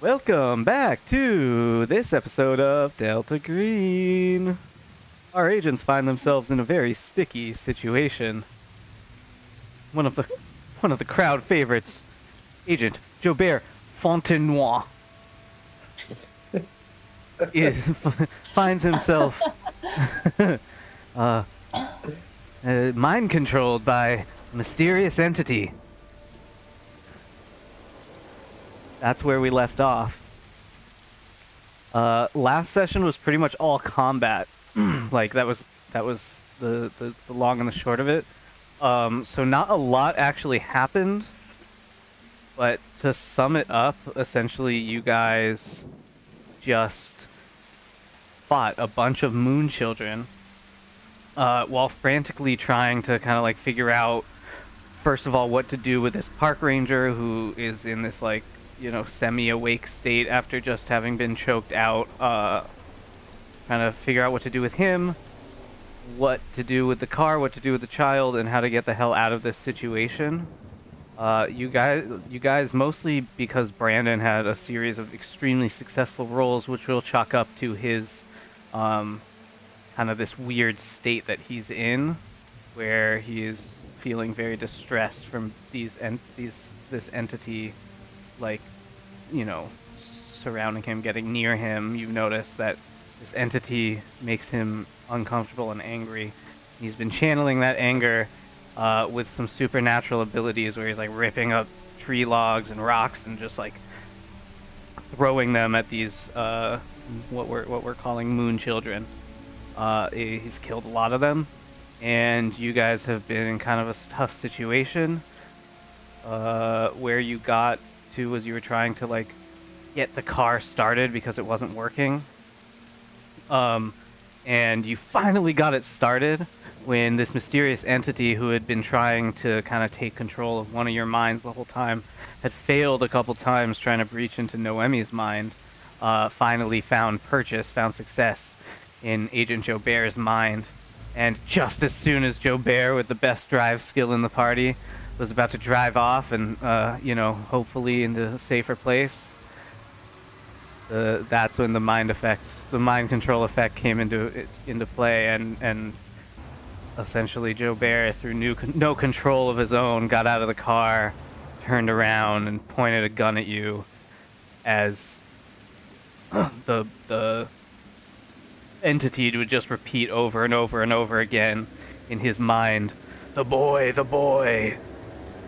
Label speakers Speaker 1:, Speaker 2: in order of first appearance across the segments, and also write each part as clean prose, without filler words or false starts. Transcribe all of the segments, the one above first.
Speaker 1: Welcome back to this episode of Delta Green. Our agents find themselves in a very sticky situation. One of the crowd favorites, Agent Jobert Fontenoy, is finds himself uh, mind controlled by a mysterious entity. That's where we left off. Last session was pretty much all combat. Like that was the long and the short of it. So not a lot actually happened, but to sum it up, essentially you guys just fought a bunch of moon children while frantically trying to kind of like figure out, first of all, what to do with this park ranger who is in this like, semi-awake state after just having been choked out. Trying to figure out what to do with him, what to do with the car, what to do with the child, and how to get the hell out of this situation. You guys, mostly because Brandon had a series of extremely successful rolls, which we'll chalk up to his kind of this weird state that he's in, where he is feeling very distressed from this entity, like, surrounding him, getting near him. You've noticed that this entity makes him uncomfortable and angry. He's been channeling that anger with some supernatural abilities where he's like ripping up tree logs and rocks and just like throwing them at these what we're calling moon children. He's killed a lot of them, and you guys have been in kind of a tough situation. Where you got to was you were trying to like get the car started because it wasn't working. And you finally got it started when this mysterious entity who had been trying to kind of take control of one of your minds the whole time had failed a couple times trying to breach into Noemi's mind, finally found success in Agent Jobert's mind. And just as soon as Jobert, with the best drive skill in the party, was about to drive off and, hopefully into a safer place, that's when the mind control effect came into play, and essentially Jobert, through no control of his own, got out of the car, turned around, and pointed a gun at you as the entity would just repeat over and over and over again in his mind, "The boy, the boy,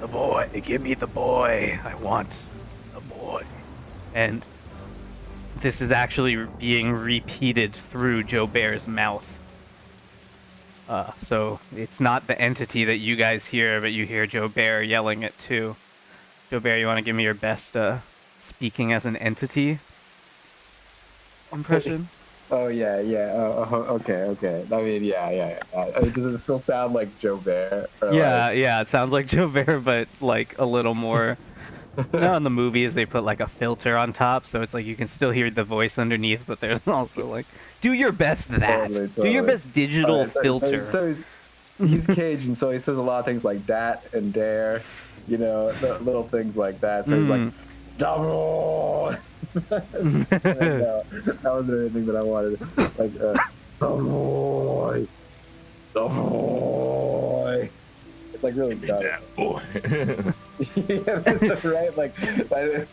Speaker 1: the boy, give me the boy, I want the boy." And this is actually being repeated through Jobert's mouth. So it's not the entity that you guys hear, but you hear Jobert yelling it too. Jobert, you want to give me your best speaking as an entity impression?
Speaker 2: Oh, yeah. Okay. I mean, yeah. Does it still sound like Jobert?
Speaker 1: Yeah, it sounds like Jobert, but like a little more. In the movies they put like a filter on top, so it's like you can still hear the voice underneath, but there's also like, do your best
Speaker 2: Totally.
Speaker 1: do your best digital filter.
Speaker 2: So he's Cajun, so he says a lot of things like dat and dare, little things like that. So he's like, double. That wasn't anything that I wanted. Like, boy. It's like really dumb.
Speaker 3: That boy.
Speaker 2: Yeah, that's right. Like, he's like,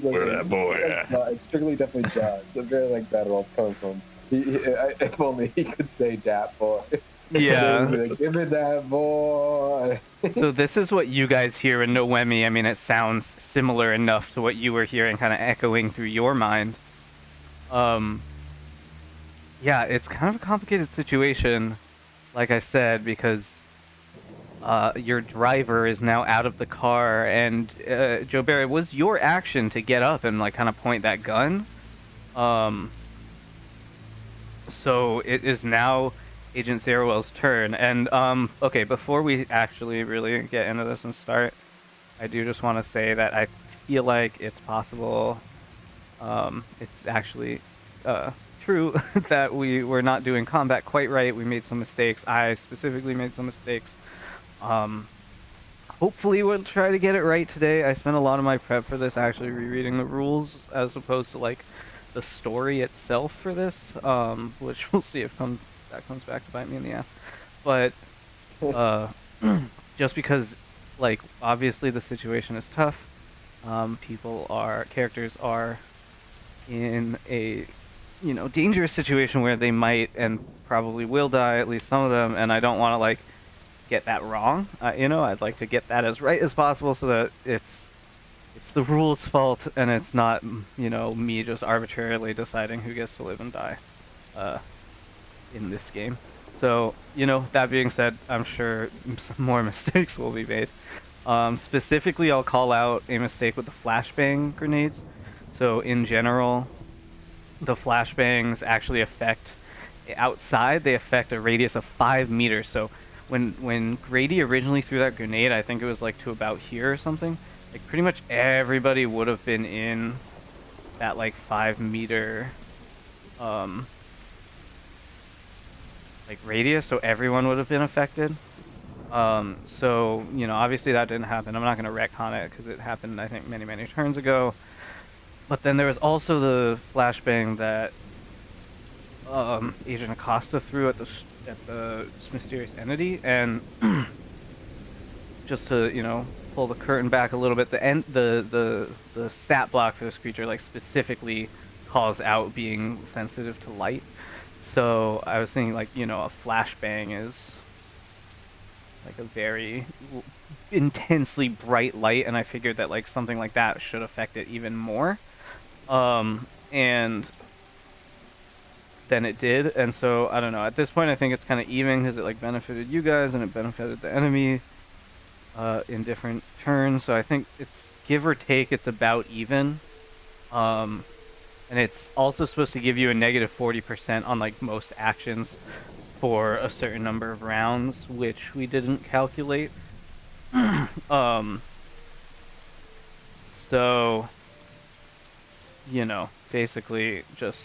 Speaker 3: Where that boy at?
Speaker 2: No, it's strictly definitely John. So very like that where it's coming from. If only he could say "dat boy."
Speaker 1: Yeah.
Speaker 2: Like, give me that boy.
Speaker 1: So this is what you guys hear in Noemi. I mean, it sounds similar enough to what you were hearing, kind of echoing through your mind. Yeah, it's kind of a complicated situation, like I said, because your driver is now out of the car, and Jobert, it was your action to get up and like kind of point that gun. So it is now Agent Zerwell's turn, and okay, before we actually really get into this and start, I do just want to say that I feel like it's possible, it's actually true that we were not doing combat quite right. We made some mistakes. I specifically made some mistakes. hopefully we'll try to get it right today. I spent a lot of my prep for this actually rereading the rules as opposed to like the story itself for this, which we'll see if that comes back to bite me in the ass. But uh, just because, like, obviously the situation is tough. Characters are in a, dangerous situation where they might and probably will die, at least some of them, and I don't want to, like, get that wrong. I'd like to get that as right as possible so that it's the rules' fault and it's not, me just arbitrarily deciding who gets to live and die uh, in this game. So, that being said, I'm sure some more mistakes will be made. Specifically, I'll call out a mistake with the flashbang grenades. So, in general, the flashbangs actually affect outside. They affect a radius of 5 meters. So, when Grady originally threw that grenade, I think it was like to about here or something. Like pretty much everybody would have been in that like 5 meter like radius, so everyone would have been affected. So, obviously that didn't happen. I'm not going to retcon it because it happened, I think, many, many turns ago. But then there was also the flashbang that Agent Acosta threw at the mysterious entity, and just to, pull the curtain back a little bit, the stat block for this creature, like, specifically calls out being sensitive to light. So I was thinking, like, a flashbang is like a very intensely bright light, and I figured that like something like that should affect it even more. And then it did, and so I don't know. At this point, I think it's kind of even because it like benefited you guys and it benefited the enemy in different turns. So I think it's give or take, it's about even. And it's also supposed to give you a negative 40% on like most actions for a certain number of rounds, which we didn't calculate. So, basically just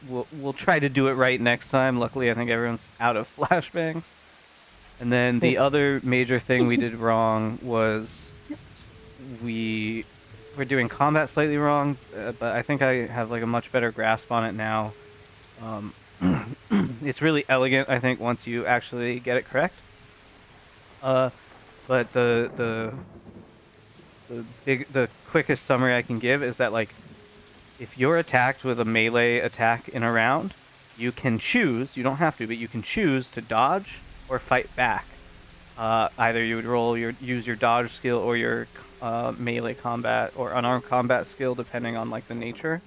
Speaker 1: we'll try to do it right next time. Luckily, I think everyone's out of flashbangs. And then the other major thing we did wrong was we're doing combat slightly wrong, but I think I have like a much better grasp on it now. It's really elegant, I think, once you actually get it correct. But the quickest summary I can give is that, like, if you're attacked with a melee attack in a round, you can choose, you don't have to, but you can choose to dodge or fight back. Either you would use your dodge skill or your melee combat or unarmed combat skill, depending on like the nature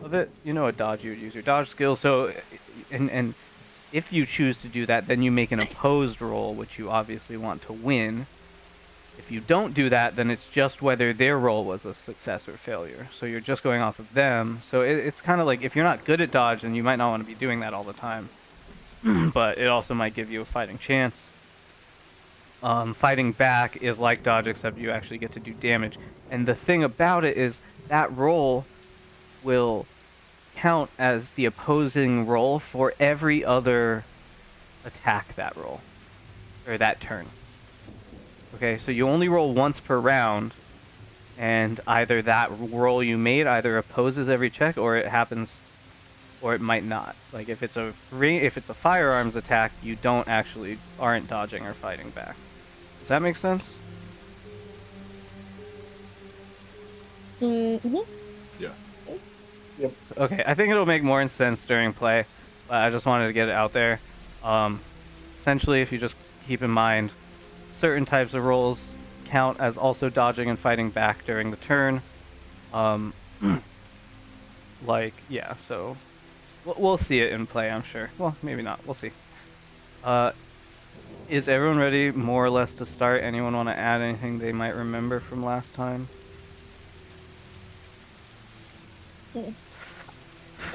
Speaker 1: of it. A dodge, you would use your dodge skill. So, and if you choose to do that, then you make an opposed roll, which you obviously want to win. If you don't do that, then it's just whether their roll was a success or failure. So you're just going off of them. So it's kind of like, if you're not good at dodge, then you might not want to be doing that all the time. But it also might give you a fighting chance. Fighting back is like dodge, except you actually get to do damage. And the thing about it is that roll will count as the opposing roll for every other attack that roll, or that turn. Okay, so you only roll once per round, and either that roll you made either opposes every check, or it happens, or it might not. Like if it's a firearms attack, you aren't dodging or fighting back. Does that make sense?
Speaker 3: Mm-hmm.
Speaker 2: Yeah. Yep.
Speaker 1: Okay, I think it'll make more sense during play, but I just wanted to get it out there. Essentially, if you just keep in mind, certain types of rolls count as also dodging and fighting back during the turn. So we'll see it in play, I'm sure. Well, maybe not. We'll see. Is everyone ready, more or less, to start? Anyone want to add anything they might remember from last time?
Speaker 2: There's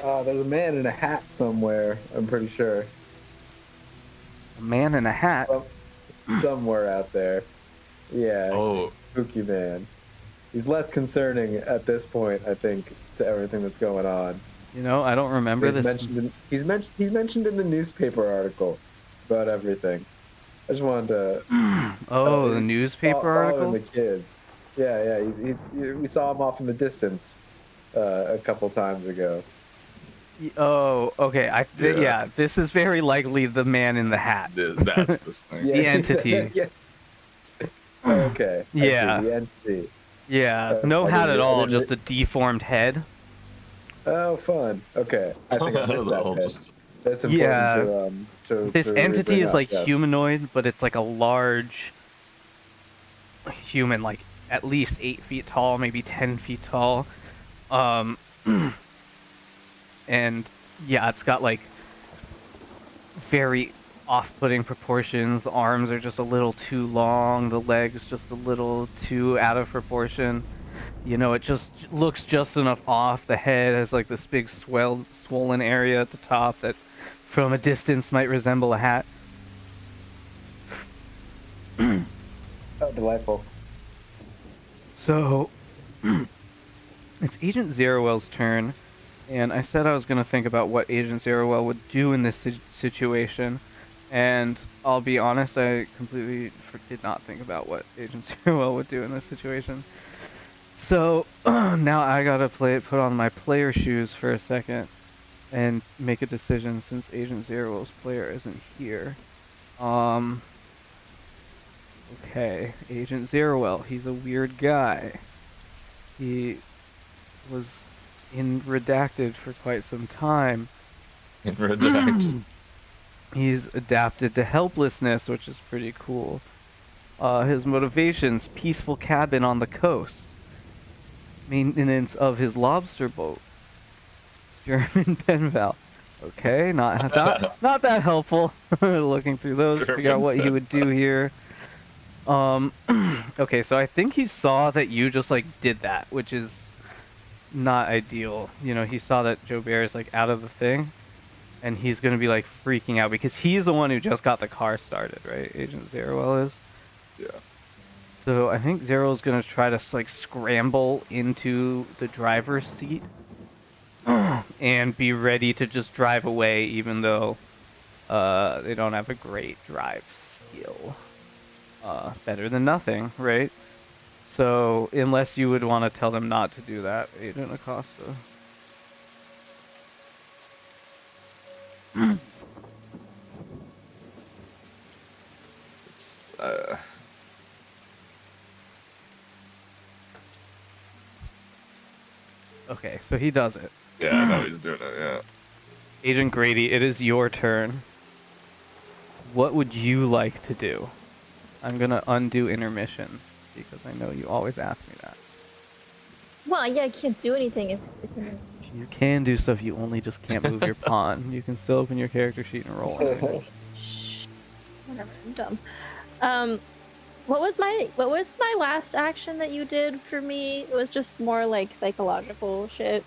Speaker 2: a man in a hat somewhere, I'm pretty sure.
Speaker 1: A man in a hat?
Speaker 2: Somewhere out there. Yeah.
Speaker 4: Oh.
Speaker 2: Spooky man. He's less concerning at this point, I think, to everything that's going on.
Speaker 1: I don't remember this.
Speaker 2: He's mentioned in the newspaper article about everything. I just wanted to.
Speaker 1: Oh, the newspaper
Speaker 2: Following
Speaker 1: article?
Speaker 2: the kids. Yeah, yeah. We saw him off in the distance a couple times ago.
Speaker 1: Oh, okay.
Speaker 3: Yeah,
Speaker 1: Yeah, this is very likely the man in the hat.
Speaker 3: that's this thing.
Speaker 2: Yeah,
Speaker 1: The entity.
Speaker 2: yeah. Okay, I see
Speaker 1: Yeah.
Speaker 2: the entity.
Speaker 1: Yeah. No
Speaker 2: I
Speaker 1: hat at
Speaker 2: didn't. I
Speaker 1: all,
Speaker 2: didn't.
Speaker 1: just a deformed head.
Speaker 2: Oh, fun. Okay, I think I missed that
Speaker 3: I'll
Speaker 2: bit.
Speaker 3: just
Speaker 2: That's important
Speaker 1: Yeah.
Speaker 2: to
Speaker 1: This
Speaker 2: really
Speaker 1: entity
Speaker 2: bring
Speaker 1: is
Speaker 2: up.
Speaker 1: like
Speaker 2: Yes.
Speaker 1: humanoid, but it's like a large human, like at least 8 feet tall, maybe 10 feet tall. Um, and yeah, it's got like very off-putting proportions. The arms are just a little too long, the legs just a little too out of proportion. You know, it just looks just enough off. The head has like this big swollen area at the top that from a distance might resemble a hat.
Speaker 2: Oh, delightful.
Speaker 1: So, it's Agent Zerowell's turn, and I said I was going to think about what Agent Zerowell would do in this situation, and I'll be honest, I completely did not think about what Agent Zerowell would do in this situation. So, now I gotta put on my player shoes for a second, and make a decision since Agent Zerowell's player isn't here. Okay, Agent Zerowell, he's a weird guy. He was in Redacted for quite some time.
Speaker 3: in redacted.
Speaker 1: He's adapted to helplessness, which is pretty cool. His motivations, peaceful cabin on the coast. Maintenance of his lobster boat. German pen pal. Okay, not that helpful. Looking through those, figure out what he would do here. Okay, so I think he saw that you just like did that, which is not ideal. You know, he saw that Joe Bear is like out of the thing, and he's gonna be like freaking out because he's the one who just got the car started, right? Agent Zerowell is.
Speaker 3: Yeah.
Speaker 1: So I think Zerowell's gonna try to like scramble into the driver's seat and be ready to just drive away, even though they don't have a great drive skill. Better than nothing, right? So, unless you would want to tell them not to do that, Agent Acosta.
Speaker 3: It's
Speaker 1: Okay, so he does it.
Speaker 3: yeah, I know he's doing it. Yeah.
Speaker 1: Agent Grady, it is your turn. What would you like to do? I'm gonna undo intermission because I know you always ask me that.
Speaker 4: Well, yeah, I can't do anything if
Speaker 1: You can do stuff, you only just can't move your pawn. You can still open your character sheet and roll.
Speaker 4: Shh. Whatever, I'm dumb. What was my last action that you did for me? It was just more like psychological shit.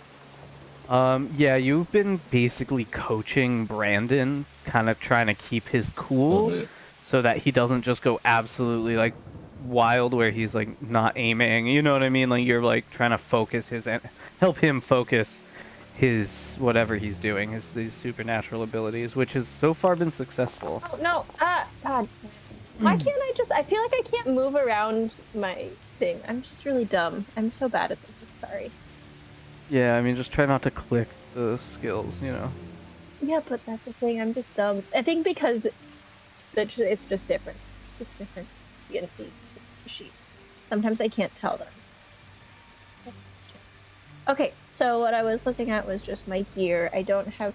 Speaker 1: Yeah, you've been basically coaching Brandon, kind of trying to keep his cool,
Speaker 3: Oh,
Speaker 1: so that he doesn't just go absolutely like wild where he's like not aiming. You know what I mean? Like you're like trying to focus help him focus his whatever he's doing, these supernatural abilities, which has so far been successful.
Speaker 4: Oh no! God. Why can't I just? I feel like I can't move around my thing. I'm just really dumb. I'm so bad at this. I'm sorry.
Speaker 1: Yeah, I mean, just try not to click the skills, you know.
Speaker 4: Yeah, but that's the thing. I'm just dumb. I think because it's just different. It's just different. CNC sheet. Sometimes I can't tell them. Okay, so what I was looking at was just my gear. I don't have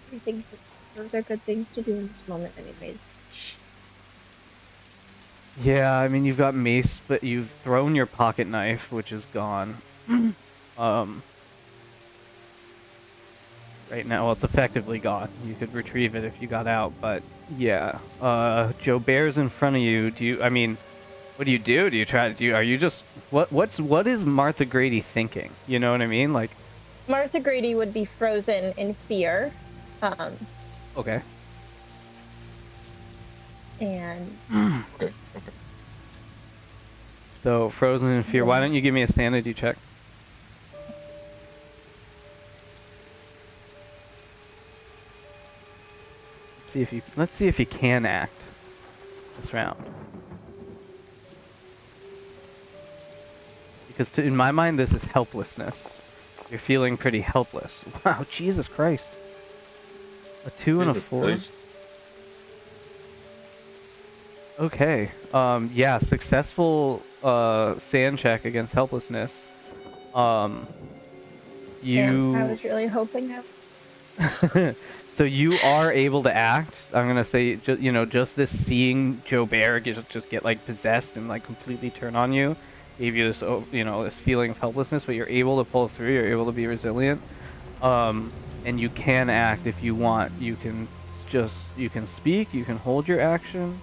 Speaker 4: everything. Those are good things to do in this moment, anyways.
Speaker 1: Yeah, I mean, you've got mace, but you've thrown your pocket knife, which is gone. Right now, well, it's effectively gone. You could retrieve it if you got out, but yeah. Joe Bear's in front of you. I mean, what do? Do you try to are you just, what is Martha Grady thinking? You know what I mean? Like,
Speaker 4: Martha Grady would be frozen in fear.
Speaker 1: Okay.
Speaker 4: And
Speaker 3: Okay.
Speaker 1: So, frozen in fear. Why don't you give me a sanity check? let's see if you can act this round. Because in my mind, this is helplessness. You're feeling pretty helpless. Wow, Jesus Christ. A 2 and a 4?
Speaker 3: Christ.
Speaker 1: Okay. Yeah, successful sand check against helplessness.
Speaker 4: Damn, I
Speaker 1: You
Speaker 4: was really hoping that.
Speaker 1: so you are able to act. I'm gonna say, just this seeing Joe Bear just get like possessed and like completely turn on you, gave you this, this feeling of helplessness. But you're able to pull through. You're able to be resilient. And you can act if you want. You can speak. You can hold your action.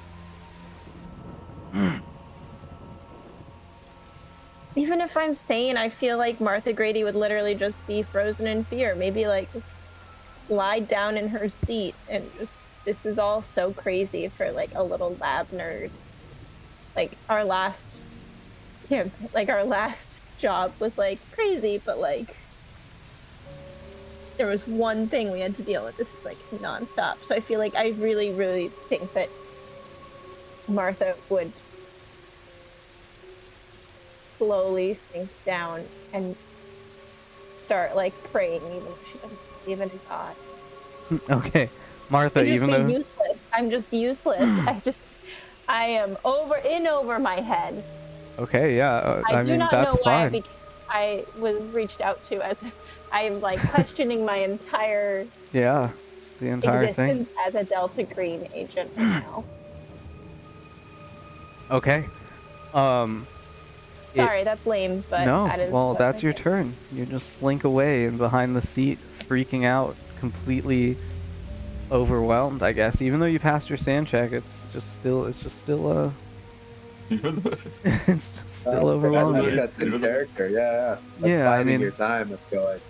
Speaker 4: Even if I'm sane, I feel like Martha Grady would literally just be frozen in fear. Maybe like lie down in her seat and just, this is all so crazy for like a little lab nerd. Like our last job was like crazy, but like there was one thing we had to deal with. This is like nonstop. So I feel like I really, really think that Martha would slowly sink down and start like praying, even if she doesn't believe in God.
Speaker 1: Okay, Martha.
Speaker 4: I'm just useless. I am over my head.
Speaker 1: Okay, yeah.
Speaker 4: I do
Speaker 1: mean,
Speaker 4: not
Speaker 1: that's
Speaker 4: know why
Speaker 1: fine.
Speaker 4: I was reached out to as I'm like questioning my entire
Speaker 1: Yeah, the entire thing.
Speaker 4: existence as a Delta Green agent right now.
Speaker 1: Okay.
Speaker 4: Sorry, that's lame, but
Speaker 1: No,
Speaker 4: that is
Speaker 1: well,
Speaker 4: what
Speaker 1: that's
Speaker 4: I
Speaker 1: your
Speaker 4: think.
Speaker 1: turn. You just slink away and behind the seat, freaking out, completely overwhelmed, I guess. Even though you passed your sand check, it's just still it's just still
Speaker 2: I
Speaker 1: overwhelming.
Speaker 2: think that's in character. Yeah. That's
Speaker 1: Yeah, I
Speaker 2: biding
Speaker 1: mean,
Speaker 2: your time. That's going.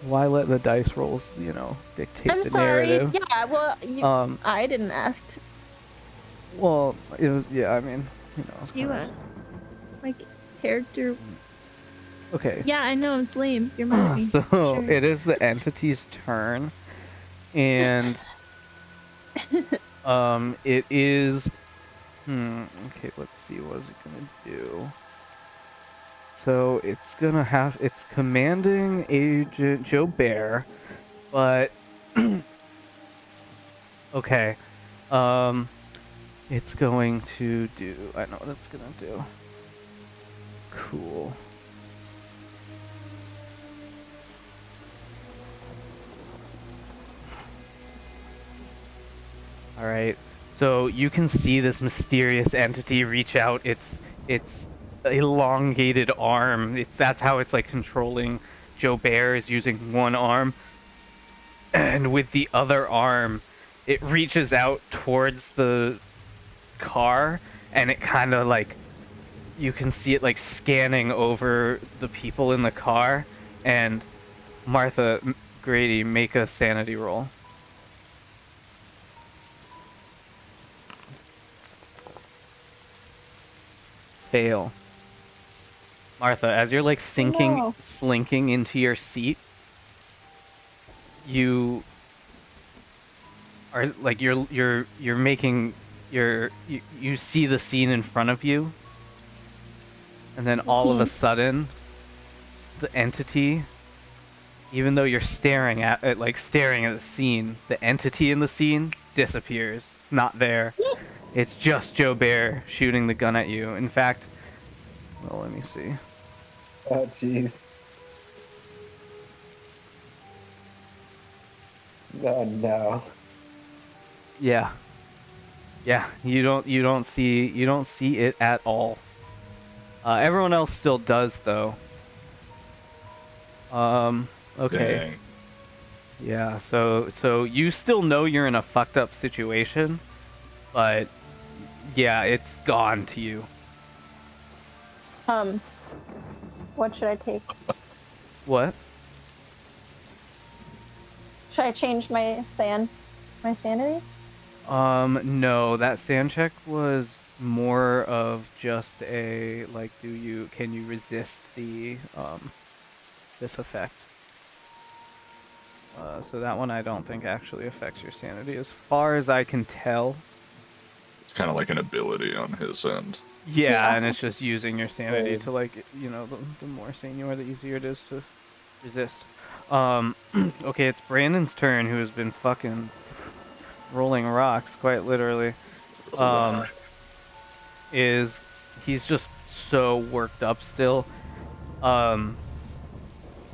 Speaker 1: why let the dice rolls, dictate
Speaker 4: I'm
Speaker 1: the
Speaker 4: sorry.
Speaker 1: narrative?
Speaker 4: Yeah, well, I didn't ask.
Speaker 1: Well, it was, yeah, I mean, it's
Speaker 4: You
Speaker 1: kind of-
Speaker 4: asked. Like, character.
Speaker 1: Okay.
Speaker 4: Yeah, I know, it's lame. You're mad at me.
Speaker 1: So
Speaker 4: Sure.
Speaker 1: it is the entity's turn, and it is. Okay, let's see. What is it gonna do? So it's commanding Agent Joe Bear, but okay. It's going to do. I know what it's gonna do. Cool. All right. So you can see this mysterious entity reach out its elongated arm. That's how it's like controlling Joe Bear, is using one arm, and with the other arm, it reaches out towards the car, and it kind of like, you can see it like scanning over the people in the car. And Martha Grady, make a sanity roll. Fail. Martha, as you're like slinking into your seat, you are like you're making you see the scene in front of you, and then all of a sudden, the entity, even though you're staring at the scene, the entity in the scene disappears. Not there. It's just Joe Bear shooting the gun at you. In fact, well, let me see.
Speaker 2: Oh, jeez. Oh, no.
Speaker 1: Yeah. Yeah, you don't see it at all. Everyone else still does though. Okay.
Speaker 3: Dang.
Speaker 1: Yeah, so you still know you're in a fucked up situation, but yeah, it's gone to you.
Speaker 4: What should I take?
Speaker 1: What?
Speaker 4: Should I change my sanity?
Speaker 1: No, that sand check was more of just a like, can you resist the this effect? So that one I don't think actually affects your sanity, as far as I can tell.
Speaker 3: It's kind of like an ability on his end.
Speaker 1: Yeah, and it's just using your sanity
Speaker 2: Oh.
Speaker 1: to like, the more sane you are, the easier it is to resist. Okay, it's Brandon's turn, who has been fucking rolling rocks, quite literally.
Speaker 3: Right.
Speaker 1: Is he's just so worked up still. Um,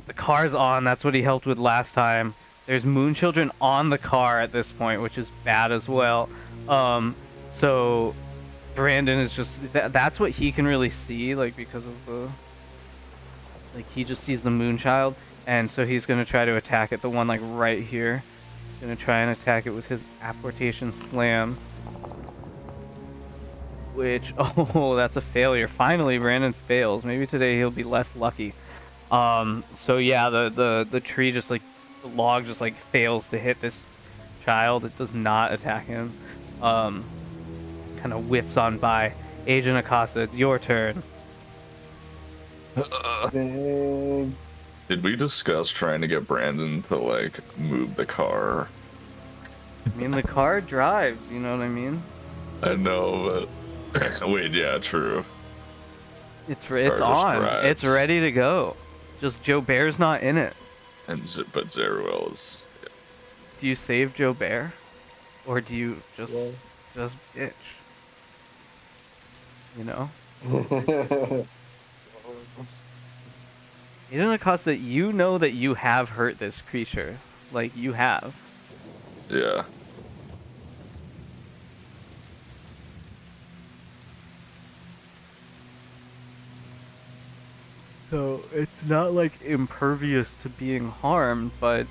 Speaker 1: the car's on. That's what he helped with last time. There's moon children on the car at this point, which is bad as well. So Brandon is just that's what he can really see, like because of the he just sees the moon child, and so he's gonna try to attack it. The one like right here. He's gonna try and attack it with his apportation slam. Which, oh, that's a failure. Finally, Brandon fails. Maybe today he'll be less lucky. So yeah, the tree just like, the log just like fails to hit this child. It does not attack him. Kind of whiffs on by. Agent Acosta, it's your turn.
Speaker 2: Dang.
Speaker 3: Did we discuss trying to get Brandon to like move the car?
Speaker 1: I mean, the car drives, you know what I mean?
Speaker 3: I know, but wait, yeah, true.
Speaker 1: It's
Speaker 3: Car just
Speaker 1: on.
Speaker 3: drives.
Speaker 1: It's ready to go. Just Joe Bear's not in it.
Speaker 3: And but Zeruel is.
Speaker 1: Do you save Joe Bear? Or do you just
Speaker 2: Yeah.
Speaker 1: bitch? You know? Agent Acosta, you know that you have hurt this creature. Like, you have.
Speaker 3: Yeah.
Speaker 1: So, it's not, like, impervious to being harmed, but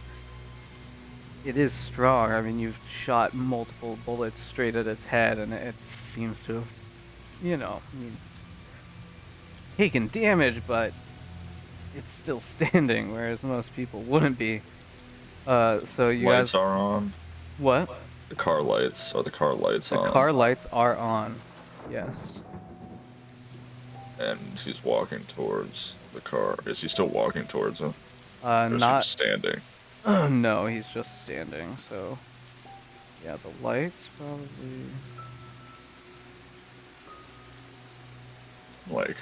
Speaker 1: it is strong. I mean, you've shot multiple bullets straight at its head, and it seems to have, taken damage, but it's still standing, whereas most people wouldn't be. So you
Speaker 3: Lights
Speaker 1: guys...
Speaker 3: are on.
Speaker 1: What?
Speaker 3: The car lights. Are the car lights
Speaker 1: The
Speaker 3: on?
Speaker 1: car lights are on. Yes.
Speaker 3: And he's walking towards the car. Is he still walking towards him? Or is he
Speaker 1: Not...
Speaker 3: just standing?
Speaker 1: No, he's just standing, so... Yeah, the lights probably...
Speaker 3: Like,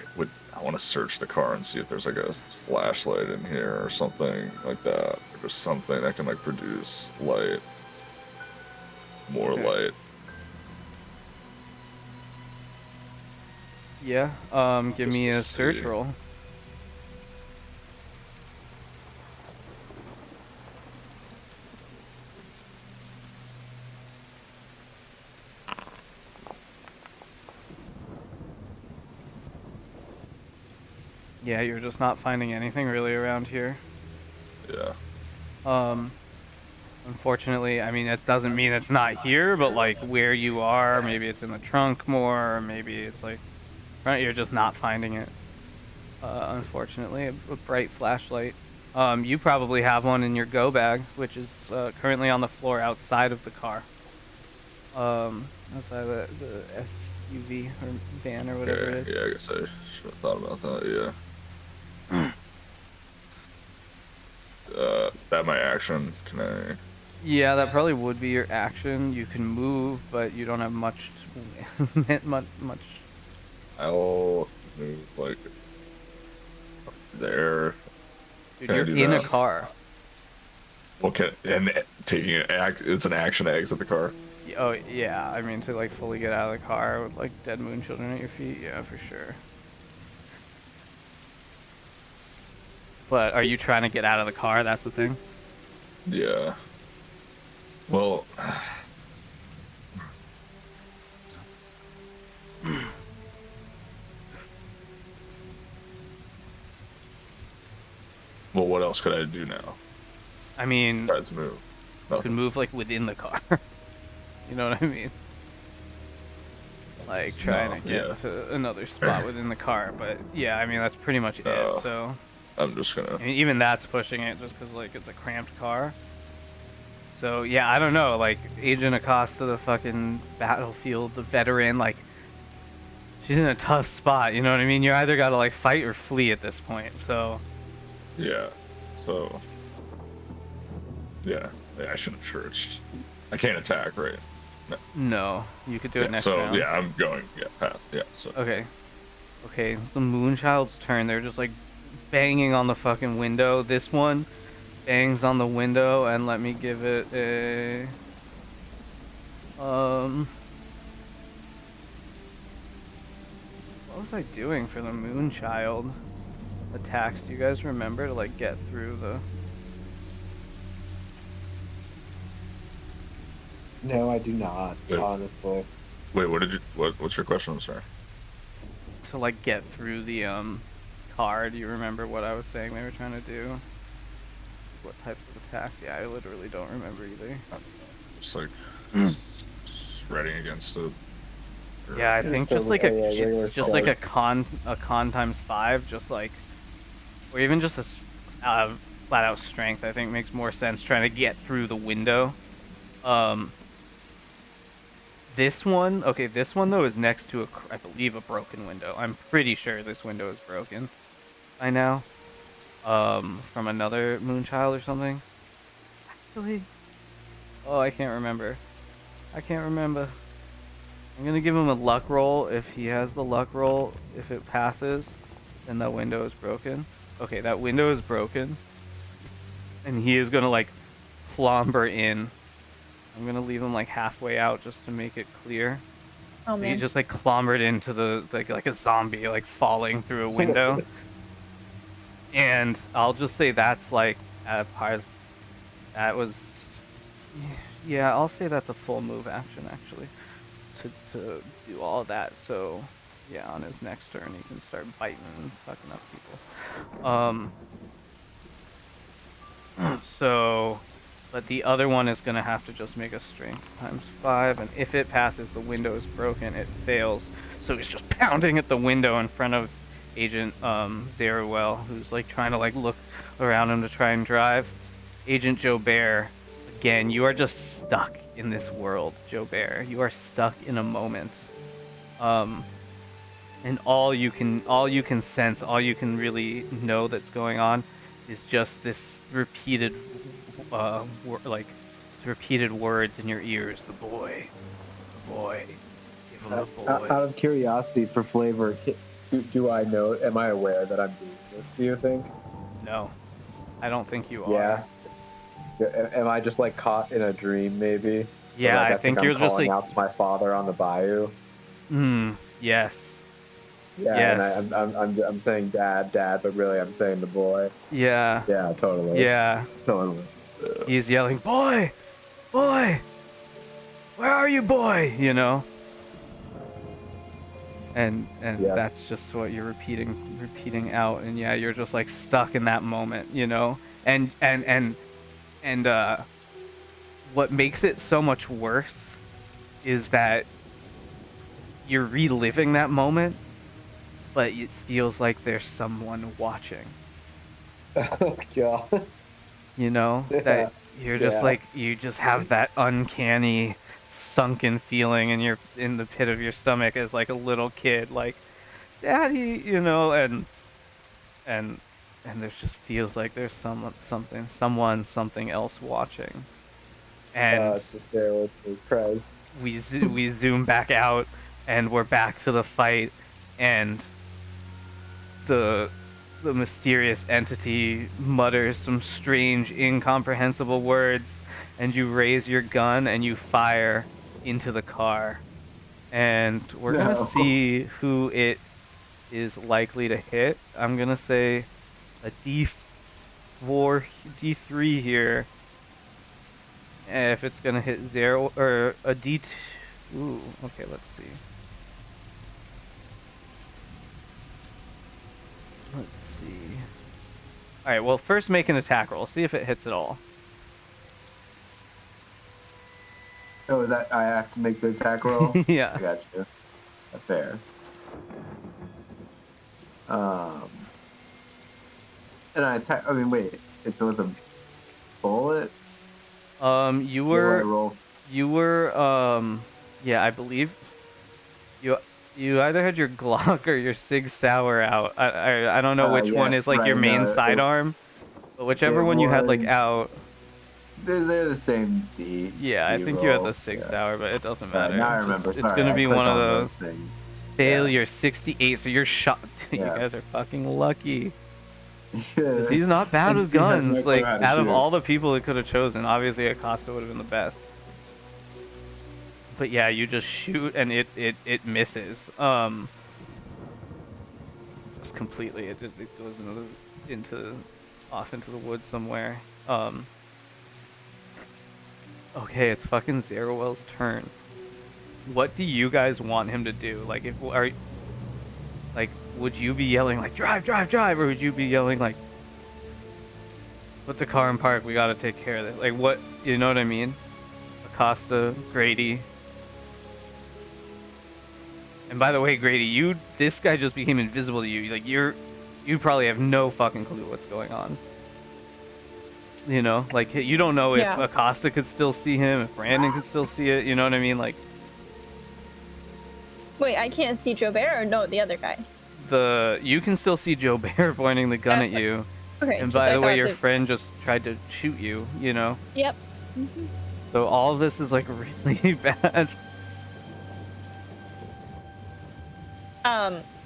Speaker 3: I want to search the car and see if there's like a flashlight in here or something like that, or just something that can like produce light, more
Speaker 1: Okay.
Speaker 3: light.
Speaker 1: Yeah, give
Speaker 3: Just
Speaker 1: me
Speaker 3: to
Speaker 1: a search
Speaker 3: see.
Speaker 1: roll. Yeah, you're just not finding anything really around here.
Speaker 3: Yeah.
Speaker 1: Unfortunately, I mean, it doesn't mean it's not here, but like where you are, maybe it's in the trunk more, or maybe it's like, you're just not finding it. Unfortunately, a bright flashlight. You probably have one in your go bag, which is currently on the floor outside of the car. Outside of the SUV or van or whatever it is.
Speaker 3: Yeah, I guess I should have thought about that. Yeah. That my action. Can I?
Speaker 1: Yeah, that probably would be your action. You can move, but you don't have much much.
Speaker 3: I'll move like there.
Speaker 1: Dude,
Speaker 3: Can I
Speaker 1: you're
Speaker 3: do
Speaker 1: in a
Speaker 3: that?
Speaker 1: car.
Speaker 3: Okay, and taking an act. It's an action to exit the car.
Speaker 1: Oh, yeah. I mean, to like fully get out of the car with like dead moon children at your feet. Yeah, for sure. But are you trying to get out of the car? That's the thing.
Speaker 3: Yeah. Well. Well, what else could I do now?
Speaker 1: I mean,
Speaker 3: Besides move.
Speaker 1: you
Speaker 3: Nothing.
Speaker 1: can move like within the car. You know what I mean? Like trying to get
Speaker 3: yeah.
Speaker 1: to another spot within the car. But yeah, I mean, that's pretty much
Speaker 3: No.
Speaker 1: it. So
Speaker 3: I'm just gonna.
Speaker 1: I mean, even that's pushing it just because like it's a cramped car. So yeah, I don't know. Like Agent Acosta, the fucking battlefield, the veteran, like she's in a tough spot. You know what I mean? You either gotta like fight or flee at this point. So
Speaker 3: Yeah. So. Yeah, I should have searched. I can't attack, right? No.
Speaker 1: No, you could do it
Speaker 3: Yeah,
Speaker 1: next
Speaker 3: so
Speaker 1: round.
Speaker 3: yeah, I'm going past. Yeah, so
Speaker 1: Okay. Okay, it's the Moonchild's turn. They're just like banging on the fucking window. This one bangs on the window, and let me give it a what was I doing for the Moonchild attacks? Do you guys remember to like get through the?
Speaker 2: No, I do not.
Speaker 3: Wait.
Speaker 2: Honestly.
Speaker 3: wait, what's your question? I'm sorry.
Speaker 1: To like get through the car. Do you remember what I was saying they were trying to do? What types of attacks? Yeah, I literally don't remember either.
Speaker 3: Just like spreading against it.
Speaker 1: Yeah, I think just like
Speaker 2: regular
Speaker 1: it's just like a con times 5, just like, or even just a flat out strength. I think makes more sense trying to get through the window. This one, okay, this one though is next to I believe a broken window. I'm pretty sure this window is broken by now. From another Moonchild or something. Actually, oh, I can't remember. I can't remember. I'm gonna give him a luck roll. If he has the luck roll, if it passes, then that window is broken. Okay, that window is broken. And he is gonna like clomber in. I'm gonna leave him like halfway out just to make it clear.
Speaker 4: Oh
Speaker 1: So he
Speaker 4: man.
Speaker 1: just like clombered into the like a zombie, like falling through a window. And I'll just say that's like that was, yeah, I'll say that's a full move action actually to do all of that. So yeah, on his next turn he can start biting and fucking up people. So, but the other one is gonna have to just make a strength times 5, and if it passes, the window is broken. It fails, so he's just pounding at the window in front of Agent Zeruel, who's like trying to like look around him to try and drive. Agent Joe Bear, again, you are just stuck in this world, Joe Bear. You are stuck in a moment. And all you can sense, all you can really know that's going on is just this repeated repeated words in your ears. The boy, give him the boy.
Speaker 2: Out of curiosity for flavor, do I know? Am I aware that I'm doing this? Do you think?
Speaker 1: No, I don't think you are.
Speaker 2: Yeah. Am I just like caught in a dream, maybe?
Speaker 1: Yeah,
Speaker 2: Like,
Speaker 1: I think
Speaker 2: I'm
Speaker 1: you're just
Speaker 2: calling
Speaker 1: like.
Speaker 2: out to my father on the bayou.
Speaker 1: Yes.
Speaker 2: Yeah,
Speaker 1: Yes.
Speaker 2: and I'm saying dad, but really I'm saying the boy.
Speaker 1: Yeah.
Speaker 2: Yeah, totally.
Speaker 1: Yeah.
Speaker 2: Totally.
Speaker 1: He's yelling, boy, where are you, boy? You know. And
Speaker 2: Yeah.
Speaker 1: that's just what you're repeating out, and yeah, you're just like stuck in that moment, you know. And what makes it so much worse is that you're reliving that moment, but it feels like there's someone watching.
Speaker 2: Oh god.
Speaker 1: You know, that you're just
Speaker 2: Yeah.
Speaker 1: like, you just have that uncanny sunken feeling in the pit of your stomach as like a little kid, like, daddy, you know. And there's just feels like there's something else watching. And
Speaker 2: It's just there with his prey.
Speaker 1: we zoom back out, and we're back to the fight, and the mysterious entity mutters some strange, incomprehensible words, and you raise your gun and you fire into the car. And we're gonna see who it is likely to hit. I'm gonna say a D4, D3 here. If it's gonna hit 0 or a D2. Ooh, okay, let's see. Let's see. Alright, well, first make an attack roll. See if it hits at all.
Speaker 2: Oh, is that I have to make the attack roll?
Speaker 1: Yeah.
Speaker 2: I got you. Fair. And I attack. I mean, wait. It's with a bullet.
Speaker 1: You
Speaker 2: What do I
Speaker 1: were,
Speaker 2: roll?
Speaker 1: yeah, I believe you either had your Glock or your Sig Sauer out. I don't know which one
Speaker 2: Yes,
Speaker 1: is like your
Speaker 2: right,
Speaker 1: main
Speaker 2: no,
Speaker 1: sidearm, but whichever
Speaker 2: it
Speaker 1: one you had like
Speaker 2: was-
Speaker 1: out.
Speaker 2: they're the same D.
Speaker 1: Yeah, I
Speaker 2: D
Speaker 1: think you're at
Speaker 2: roll.
Speaker 1: the 6
Speaker 2: Yeah.
Speaker 1: hour, but it doesn't matter.
Speaker 2: Now I
Speaker 1: It's
Speaker 2: remember.
Speaker 1: just, it's
Speaker 2: Sorry,
Speaker 1: gonna
Speaker 2: I
Speaker 1: be
Speaker 2: click
Speaker 1: one of
Speaker 2: on
Speaker 1: those
Speaker 2: things.
Speaker 1: failure 68. So you're shot. You
Speaker 2: Yeah.
Speaker 1: guys are fucking lucky.
Speaker 2: Yeah.
Speaker 1: Because he's not bad with
Speaker 2: XP has no
Speaker 1: guns.
Speaker 2: clue
Speaker 1: Like,
Speaker 2: how to
Speaker 1: out of
Speaker 2: shoot.
Speaker 1: all the people it could have chosen, obviously Acosta would have been the best. But yeah, you just shoot and it misses. Just completely. It goes off into the woods somewhere. Okay, it's fucking Zeruel's turn. What do you guys want him to do? Like, would you be yelling like drive, drive, drive, or would you be yelling like put the car in park? We gotta take care of this. Like, what? You know what I mean? Acosta, Grady. And by the way, Grady, this guy just became invisible to you. Like, you probably have no fucking clue what's going on. You know, like, you don't know if
Speaker 4: Yeah.
Speaker 1: Acosta could still see him, if Brandon could still see it. You know what I mean? Like,
Speaker 4: Wait, I can't see Joe Bear or no, the other guy.
Speaker 1: you can still see Joe Bear pointing the gun
Speaker 4: That's
Speaker 1: at
Speaker 4: what-
Speaker 1: you.
Speaker 4: Okay.
Speaker 1: And
Speaker 4: just
Speaker 1: by
Speaker 4: I
Speaker 1: the way,
Speaker 4: thought
Speaker 1: your
Speaker 4: that-
Speaker 1: friend just tried to shoot you. You know.
Speaker 4: Yep.
Speaker 1: So all of this is like really bad.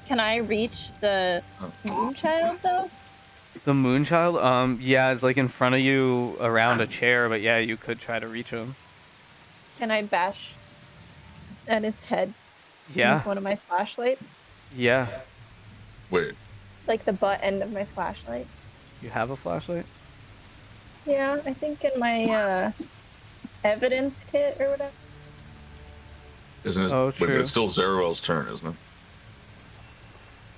Speaker 4: Can I reach the Moonchild though?
Speaker 1: The Moonchild, yeah, it's like in front of you around a chair, but yeah, you could try to reach him.
Speaker 4: Can I bash at his head
Speaker 1: Yeah,
Speaker 4: with one of my flashlights?
Speaker 1: yeah.
Speaker 3: Wait,
Speaker 4: Like the butt end of my flashlight?
Speaker 1: You have a flashlight?
Speaker 4: Yeah, I think in my evidence kit or whatever.
Speaker 3: isn't it?
Speaker 1: Oh,
Speaker 3: Wait,
Speaker 1: true.
Speaker 3: it's still Zeruel's turn, isn't it?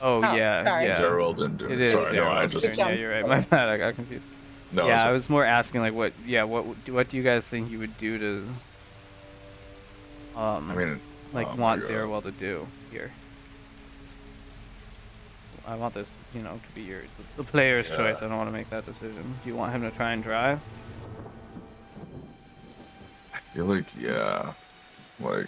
Speaker 1: Oh,
Speaker 4: Oh,
Speaker 1: yeah,
Speaker 4: sorry.
Speaker 1: yeah.
Speaker 3: Zeruel didn't do it.
Speaker 1: It is.
Speaker 3: Sorry, no, I
Speaker 1: Zeruel's
Speaker 3: just
Speaker 1: turn. Yeah, you're right. My bad. I got confused.
Speaker 3: no.
Speaker 1: Yeah, I
Speaker 3: it's-
Speaker 1: was more asking like what do you guys think you would do to
Speaker 3: I mean,
Speaker 1: like
Speaker 3: oh my
Speaker 1: want
Speaker 3: God.
Speaker 1: Zeruel to do here? I want this, to be the player's
Speaker 3: Yeah.
Speaker 1: choice. I don't want to make that decision. Do you want him to try and drive?
Speaker 3: I feel like yeah, like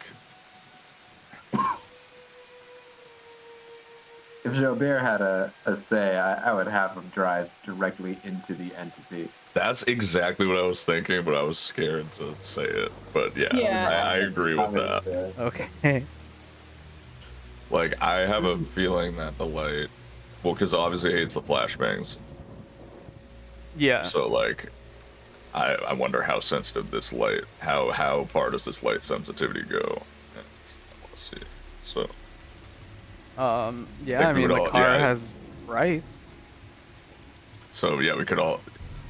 Speaker 2: If Jobert had a say, I would have him drive directly into the entity.
Speaker 3: that's exactly what I was thinking, but I was scared to say it. But yeah,
Speaker 4: Yeah.
Speaker 3: I agree with that.
Speaker 1: Okay.
Speaker 3: Like, I have a feeling that the light, well, because obviously it hates the flashbangs.
Speaker 1: Yeah.
Speaker 3: So like, I wonder how sensitive this light, how far does this light sensitivity go? And I want to see. So
Speaker 1: Yeah,
Speaker 3: think
Speaker 1: I
Speaker 3: we
Speaker 1: mean,
Speaker 3: would
Speaker 1: the
Speaker 3: all-
Speaker 1: car
Speaker 3: yeah.
Speaker 1: has brights.
Speaker 3: yeah, we could all.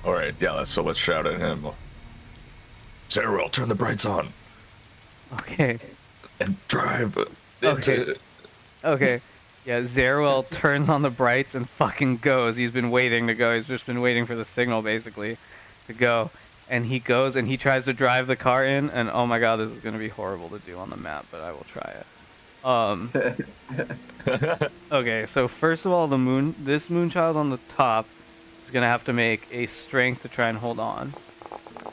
Speaker 3: All right, yeah. Let's shout at him. Zeruel, turn the brights on
Speaker 1: Okay.
Speaker 3: and drive.
Speaker 1: Okay. Okay. Yeah, Zeruel turns on the brights and fucking goes. He's been waiting to go. He's just been waiting for the signal, basically, to go. And he goes and he tries to drive the car in, and oh my god, this is going to be horrible to do on the map, but I will try it. Okay, so first of all, this Moonchild on the top is going to have to make a strength to try and hold on.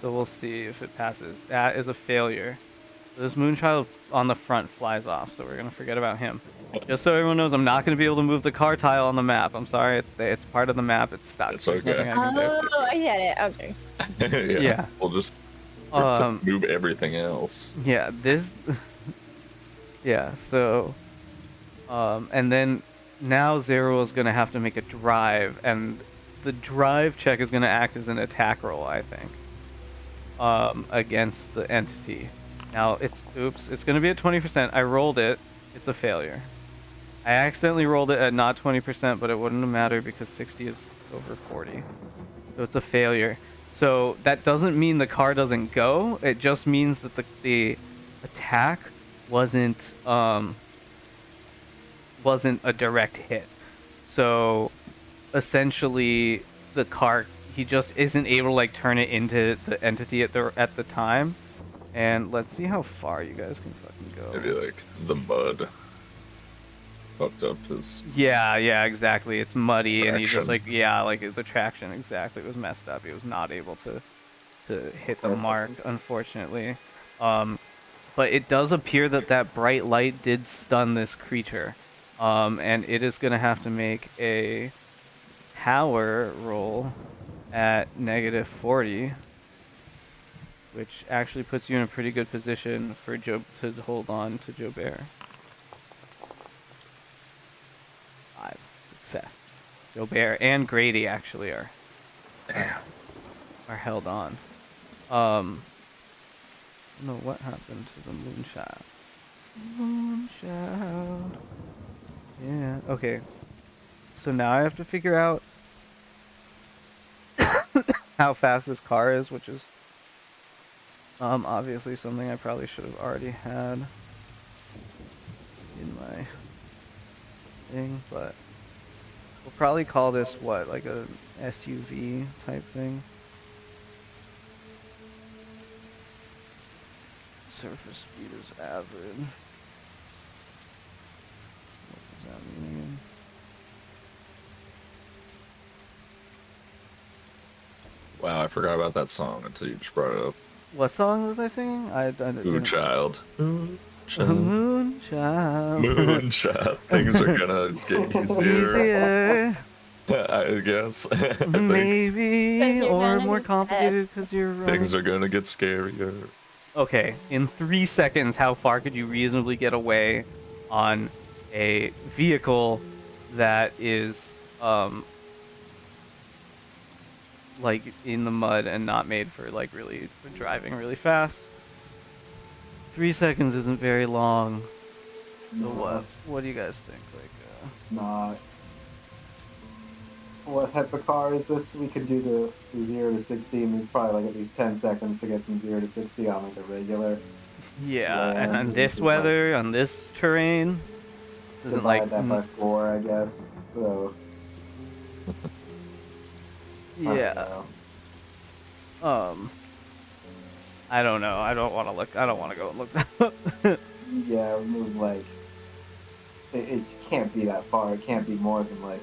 Speaker 1: So we'll see if it passes. That is a failure. This Moonchild on the front flies off, so we're going to forget about him. Just so everyone knows, I'm not going to be able to move the car tile on the map. I'm sorry, it's part of the map. It's stuck.
Speaker 3: It's
Speaker 1: There's
Speaker 3: okay.
Speaker 1: nothing I can do.
Speaker 4: Oh, I get it. Okay.
Speaker 1: Yeah.
Speaker 3: We'll just
Speaker 1: Um,
Speaker 3: move everything else.
Speaker 1: Yeah, this. Yeah, so. And then now Zeruel is going to have to make a drive, and the drive check is going to act as an attack roll, I think, against the entity. Now, it's going to be at 20%. I rolled it. It's a failure. I accidentally rolled it at not 20%, but it wouldn't have mattered because 60 is over 40. So it's a failure. So that doesn't mean the car doesn't go. It just means that the attack wasn't a direct hit. So essentially, the car, he just isn't able to like turn it into the entity at the time. And let's see how far you guys can fucking go.
Speaker 3: Maybe like the mud fucked up his.
Speaker 1: Yeah, exactly. It's muddy, and he just
Speaker 3: Traction.
Speaker 1: like the traction exactly was messed up. He was not able to hit the mark, unfortunately. But it does appear that bright light did stun this creature, and it is gonna have to make a power roll at -40. which actually puts you in a pretty good position for Joe to hold on to Joe Bear. 5 success. Joe Bear and Grady actually are held on. I don't know what happened to the moonchild. Moonchild. Yeah. Okay. So now I have to figure out how fast this car is, which is obviously something I probably should have already had in my thing, but we'll probably call this what, like a SUV type thing. Surface speed is average. What does that mean?
Speaker 3: Wow, I forgot about that song until you just brought it up.
Speaker 1: What song was I singing? I didn't.
Speaker 3: Moonchild.
Speaker 1: Moonchild.
Speaker 3: Moonchild. Things are gonna get easier.
Speaker 1: Easier.
Speaker 3: I guess. I think
Speaker 1: Maybe,
Speaker 4: 'Cause you're
Speaker 1: or
Speaker 4: gonna
Speaker 1: more
Speaker 4: get
Speaker 1: complicated because you're
Speaker 3: things are gonna get scarier.
Speaker 1: Okay, in 3 seconds, how far could you reasonably get away on a vehicle that is, like, in the mud and not made for, like, really for driving really fast? 3 seconds isn't very long. So
Speaker 2: No,
Speaker 1: what do you guys think? Like,
Speaker 2: it's not. What type of car is this? We could do the 0 to 60, and there's probably like at least 10 seconds to get from 0 to 60 on like a regular.
Speaker 1: yeah, and
Speaker 2: land,
Speaker 1: on
Speaker 2: and
Speaker 1: this
Speaker 2: is like
Speaker 1: weather, on this terrain, isn't
Speaker 2: divide
Speaker 1: like,
Speaker 2: that by 4, I guess. So I don't
Speaker 1: yeah.
Speaker 2: know.
Speaker 1: I don't know. I don't want to look. I don't want to go and look that up.
Speaker 2: Yeah, we move like it can't be that far. It can't be more than like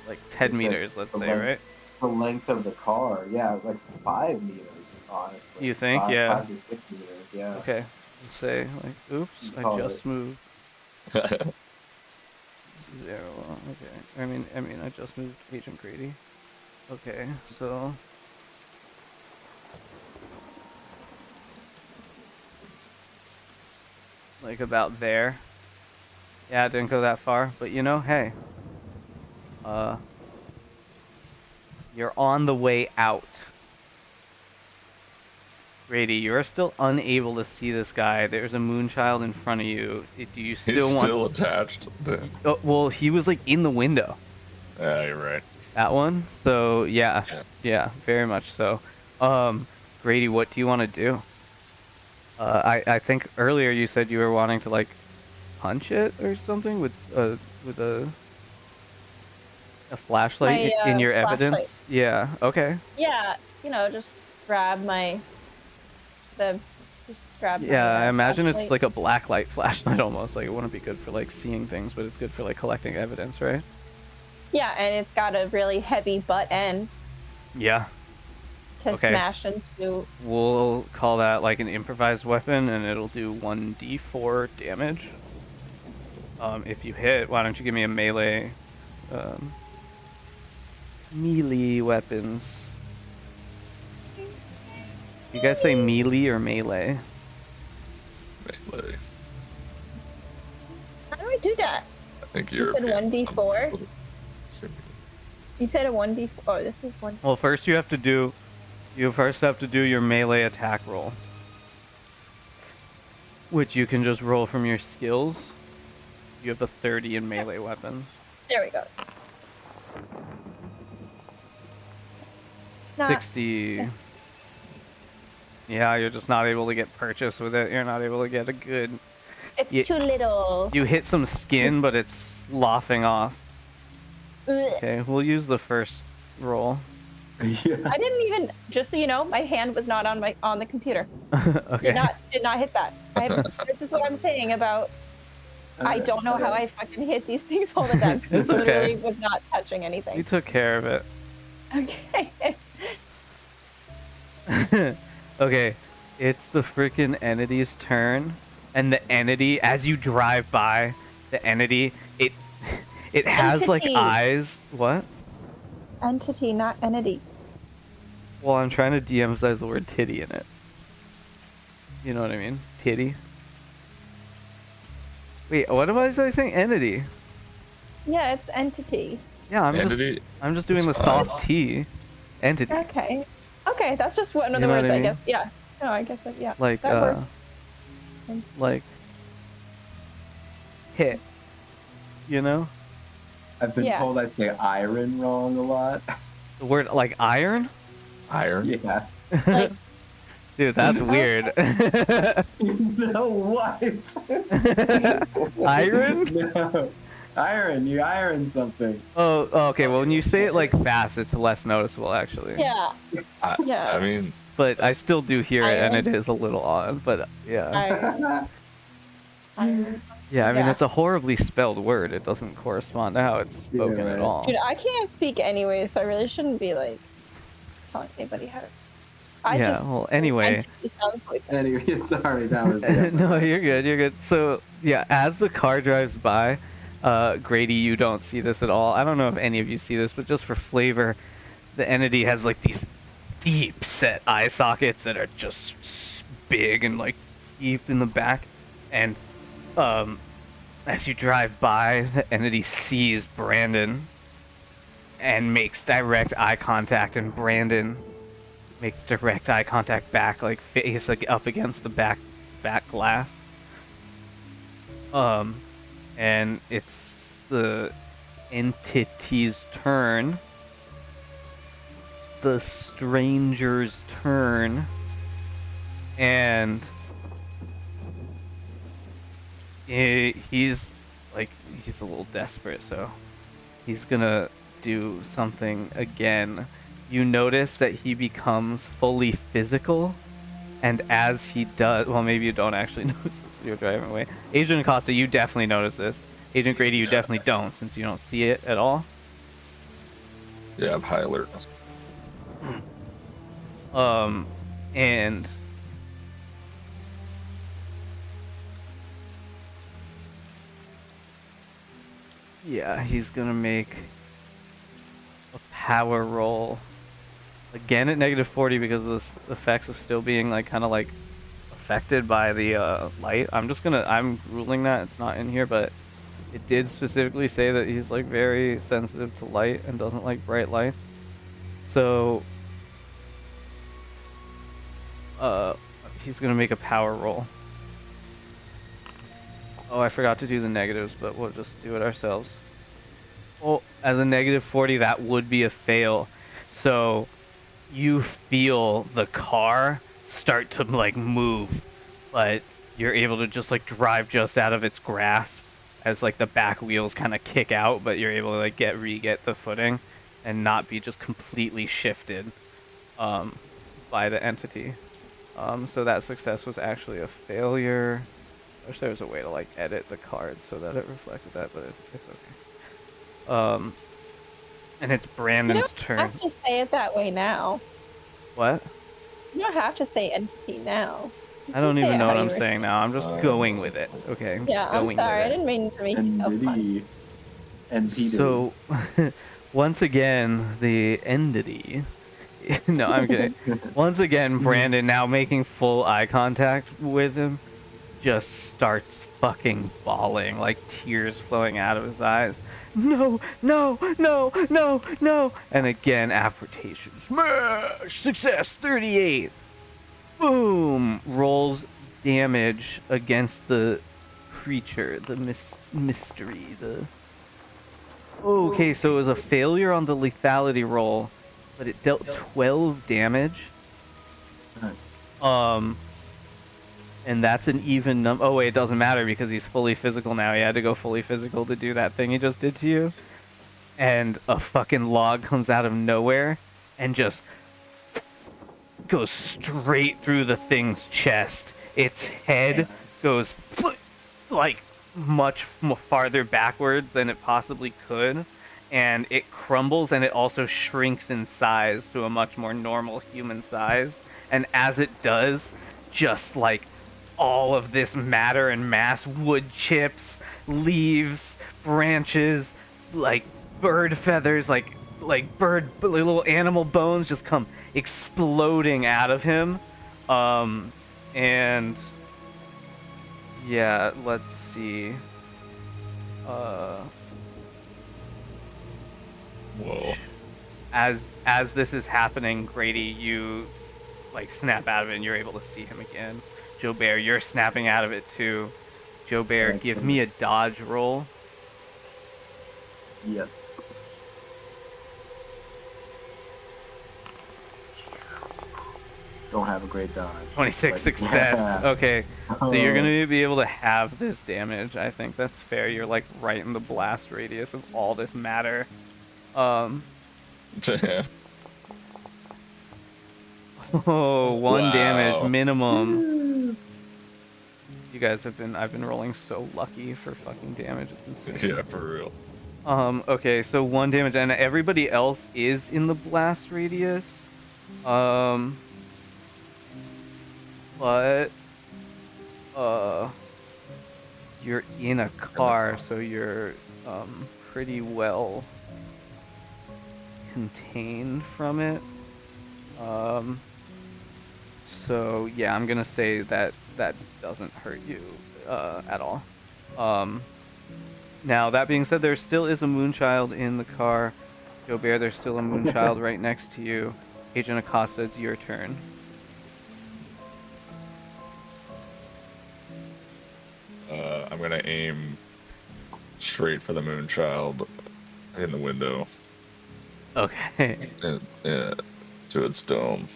Speaker 1: Like 10
Speaker 2: It's like
Speaker 1: meters, let's
Speaker 2: the
Speaker 1: say,
Speaker 2: length-
Speaker 1: right?
Speaker 2: the length of the car. Yeah, like 5 meters, honestly.
Speaker 1: You think?
Speaker 2: 5,
Speaker 1: Yeah.
Speaker 2: 5 to 6 meters. Yeah.
Speaker 1: Okay. Let's say, like, oops,
Speaker 2: You
Speaker 1: I
Speaker 2: call
Speaker 1: just
Speaker 2: it.
Speaker 1: moved 0. Okay. I mean, I just moved Agent Grady. Okay, so. Like about there. Yeah, it didn't go that far, but you know, hey. You're on the way out. Grady, you're still unable to see this guy. There's a moonchild in front of you. Do you still
Speaker 3: He's
Speaker 1: want?
Speaker 3: still attached.
Speaker 1: Oh, well, he was like in the window.
Speaker 3: Yeah, you're right.
Speaker 1: That one. So yeah, yeah, very much so. Grady, what do you want to do? I think earlier you said you were wanting to like punch it or something with a flashlight
Speaker 4: My,
Speaker 1: in your
Speaker 4: flashlight.
Speaker 1: evidence. Yeah. Okay.
Speaker 4: Yeah, just grab
Speaker 1: Yeah, I imagine it's
Speaker 4: flashlight.
Speaker 1: like a blacklight flashlight almost. Like it wouldn't be good for like seeing things, but it's good for like collecting evidence, right?
Speaker 4: Yeah, and it's got a really heavy butt end
Speaker 1: Yeah.
Speaker 4: to
Speaker 1: Okay.
Speaker 4: smash into.
Speaker 1: We'll call that like an improvised weapon, and it'll do 1d4 damage. If you hit, why don't you give me a melee? Melee weapons. You guys say melee or melee?
Speaker 3: Melee.
Speaker 4: How do I do that?
Speaker 3: I think
Speaker 4: You
Speaker 3: you're.
Speaker 4: said 1d4? You said a 1d4. Oh, this is 1.
Speaker 1: Well, first you have to do your melee attack roll, which you can just roll from your skills. You have a 30 in melee weapons.
Speaker 4: There we go. Not
Speaker 1: 60. Yeah, you're just not able to get purchase with it. You're not able to get a good.
Speaker 4: It's
Speaker 1: Yeah.
Speaker 4: too little.
Speaker 1: You hit some skin, but it's sloughing off.
Speaker 4: Ugh.
Speaker 1: Okay, we'll use the first roll.
Speaker 2: Yeah.
Speaker 4: I didn't even. Just so you know, my hand was not on the computer.
Speaker 1: Okay.
Speaker 4: Did not hit that. This is what I'm saying about. I don't know how I fucking hit these things all the time.
Speaker 1: It's okay.
Speaker 4: Literally was not touching
Speaker 1: We
Speaker 4: anything.
Speaker 1: took care of it.
Speaker 4: Okay.
Speaker 1: Okay, it's the freaking entity's turn, and the entity, as you drive by, the entity, it has like
Speaker 4: Entity.
Speaker 1: eyes. What?
Speaker 4: Entity, not entity.
Speaker 1: Well, I'm trying to de-emphasize the word titty in it. You know what I mean? Titty. Wait, what was I saying? Entity.
Speaker 4: Yeah, it's entity.
Speaker 1: Yeah,
Speaker 3: Entity?
Speaker 1: I'm just doing the
Speaker 3: It's fine.
Speaker 1: soft T. Entity.
Speaker 4: Okay. Okay, that's just one of
Speaker 1: You
Speaker 4: the
Speaker 1: know what
Speaker 4: words,
Speaker 1: I
Speaker 4: I
Speaker 1: mean?
Speaker 4: guess. Yeah. No, I guess that, yeah.
Speaker 1: Like
Speaker 4: that works.
Speaker 1: like hit. You know?
Speaker 2: I've been
Speaker 4: Yeah.
Speaker 2: told I say iron wrong a lot.
Speaker 1: The word like iron?
Speaker 3: Iron?
Speaker 2: Yeah.
Speaker 4: Like,
Speaker 1: Dude, that's weird.
Speaker 2: No, what?
Speaker 1: Iron?
Speaker 2: No. Iron, you iron something.
Speaker 1: Oh, okay. Well, when you say it like fast, it's less noticeable actually.
Speaker 4: yeah. Yeah.
Speaker 3: I mean,
Speaker 1: But I still do hear it, and
Speaker 4: Iron.
Speaker 1: it is a little odd. But yeah,
Speaker 4: Iron.
Speaker 1: yeah. I mean,
Speaker 4: yeah.
Speaker 1: it's a horribly spelled word. It doesn't correspond to how it's spoken
Speaker 2: Yeah,
Speaker 1: at
Speaker 2: right.
Speaker 1: all.
Speaker 4: Dude, I can't speak anyway, so I really shouldn't be like telling anybody how to.
Speaker 1: Yeah, well, anyway.
Speaker 4: It sounds like that.
Speaker 2: Anyway, sorry, that was. Yeah,
Speaker 1: No, you're good. You're good. So yeah, as the car drives by, Grady, you don't see this at all. I don't know if any of you see this, but just for flavor, the entity has like these deep set eye sockets that are just big and like deep in the back, and as you drive by, the entity sees Brandon and makes direct eye contact, and Brandon makes direct eye contact back, like face like up against the back glass. And it's the entity's turn. The stranger's turn. And he's a little desperate, so he's gonna do something again. You notice that he becomes fully physical, and as he does, well, maybe you don't actually notice this, you're driving away. Agent Acosta, you definitely notice this. Agent Grady, you definitely don't, since you don't see it at all.
Speaker 3: yeah, I'm high alertness.
Speaker 1: And yeah, he's gonna make a power roll again at -40 because of the effects of still being like kind of like affected by the light. I'm ruling that it's not in here, but it did specifically say that he's like very sensitive to light and doesn't like bright light. So he's gonna make a power roll. Oh, I forgot to do the negatives, but we'll just do it ourselves. Well, as a -40, that would be a fail. So you feel the car start to like move, but you're able to just like drive just out of its grasp as like the back wheels kind of kick out, but you're able to like re-get the footing and not be just completely shifted by the entity. So that success was actually a failure. I wish there was a way to like edit the card so that it reflected that, but it's okay. And it's Brandon's turn.
Speaker 4: You don't have to say it that way now.
Speaker 1: What?
Speaker 4: You don't have to say entity now.
Speaker 1: I don't
Speaker 4: say
Speaker 1: even
Speaker 4: it
Speaker 1: know
Speaker 4: how
Speaker 1: what
Speaker 4: you
Speaker 1: I'm
Speaker 4: were
Speaker 1: saying now. I'm just going with it. Okay.
Speaker 4: Yeah, I'm
Speaker 1: going
Speaker 4: sorry. I
Speaker 1: with it.
Speaker 4: didn't mean to make you so fun.
Speaker 2: Entity. Entity.
Speaker 1: So, once again, the entity. No, I'm kidding. Once again, Brandon, now making full eye contact with him, just starts fucking bawling, like tears flowing out of his eyes. No, no, no, no, no. And again, application. Smash! Success 38. Boom! Rolls damage against the creature, the mystery, the... Okay, so it was a failure on the lethality roll, but it dealt 12 damage.
Speaker 2: Nice.
Speaker 1: And that's an even number. Oh wait, it doesn't matter because he's fully physical now. He had to go fully physical to do that thing he just did to you. And a fucking log comes out of nowhere and just goes straight through the thing's chest. Its head goes like much farther backwards than it possibly could, and it crumbles, and it also shrinks in size to a much more normal human size. And as it does, just like all of this matter and mass, wood chips, leaves, branches, like bird feathers, like little animal bones just come exploding out of him. And yeah, let's see. Uh,
Speaker 3: Whoa.
Speaker 1: as this is happening, Grady, you like snap out of it and you're able to see him again. Joe Bear, you're snapping out of it too. Joe Bear, give me a dodge roll.
Speaker 2: Yes. Don't have a great dodge.
Speaker 1: 26
Speaker 2: but-
Speaker 1: success.
Speaker 2: Yeah.
Speaker 1: Okay, so you're
Speaker 2: Oh.
Speaker 1: gonna be able to have this damage. I think that's fair. You're like right in the blast radius of all this matter.
Speaker 3: Damn.
Speaker 1: Oh, one damage
Speaker 3: Wow.
Speaker 1: minimum. You guys have been. I've been rolling so lucky for fucking damage. It's insane.
Speaker 3: Yeah, for real.
Speaker 1: Okay, so one damage, and everybody else is in the blast radius. But you're in a car, so you're pretty well contained from it. So yeah, I'm gonna say that that doesn't hurt you at all. Now that being said, there still is a Moonchild in the car. Joe Bear, there's still a Moonchild right next to you. Agent Acosta, it's your turn.
Speaker 3: I'm gonna aim straight for the Moonchild in the window.
Speaker 1: Okay.
Speaker 3: Yeah, to its dome.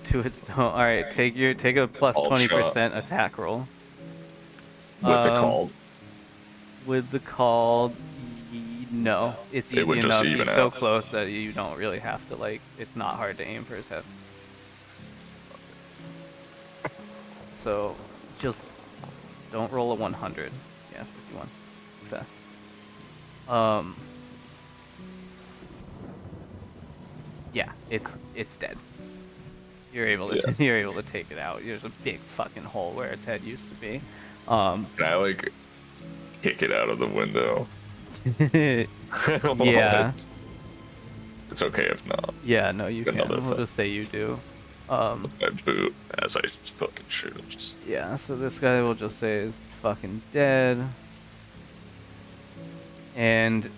Speaker 1: To its all right. Take a plus
Speaker 3: All
Speaker 1: 20% attack roll.
Speaker 3: With the call.
Speaker 1: With the called, no, it's
Speaker 3: It
Speaker 1: easy
Speaker 3: would just
Speaker 1: enough.
Speaker 3: even
Speaker 1: He's so
Speaker 3: out.
Speaker 1: close that you don't really have to like. It's not hard to aim for his head. So, just don't roll a 100. Yeah, 51 success. Yeah, it's dead. You're able to you're able to take it out. There's a big fucking hole where its head used to be.
Speaker 3: Can I like kick it out of the window?
Speaker 1: Yeah.
Speaker 3: It's okay if not.
Speaker 1: Yeah, no, you can.
Speaker 3: Another
Speaker 1: We'll
Speaker 3: thing.
Speaker 1: just say you do.
Speaker 3: I boot as I fucking shoot it. Just
Speaker 1: Yeah, so this guy will just say is fucking dead. And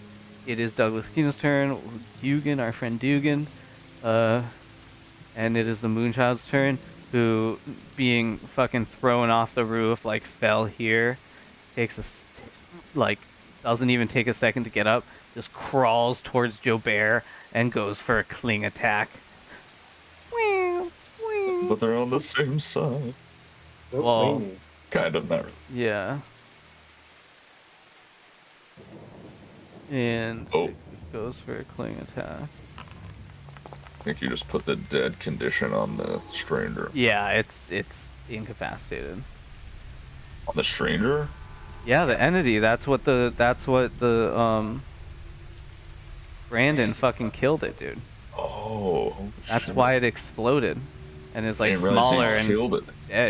Speaker 1: it is Douglas Keenan's turn. Dugan, our friend Dugan. And it is the Moonchild's turn, who, being fucking thrown off the roof, like, fell here. Takes doesn't even take a second to get up. Just crawls towards Joe Bear and goes for a cling attack.
Speaker 3: but they're on the same side.
Speaker 2: So
Speaker 1: Well,
Speaker 2: clingy.
Speaker 3: Kind of, not really.
Speaker 1: Yeah. And
Speaker 3: Oh.
Speaker 1: it goes for a cling attack.
Speaker 3: I think you just put the dead condition on the stranger.
Speaker 1: Yeah, it's incapacitated.
Speaker 3: On the stranger?
Speaker 1: Yeah, the entity. That's what the Brandon fucking killed it, dude.
Speaker 3: Oh.
Speaker 1: That's
Speaker 3: shit.
Speaker 1: why it exploded, and it's like
Speaker 3: Didn't realize he
Speaker 1: smaller and
Speaker 3: killed it.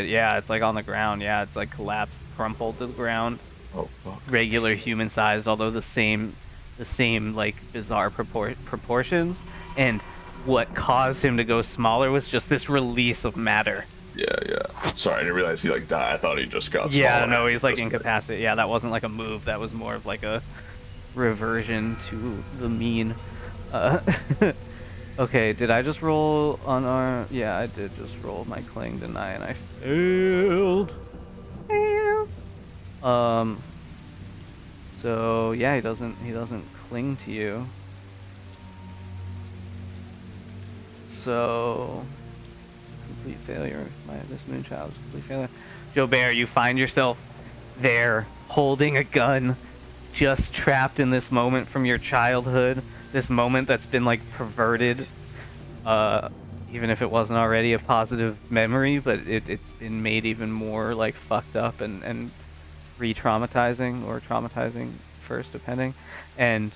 Speaker 1: yeah, it's like on the ground. Yeah, it's like collapsed, crumpled to the ground.
Speaker 3: Oh fuck.
Speaker 1: Regular human sized, although the same like bizarre proportions. And what caused him to go smaller was just this release of matter.
Speaker 3: Yeah. Sorry, I didn't realize he like died. I thought he just got
Speaker 1: Yeah,
Speaker 3: smaller.
Speaker 1: no, he's like
Speaker 3: Just-
Speaker 1: incapacitated. Yeah, that wasn't like a move. That was more of like a reversion to the mean. Okay, did I just roll on our? Yeah, I did just roll my cling deny, and I failed. So yeah, he doesn't cling to you. So complete failure. This Moonchild is complete failure. Joe Bear, you find yourself there holding a gun, just trapped in this moment from your childhood. This moment that's been like perverted, even if it wasn't already a positive memory, but it's been made even more like fucked up and re-traumatizing or traumatizing first, depending. And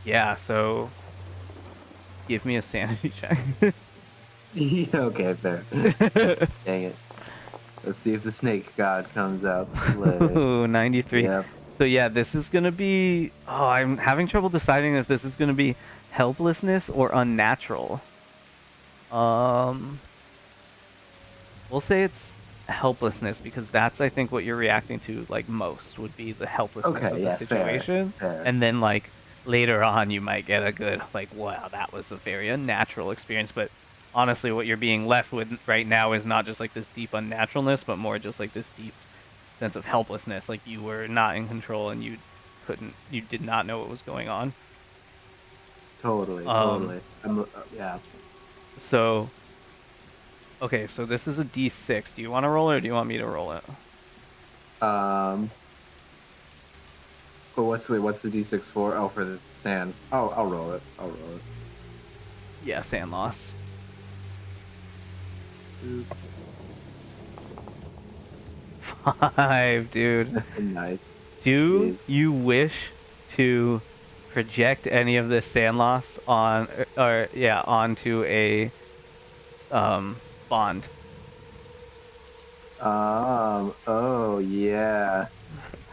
Speaker 1: yeah, so give me a sanity check.
Speaker 2: Yeah, okay, fair. Dang it. Let's see if the snake god comes out.
Speaker 1: Ooh, 93.
Speaker 2: Yep.
Speaker 1: So yeah, this is gonna be. Oh, I'm having trouble deciding if this is gonna be helplessness or unnatural. Um, we'll say it's helplessness because that's I think what you're reacting to like most would be the helplessness
Speaker 2: Okay,
Speaker 1: of the
Speaker 2: yeah, fair,
Speaker 1: situation,
Speaker 2: fair.
Speaker 1: and then like later on you might get a good like wow that was a very unnatural experience, but honestly what you're being left with right now is not just like this deep unnaturalness, but more just like this deep sense of helplessness, like you were not in control and you did not know what was going on.
Speaker 2: Totally,
Speaker 1: Um,
Speaker 2: totally. Yeah.
Speaker 1: so okay, so this is a D6. Do you want to roll it or do you want me to roll it?
Speaker 2: Um. But what's the D6 for? Oh, for the sand. Oh, I'll roll it. I'll roll it.
Speaker 1: Yeah, sand loss. 5, dude.
Speaker 2: Nice.
Speaker 1: Do
Speaker 2: Jeez.
Speaker 1: you wish to project any of this sand loss on, or yeah, onto a bond?
Speaker 2: Oh yeah.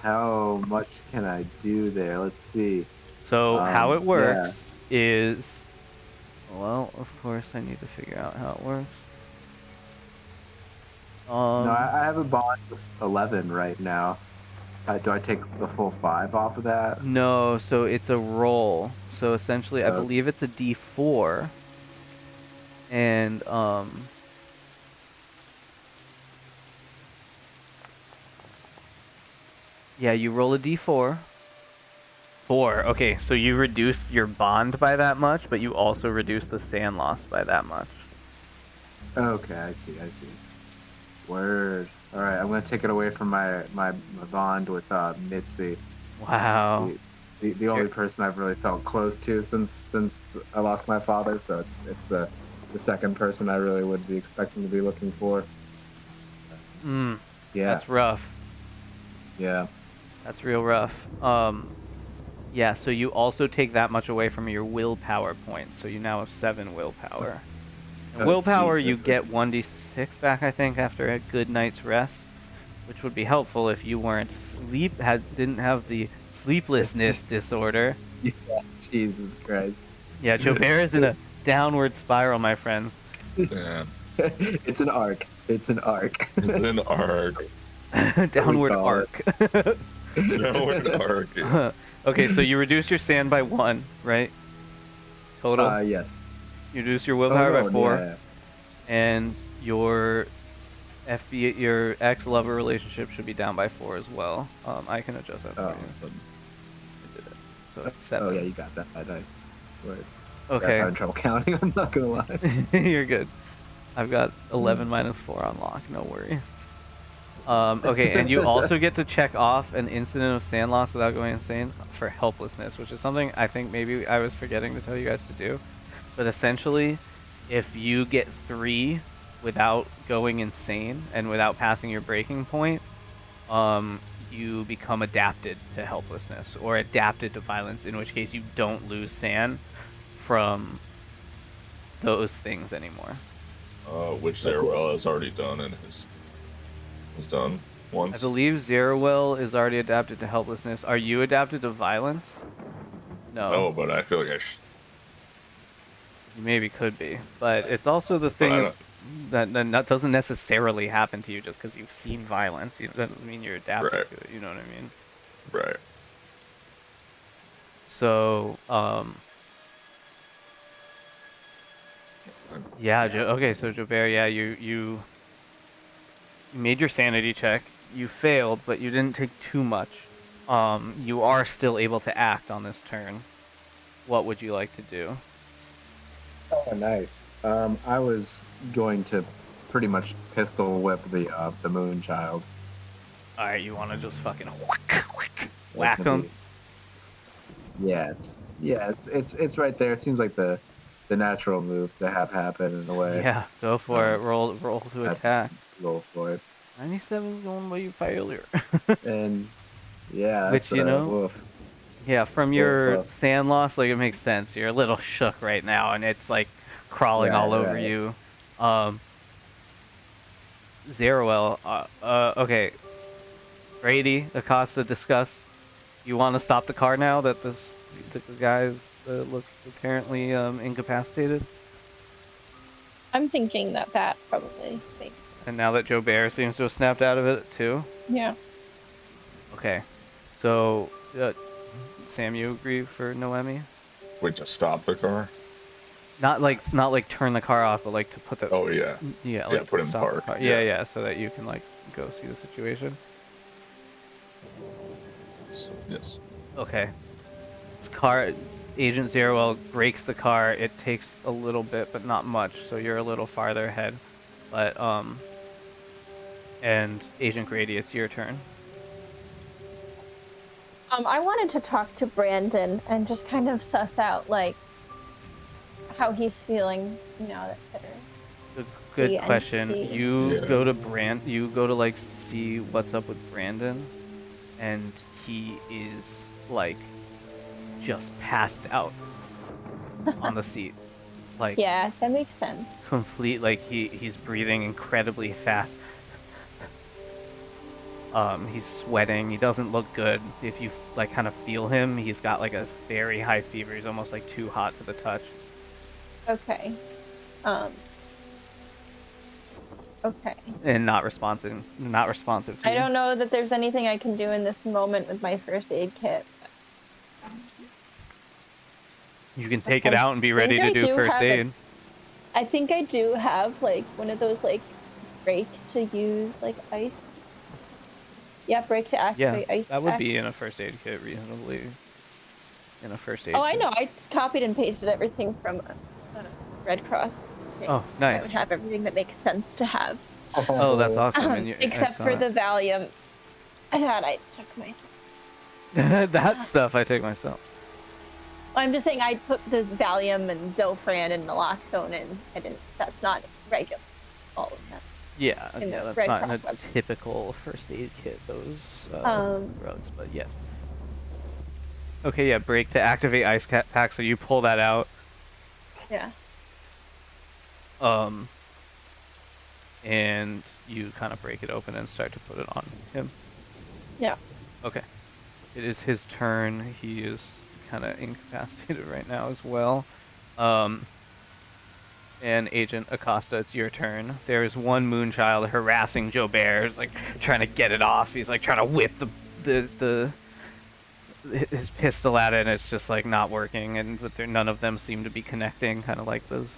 Speaker 2: How much can I do there? Let's see.
Speaker 1: So how it
Speaker 2: Yeah.
Speaker 1: works is, well, of course I need to figure out how it works.
Speaker 2: No, I have a bond of 11 right now. Do I take the full 5 off of that?
Speaker 1: No, so it's a roll. So essentially, I
Speaker 2: Uh,
Speaker 1: believe it's a D4, and yeah, you roll a D4. 4. Okay, so you reduce your bond by that much, but you also reduce the sand loss by that much.
Speaker 2: okay, I see. Word. All right, I'm gonna take it away from my bond with Mitzi,
Speaker 1: Wow.
Speaker 2: the only person I've really felt close to since I lost my father. So it's the second person I really would be expecting to be looking for.
Speaker 1: Mm,
Speaker 2: Yeah,
Speaker 1: that's rough.
Speaker 2: yeah.
Speaker 1: That's real rough. Yeah, so you also take that much away from your willpower points, so you now have 7 willpower. And
Speaker 2: Oh,
Speaker 1: willpower, you
Speaker 2: Jesus.
Speaker 1: get 1d6 back, I think, after a good night's rest, which would be helpful if you weren't didn't have the sleeplessness disorder.
Speaker 2: Yeah, Jesus Christ.
Speaker 1: Yeah, Jobert is in a downward spiral, my friends.
Speaker 3: Yeah.
Speaker 2: It's an arc. It's an arc.
Speaker 3: An arc.
Speaker 1: Downward
Speaker 2: call it.
Speaker 1: arc.
Speaker 3: No, an arc. Yeah.
Speaker 1: Okay, so you reduce your sand by 1, right? Total.
Speaker 2: Yes.
Speaker 1: You reduce your
Speaker 2: Oh
Speaker 1: willpower by
Speaker 2: no,
Speaker 1: 4,
Speaker 2: yeah.
Speaker 1: and your your ex-lover relationship should be down by 4 as well. I can adjust that for
Speaker 2: Oh,
Speaker 1: you.
Speaker 2: awesome.
Speaker 1: I did it. So it's 7.
Speaker 2: Oh yeah, you got that. Nice. Word. I was
Speaker 1: Okay.
Speaker 2: having trouble counting. I'm not gonna lie.
Speaker 1: You're good. I've got 11 minus 4 on lock. No worries. Okay, and you also get to check off an incident of sand loss without going insane for helplessness, which is something I think maybe I was forgetting to tell you guys to do. But essentially, if you get 3 without going insane and without passing your breaking point, you become adapted to helplessness or adapted to violence, in which case you don't lose sand from those things anymore.
Speaker 3: Which Zerwell has already done and has done once.
Speaker 1: I believe Zeruel is already adapted to helplessness. Are you adapted to violence? No.
Speaker 3: No, but I feel like
Speaker 1: You maybe could be. But it's also the
Speaker 3: But I
Speaker 1: thing
Speaker 3: don't-
Speaker 1: that doesn't necessarily happen to you just because you've seen violence. It doesn't mean you're adapted
Speaker 3: Right.
Speaker 1: to it. You know what I mean?
Speaker 3: Right.
Speaker 1: So, yeah, okay, so Jobert, yeah, you made your sanity check. You failed, but you didn't take too much. You are still able to act on this turn. What would you like to do?
Speaker 2: Oh, nice. I was going to pretty much pistol whip the moon child.
Speaker 1: All right, you want to just fucking whack him?
Speaker 2: Yeah, it's right there. It seems like the natural move to have happen in a way.
Speaker 1: Yeah, go for it. Roll to
Speaker 2: I'd
Speaker 1: attack.
Speaker 2: Roll for it.
Speaker 1: 97 is going by failure.
Speaker 2: And yeah,
Speaker 1: Which,
Speaker 2: that's,
Speaker 1: you know,
Speaker 2: woof.
Speaker 1: yeah, from your
Speaker 2: Woof.
Speaker 1: sand loss, like it makes sense. You're a little shook right now, and it's like crawling all over
Speaker 2: Right.
Speaker 1: you. Zeruel, okay. Brady, Acosta, discuss. You want to stop the car now that the guy's looks apparently incapacitated?
Speaker 4: I'm thinking that probably makes sense.
Speaker 1: And now that Joe Bear seems to have snapped out of it too.
Speaker 4: Yeah.
Speaker 1: Okay. So, Sam, you agree for Noemi?
Speaker 3: Wait, to stop the car?
Speaker 1: Not like turn the car off, but like to put the
Speaker 3: Oh yeah.
Speaker 1: yeah,
Speaker 3: Yeah,
Speaker 1: like
Speaker 3: put
Speaker 1: to
Speaker 3: it in
Speaker 1: stop the
Speaker 3: park.
Speaker 1: car.
Speaker 3: Yeah.
Speaker 1: Yeah, so that you can like go see the situation.
Speaker 3: Yes.
Speaker 1: Okay. This car, Agent Zerowell breaks the car. It takes a little bit, but not much, so you're a little farther ahead. But and Agent Grady, it's your turn.
Speaker 4: I wanted to talk to Brandon and just kind of suss out like how he's feeling now that they're
Speaker 1: Good
Speaker 4: the
Speaker 1: question.
Speaker 4: entity.
Speaker 1: You
Speaker 3: Yeah.
Speaker 1: go to you go to like see what's up with Brandon, and he is like just passed out on the seat, like
Speaker 4: Yeah, that makes sense.
Speaker 1: complete. Like he's breathing incredibly fast. He's sweating. He doesn't look good. If you like kind of feel him, he's got like a very high fever. He's almost like too hot to the touch.
Speaker 4: Okay. Okay.
Speaker 1: And not responsive. Not responsive to
Speaker 4: I
Speaker 1: you.
Speaker 4: don't know that there's anything I can do in this moment with my first aid kit.
Speaker 1: You can take it out and be ready to
Speaker 4: I
Speaker 1: do
Speaker 4: do
Speaker 1: first
Speaker 4: have
Speaker 1: aid.
Speaker 4: I think I do have like one of those like break to use like ice. Yeah, break to
Speaker 1: Yeah,
Speaker 4: activate ice
Speaker 1: that would
Speaker 4: pack.
Speaker 1: be in a first aid kit reasonably. In a first aid
Speaker 4: Oh, I
Speaker 1: kit.
Speaker 4: know. I just copied and pasted everything from Red Cross. Things,
Speaker 1: Oh,
Speaker 4: so I
Speaker 1: nice.
Speaker 4: would have everything that makes sense to have.
Speaker 1: Oh, that's awesome. And
Speaker 4: Except for the Valium. That I took myself.
Speaker 1: that stuff I take myself.
Speaker 4: I'm just saying I put this Valium and Zofran and naloxone in. I didn't. That's not regular. All of that.
Speaker 1: Yeah,
Speaker 4: In
Speaker 1: yeah,
Speaker 4: the
Speaker 1: that's
Speaker 4: Red
Speaker 1: not in a
Speaker 4: Cross website.
Speaker 1: typical first aid kit, those
Speaker 4: Um,
Speaker 1: drugs, but yes. Okay, yeah, break to activate ice pack, so you pull that out.
Speaker 4: Yeah.
Speaker 1: And you kind of break it open and start to put it on him.
Speaker 4: Yeah.
Speaker 1: Okay. It is his turn. He is kind of incapacitated right now as well. And Agent Acosta, it's your turn. There's one Moonchild harassing Joe Bear. He's like trying to get it off. He's like trying to whip his pistol at it, and it's just like not working. And but none of them seem to be connecting. Kind of like those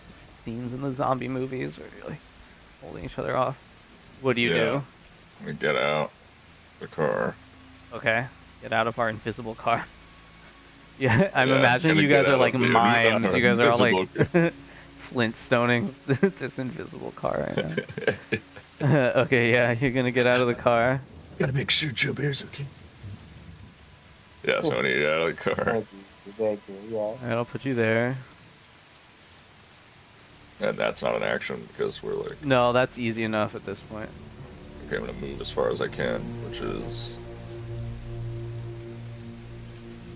Speaker 1: scenes in the zombie movies where you're like holding each other off. What do you do?
Speaker 3: We get out the car.
Speaker 1: Okay, get out of our invisible car. Yeah, I'm
Speaker 3: Yeah,
Speaker 1: imagining
Speaker 3: gonna
Speaker 1: you guys
Speaker 3: get
Speaker 1: are
Speaker 3: out
Speaker 1: like
Speaker 3: of
Speaker 1: mimes.
Speaker 3: our
Speaker 1: You guys are all like
Speaker 3: invisible
Speaker 1: Flintstoning this invisible car right now. Okay, yeah, you're gonna get out of the car.
Speaker 3: Gotta make sure Joe Bear's okay. Yeah, so I need to get out of the car.
Speaker 2: Thank you, yeah.
Speaker 1: All right, I'll put you there.
Speaker 3: And that's not an action because we're like,
Speaker 1: No, that's easy enough at this point.
Speaker 3: okay, I'm gonna move as far as I can, which is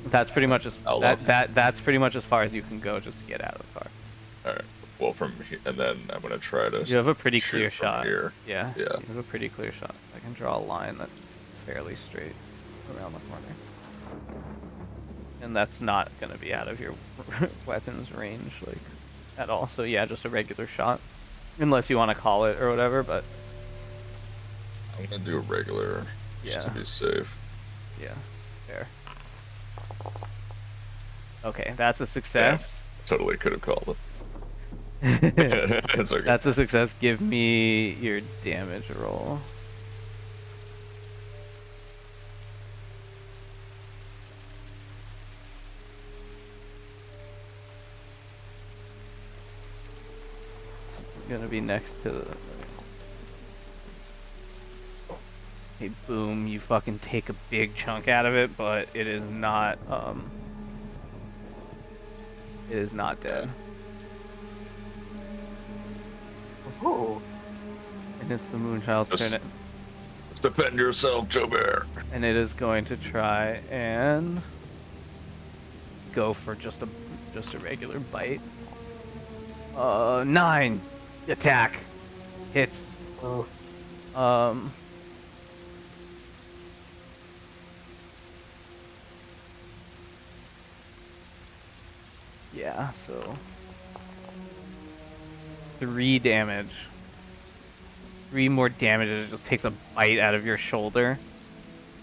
Speaker 1: That's pretty much as
Speaker 3: I'll
Speaker 1: that,
Speaker 3: look.
Speaker 1: that's pretty much as far as you can go just to get out of the car.
Speaker 3: all right. Well, from here, and then I'm gonna try to.
Speaker 1: You have a pretty
Speaker 3: shoot
Speaker 1: clear
Speaker 3: from
Speaker 1: shot.
Speaker 3: here.
Speaker 1: Yeah.
Speaker 3: Yeah.
Speaker 1: You have a pretty clear shot. I can draw a line that's fairly straight around the corner. And that's not gonna be out of your weapon's range, like, at all. So yeah, just a regular shot. Unless you want to call it or whatever, but
Speaker 3: I'm gonna do a regular just to
Speaker 1: Yeah.
Speaker 3: be safe.
Speaker 1: yeah, fair. Okay, that's a success.
Speaker 3: Totally could have called it.
Speaker 1: Yeah.
Speaker 3: It's okay.
Speaker 1: That's a success. Give me your damage roll. It's gonna be next to the... Hey, boom, you fucking take a big chunk out of it, but it is not, it is not dead.
Speaker 2: Ooh.
Speaker 1: And it's the Moonchild's
Speaker 3: Just-
Speaker 1: turn.
Speaker 3: Defend yourself, Joe Bear.
Speaker 1: And it is going to try and go for just a regular bite. 9 attack hits.
Speaker 2: Ooh.
Speaker 1: Yeah, so 3 damage. 3 more damage, and it just takes a bite out of your shoulder.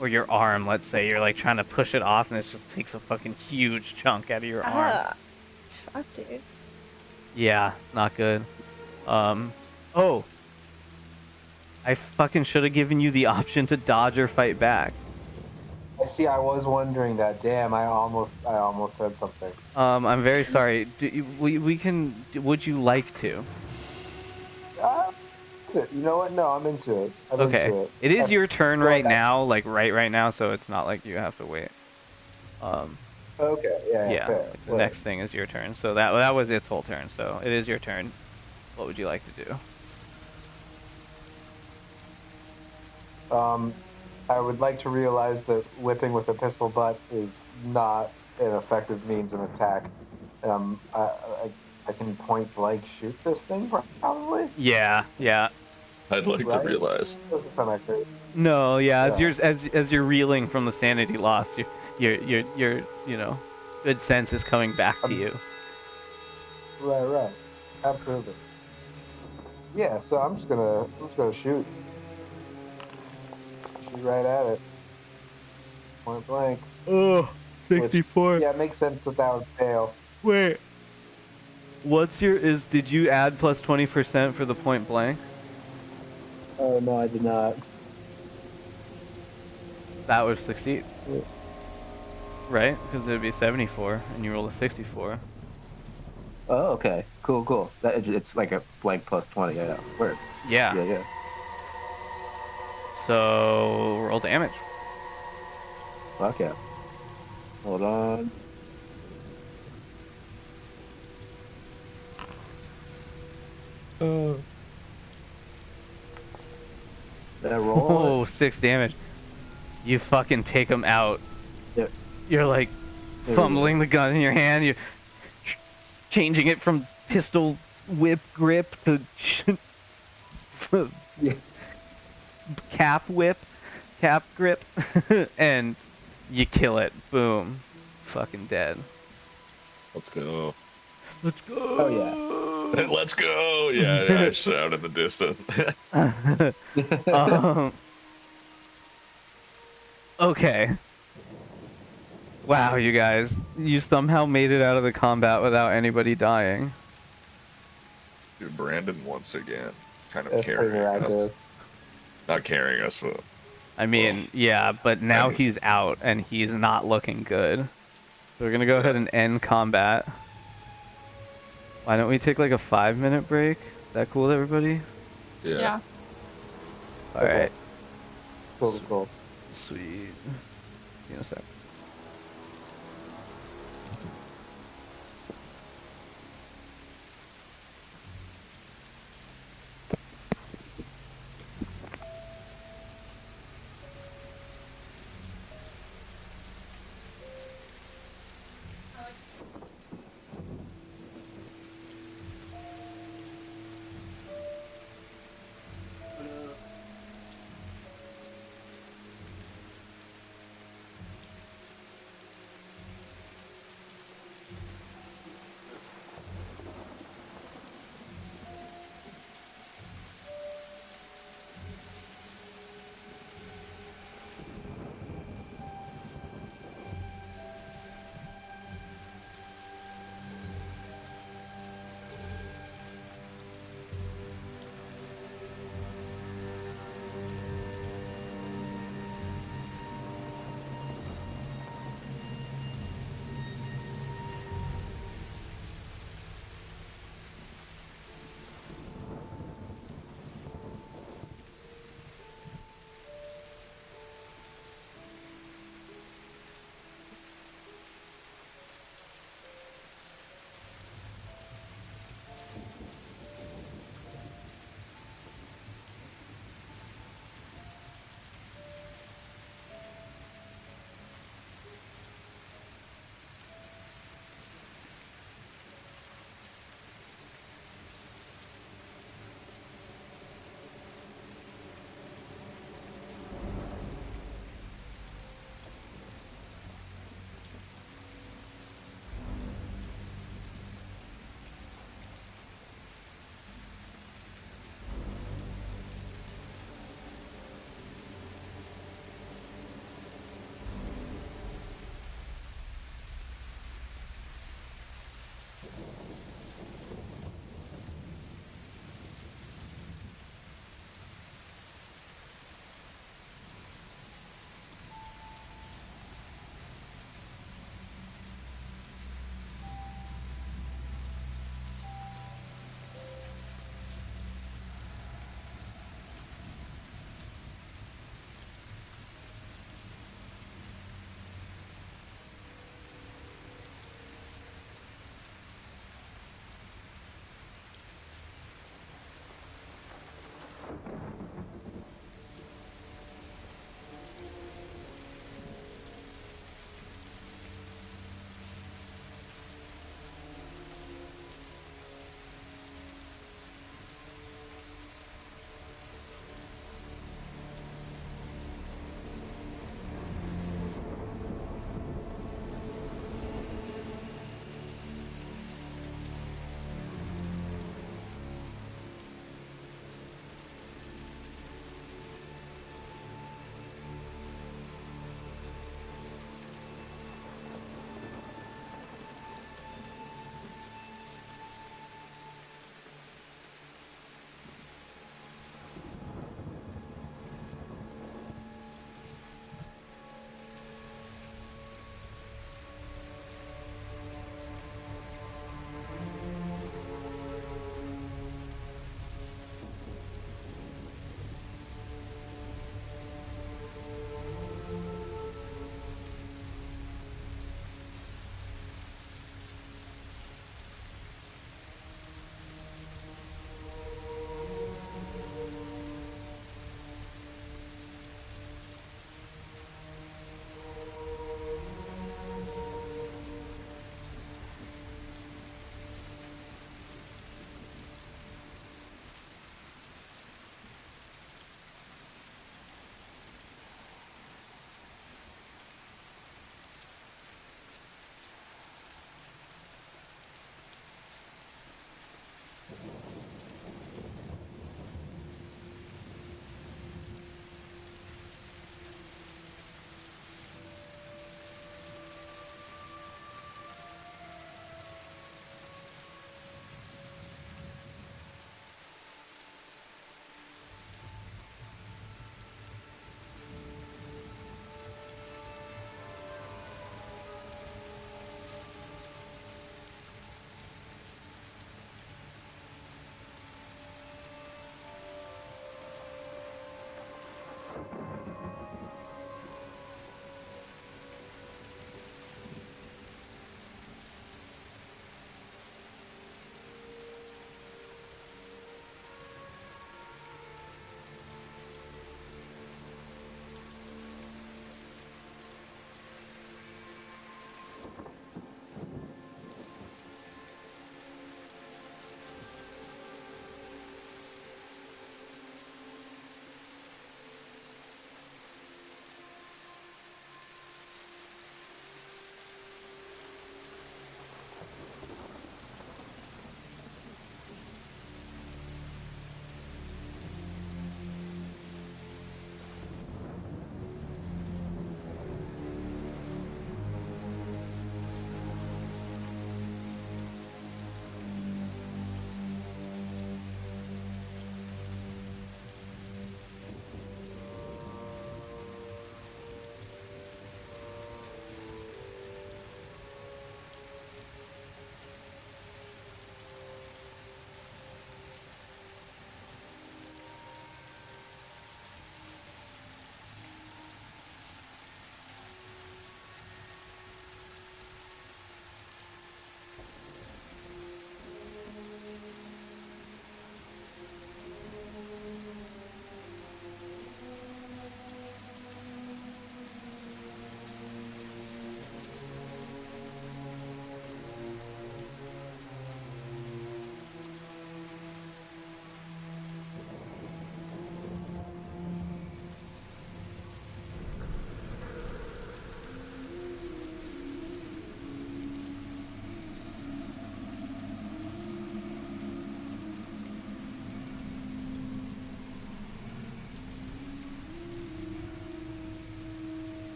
Speaker 1: Or your arm, let's say. You're like trying to push it off, and it just takes a fucking huge chunk out of your arm.
Speaker 4: Ah, fuck, dude.
Speaker 1: Yeah, not good. Oh, I fucking should have given you the option to dodge or fight back.
Speaker 2: I see. I was wondering that. Damn, I almost said something.
Speaker 1: I'm very sorry. We can. Would you like to?
Speaker 2: Ah, you know what? No, I'm into it. I'm
Speaker 1: Okay.
Speaker 2: into it.
Speaker 1: It is your turn
Speaker 2: feel
Speaker 1: right
Speaker 2: like
Speaker 1: now, like right now, so it's not like you have to wait.
Speaker 2: Okay. Yeah.
Speaker 1: Yeah.
Speaker 2: Fair.
Speaker 1: Like the next thing is your turn. So that was its whole turn. So it is your turn. What would you like to do?
Speaker 2: I would like to realize that whipping with a pistol butt is not an effective means of attack. I can point blank shoot this thing probably.
Speaker 1: Yeah. Yeah.
Speaker 3: I'd like to
Speaker 2: Right?
Speaker 3: realize.
Speaker 2: Doesn't sound that great.
Speaker 1: No. Yeah. As
Speaker 2: Yeah.
Speaker 1: you're as you're reeling from the sanity loss, your you know, good sense is coming back to you.
Speaker 2: Right. Absolutely. Yeah. So I'm just gonna shoot. Shoot right at it. Point blank.
Speaker 1: Oh, 64.
Speaker 2: Yeah, it makes sense that would fail.
Speaker 1: Wait. Did you add plus 20% for the point blank?
Speaker 2: Oh no, I did not.
Speaker 1: That would succeed.
Speaker 2: Yeah.
Speaker 1: Right? Because it would be 74 and you roll a 64.
Speaker 2: Oh, okay. Cool. It's like a blank plus 20. Yeah. Word.
Speaker 1: Yeah.
Speaker 2: Yeah.
Speaker 1: So roll damage.
Speaker 2: Fuck yeah. Hold on. Did I roll?
Speaker 1: Oh, 6 damage. You fucking take him out.
Speaker 2: Yeah.
Speaker 1: You're like fumbling the gun in your hand. You're changing it from pistol whip grip to
Speaker 2: Yeah.
Speaker 1: cap grip, and you kill it. Boom. Fucking dead.
Speaker 3: Let's go.
Speaker 1: Let's go.
Speaker 2: Oh yeah.
Speaker 3: Let's go. Yeah, I shout in the distance.
Speaker 1: Okay. Wow, you guys. You somehow made it out of the combat without anybody dying.
Speaker 3: Dude, Brandon once again kind of
Speaker 2: That's pretty
Speaker 3: carrying us.
Speaker 2: miraculous.
Speaker 3: Not carrying us, but
Speaker 1: I mean, yeah, but now he's out and he's not looking good. So we're gonna go ahead and end combat. Why don't we take like a 5-minute break? Is that cool with everybody?
Speaker 3: yeah.
Speaker 1: Alright.
Speaker 2: Cool.
Speaker 1: Sweet. See you in a sec.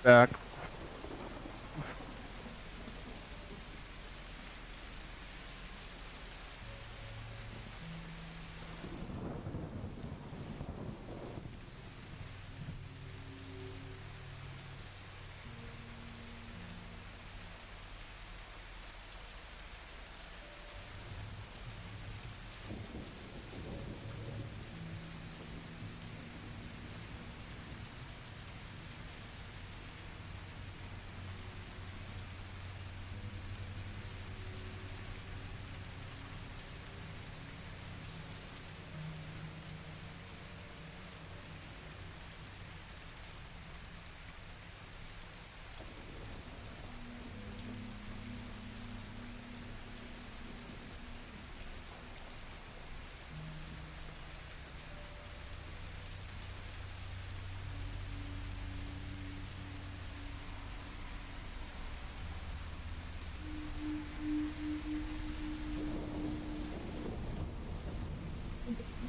Speaker 1: back.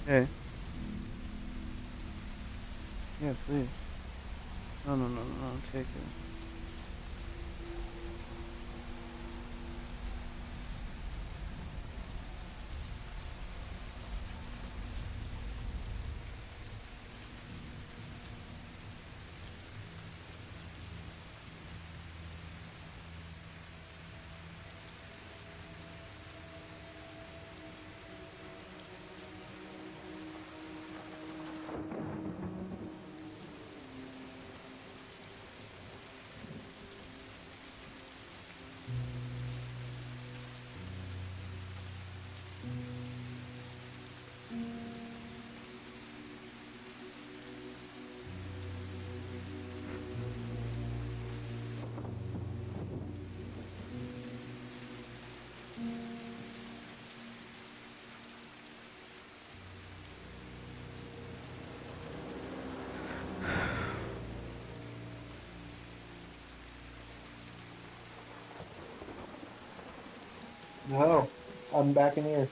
Speaker 1: Okay. Yeah, please. No, no, no, no, take it.
Speaker 2: No, I'm back in here.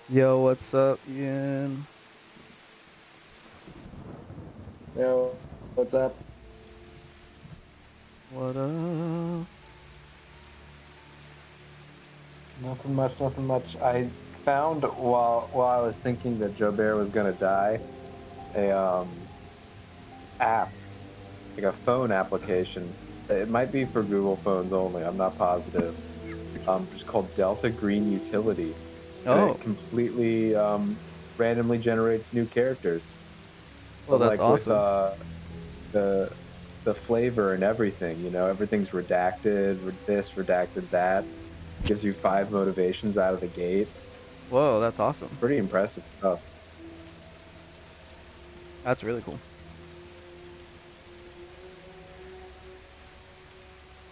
Speaker 1: Yo, what's up, Ian?
Speaker 2: Yo, what's up?
Speaker 1: What up?
Speaker 2: Nothing much, nothing much. I found while I was thinking that Joe Bear was gonna die, a app, like a phone application. It might be for Google phones only. I'm not positive. Just called Delta Green Utility, and
Speaker 1: Oh,
Speaker 2: it completely randomly generates new characters,
Speaker 1: well,
Speaker 2: but
Speaker 1: that's
Speaker 2: like with
Speaker 1: awesome.
Speaker 2: the the flavor and everything. You know, everything's redacted, this redacted that. Gives you 5 motivations out of the gate.
Speaker 1: Whoa, that's awesome.
Speaker 2: Pretty impressive stuff.
Speaker 1: That's really cool.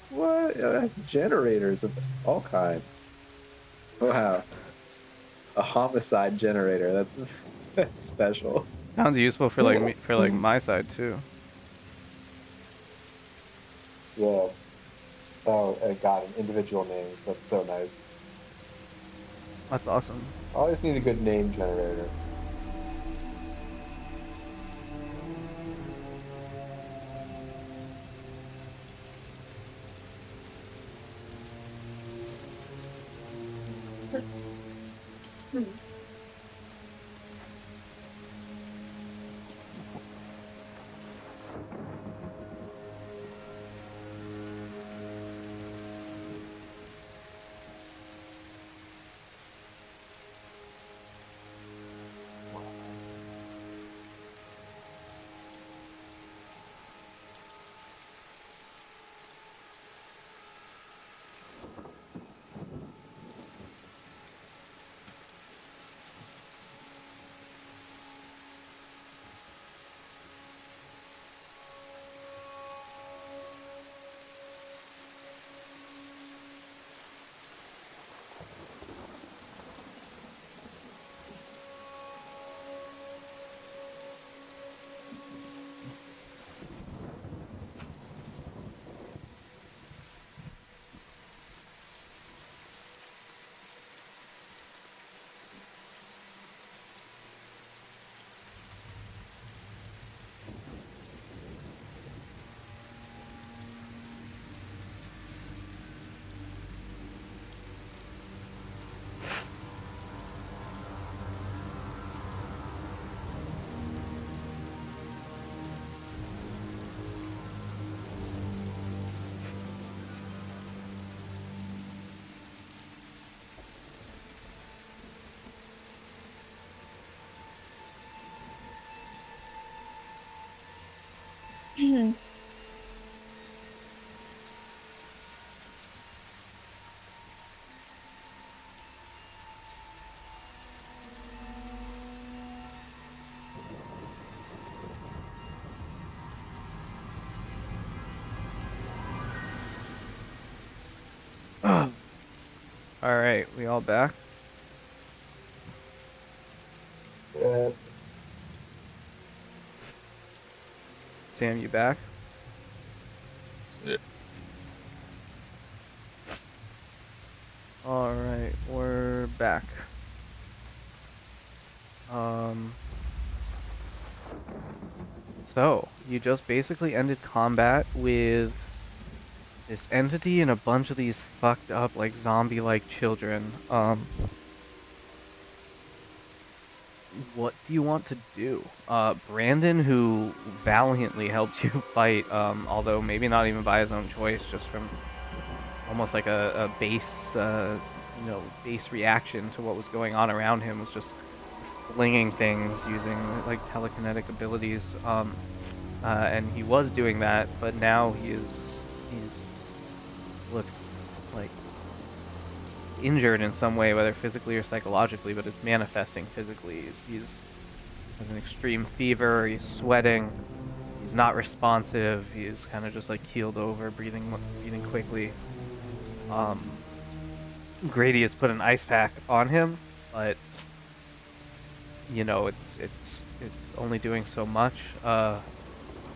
Speaker 2: What? It has generators of all kinds. Wow. A homicide generator. That's that's special.
Speaker 1: Sounds useful for like me, for like my side too.
Speaker 2: Yeah. Oh, and God, and individual names. That's so nice.
Speaker 1: That's awesome.
Speaker 2: I always need a good name generator.
Speaker 1: All right, we all back? Sam, you back?
Speaker 3: Yeah.
Speaker 1: All right, we're back. So you just basically ended combat with this entity and a bunch of these fucked up, like, zombie-like children. What do you want to do? Brandon, who valiantly helped you fight, although maybe not even by his own choice, just from almost like a base, base reaction to what was going on around him, was just flinging things using, like, telekinetic abilities. And he was doing that, but now he's looks like injured in some way, whether physically or psychologically, but it's manifesting physically. He's has an extreme fever, he's sweating, he's not responsive, he's kind of just like keeled over, breathing quickly. Grady has put an ice pack on him, but you know, it's only doing so much.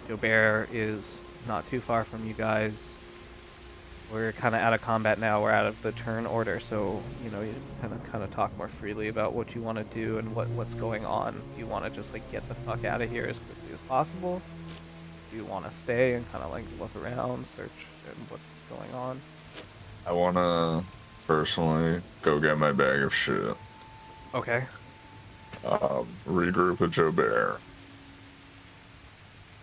Speaker 1: Jobert is not too far from you guys. We're kind of out of combat now. We're out of the turn order, so you know, you kind of talk more freely about what you want to do and what's going on. Do you want to just like get the fuck out of here as quickly as possible? Do you want to stay and kind of like look around, search what's going on?
Speaker 3: I want to personally go get my bag of shit.
Speaker 1: Okay.
Speaker 3: Regroup with Jobert.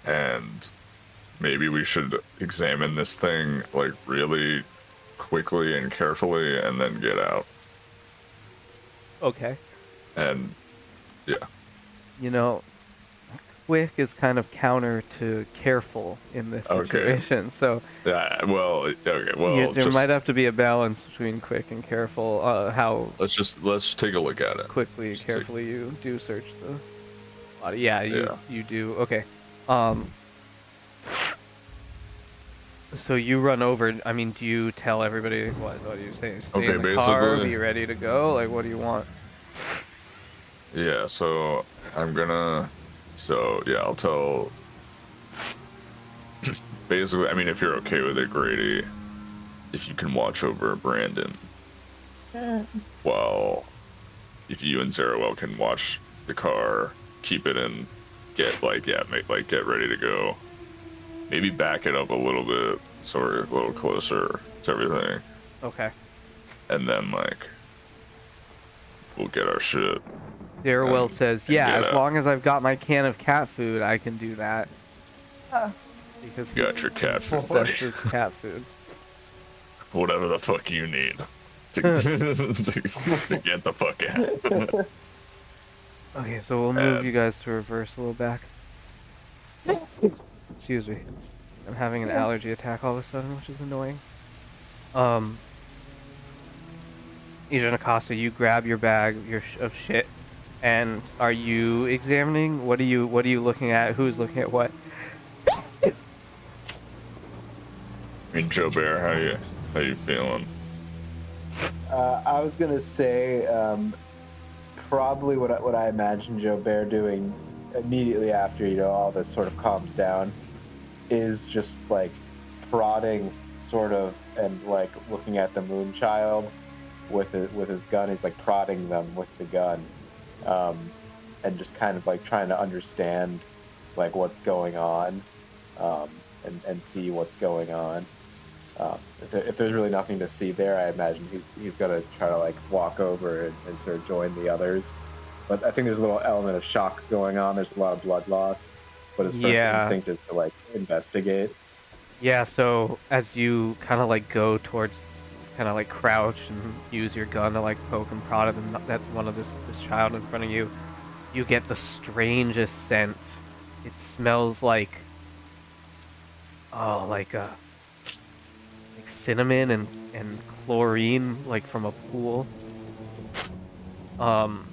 Speaker 3: And maybe we should examine this thing like really quickly and carefully and then get out.
Speaker 1: Okay.
Speaker 3: And yeah.
Speaker 1: You know, quick is kind of counter to careful in this situation. So
Speaker 3: yeah, well, okay, well,
Speaker 1: there might have to be a balance between quick and careful. How
Speaker 3: let's take a look at it.
Speaker 1: Quickly, carefully, you do search the body. Yeah, you do. Okay. So you run over. I mean, do you tell everybody what do you say? Stay in the car, be ready to go. Like, what do you want?
Speaker 3: Yeah. So I'm gonna. So yeah, I'll tell. Basically, I mean, if you're okay with it, Grady, if you can watch over Brandon, while if you and Zeruel can watch the car, keep it in, get get ready to go. Maybe back it up a little bit so we're a little closer to everything.
Speaker 1: Okay.
Speaker 3: And then like we'll get our shit.
Speaker 1: Zeruel says, "Yeah, as long as I've got my can of cat food, I can do that." Because
Speaker 3: you got your cat food, buddy.
Speaker 1: Cat food.
Speaker 3: Whatever the fuck you need to get the fuck out.
Speaker 1: Okay, so we'll move you guys to reverse a little back. Excuse me. I'm having an allergy attack all of a sudden, which is annoying. Agent Acosta, you grab your bag of shit, and are you examining? What are you looking at? Who's looking at what?
Speaker 3: I mean, Jobert, how you feeling?
Speaker 2: I was gonna say probably what I imagine Jobert doing immediately after all this sort of calms down is just like prodding sort of and like looking at the Moonchild with his gun. He's like prodding them with the gun, and just kind of like trying to understand like what's going on, and see what's going on. If there's really nothing to see there, I imagine he's gonna try to like walk over and sort of join the others. But I think there's a little element of shock going on. There's a lot of blood loss, but his first instinct is to like investigate.
Speaker 1: Yeah. So as you kind of like go towards, kind of like crouch and use your gun to like poke and prod at them, that's one of this child in front of you. You get the strangest scent. It smells like like cinnamon and chlorine, like from a pool. Um,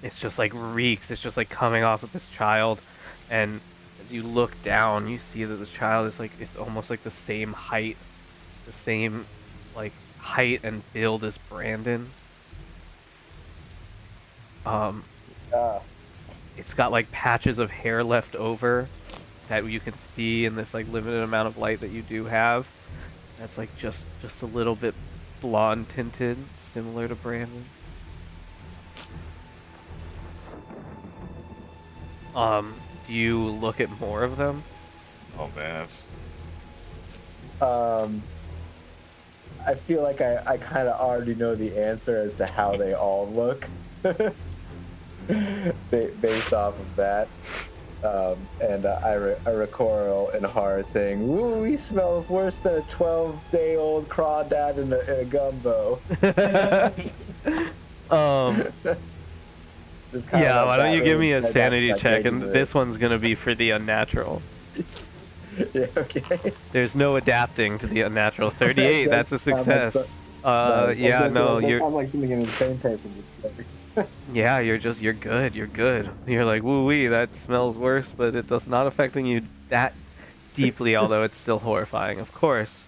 Speaker 1: it's just like reeks. It's just like coming off of this child, and as you look down, you see that this child is like it's almost like the same height, the same like height and build as Brandon. Um,
Speaker 2: Ah,
Speaker 1: it's got like patches of hair left over that you can see in this like limited amount of light that you do have. That's like just a little bit blonde tinted, similar to Brandon. Do you look at more of them?
Speaker 3: Oh man.
Speaker 2: um, I feel like I kind of already know the answer as to how they all look, based off of that. And I recoil in horror, saying, "Ooh, he smells worse than a 12-day-old crawdad in a gumbo." Just kinda
Speaker 1: Yeah,
Speaker 2: let
Speaker 1: why don't
Speaker 2: that
Speaker 1: you give
Speaker 2: really-
Speaker 1: me a
Speaker 2: that-
Speaker 1: sanity
Speaker 2: that
Speaker 1: check,
Speaker 2: dig
Speaker 1: and
Speaker 2: into
Speaker 1: this one's gonna be for the unnatural.
Speaker 2: Yeah, okay.
Speaker 1: There's no adapting to the unnatural. 38,
Speaker 2: That
Speaker 1: that's a
Speaker 2: does sound like
Speaker 1: success.
Speaker 2: Nice.
Speaker 1: Yeah, no,
Speaker 2: That
Speaker 1: you're,
Speaker 2: sounds like something in the same paper.
Speaker 1: yeah, you're good, you're good. You're like, woo-wee, that smells worse, but it does not affecting you that deeply, although it's still horrifying, of course.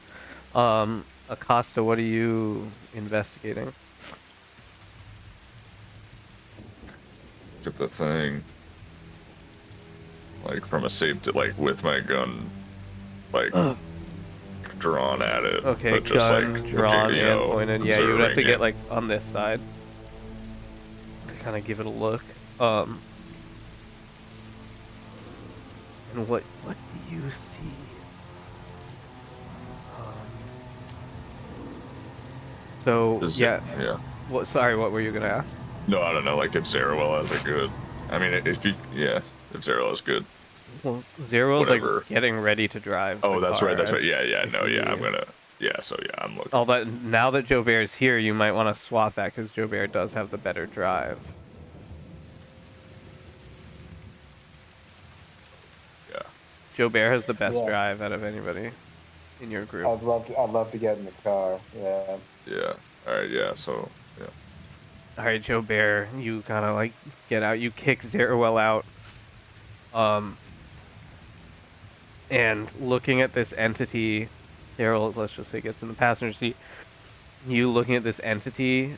Speaker 1: Acosta, what are you investigating?
Speaker 3: Get the thing. Like from a safe, like with my gun, like drawn at it.
Speaker 1: Okay,
Speaker 3: but just
Speaker 1: gun
Speaker 3: like
Speaker 1: drawn
Speaker 3: looking,
Speaker 1: and pointed. Yeah, you would have to
Speaker 3: observing
Speaker 1: get
Speaker 3: it.
Speaker 1: like on this side to kind of give it a look. And what do you see? So
Speaker 3: Is
Speaker 1: yeah,
Speaker 3: it- yeah.
Speaker 1: what? Sorry, what were you gonna ask?
Speaker 3: No, I don't know. Like if Zarewell has a good. I mean, if you, yeah, if Zarewell is good.
Speaker 1: Well, Zero's
Speaker 3: Whatever.
Speaker 1: like getting ready to drive.
Speaker 3: Oh,
Speaker 1: the
Speaker 3: that's
Speaker 1: car
Speaker 3: right. That's right.
Speaker 1: as-
Speaker 3: Yeah, yeah.
Speaker 1: if
Speaker 3: No, yeah.
Speaker 1: you-
Speaker 3: I'm gonna. Yeah. So yeah, I'm looking.
Speaker 1: Although now that Joe Bear's here, you might want to swap that because Joe Bear does have the better drive.
Speaker 3: Yeah.
Speaker 1: Joe Bear has the best
Speaker 2: Yeah.
Speaker 1: drive out of anybody in your group.
Speaker 2: I'd love to get in the car. Yeah.
Speaker 3: Yeah. All right. Yeah. So yeah.
Speaker 1: All right, Joe Bear, you kind of like get out. You kick Zeruel out. And looking at this entity, Daryl, let's just say, gets in the passenger seat. You looking at this entity,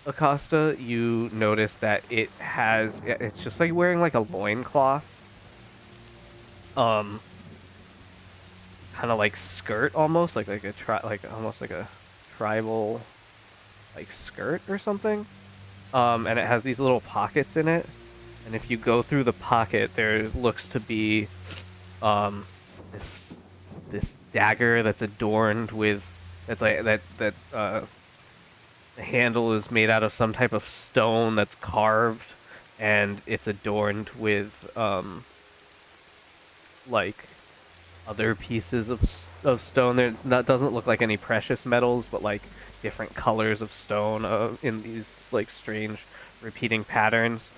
Speaker 1: Acosta, you notice that it's just like wearing like a loincloth. Kind of like skirt almost, like almost like a tribal like skirt or something. And it has these little pockets in it. And if you go through the pocket, there looks to be this dagger that's adorned with the handle is made out of some type of stone that's carved, and it's adorned with like other pieces of stone. Doesn't look like any precious metals, but like different colors of stone in these like strange repeating patterns.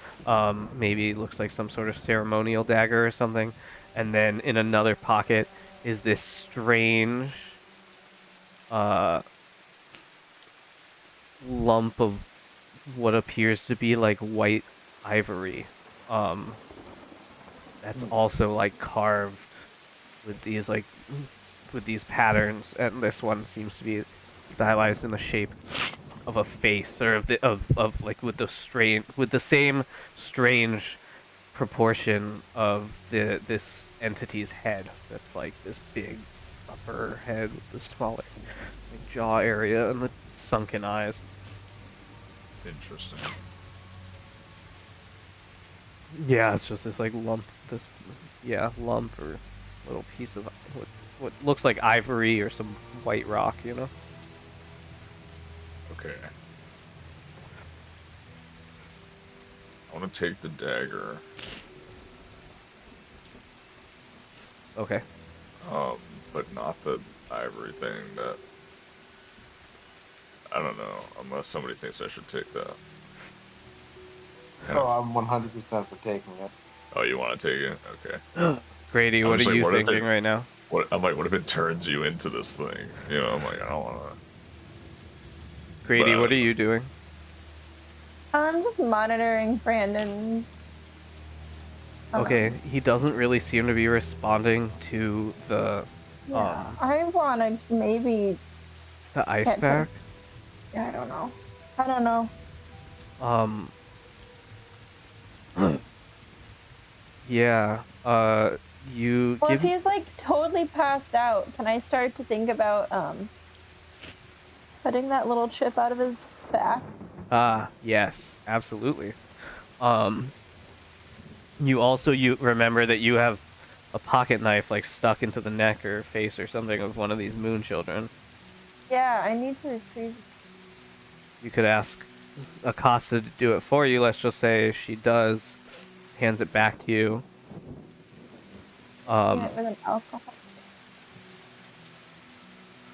Speaker 1: Maybe looks like some sort of ceremonial dagger or something. And then in another pocket is this strange lump of what appears to be like white ivory. That's also like carved with these patterns, and this one seems to be stylized in the shape of a face, or of like with the same strange proportion of this entity's head. That's like this big upper head with the smaller like, jaw area and the sunken eyes.
Speaker 3: Interesting.
Speaker 1: Yeah, it's just this like lump, lump or little piece of what looks like ivory or some white rock, you know.
Speaker 3: Okay. I want to take the dagger.
Speaker 1: Okay.
Speaker 3: But not the ivory thing. That I don't know. Unless somebody thinks I should take that.
Speaker 2: Oh, I'm 100% for taking it.
Speaker 3: Oh, you want to take it? Okay.
Speaker 1: Grady,
Speaker 3: I'm
Speaker 1: what
Speaker 3: just
Speaker 1: are
Speaker 3: like,
Speaker 1: you
Speaker 3: what if
Speaker 1: thinking
Speaker 3: they-
Speaker 1: right now?
Speaker 3: I'm like, what if it turns you into this thing? You know, I'm like, I don't want to.
Speaker 1: Grady, what are you doing?
Speaker 4: I'm just monitoring Brandon.
Speaker 1: Okay, he doesn't really seem to be responding to the
Speaker 4: Yeah, I want to maybe
Speaker 1: ice
Speaker 4: catch
Speaker 1: pack.
Speaker 4: Yeah, I don't know. I don't know.
Speaker 1: Yeah, you
Speaker 4: Well, if
Speaker 1: give
Speaker 4: he's like totally passed out, can I start to think about cutting that little chip out of his back?
Speaker 1: yes, absolutely. You remember that you have a pocket knife like stuck into the neck or face or something of one of these moon children.
Speaker 4: Yeah, I need to retrieve.
Speaker 1: You could ask Acosta to do it for you. Let's just say she does, hands it back to you.
Speaker 4: Yeah, with an alcohol.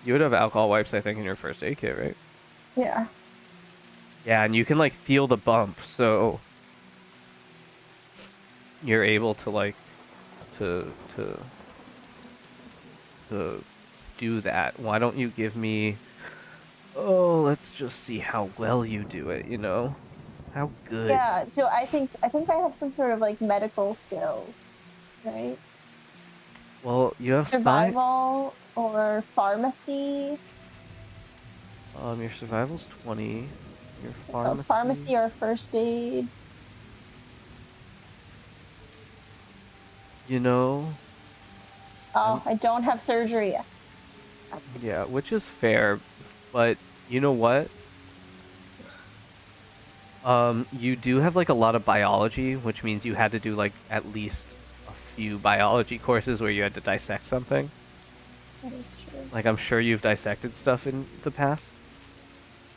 Speaker 1: You would have alcohol wipes, I think, in your first aid kit, right?
Speaker 4: Yeah.
Speaker 1: Yeah, and you can like feel the bump, so you're able to like to do that. Why don't you give me? Oh, let's just see how well you do it. You know, how good.
Speaker 4: Yeah. So I think I have some sort of like medical skills, right?
Speaker 1: Well, you have
Speaker 4: Survival or pharmacy.
Speaker 1: Your survival's 20. Your
Speaker 4: So pharmacy or first aid.
Speaker 1: You know.
Speaker 4: Oh, I don't have surgery yet.
Speaker 1: Yeah, which is fair, but you know what? You do have like a lot of biology, which means you had to do like at least a few biology courses where you had to dissect something.
Speaker 4: That is true.
Speaker 1: Like I'm sure you've dissected stuff in the past.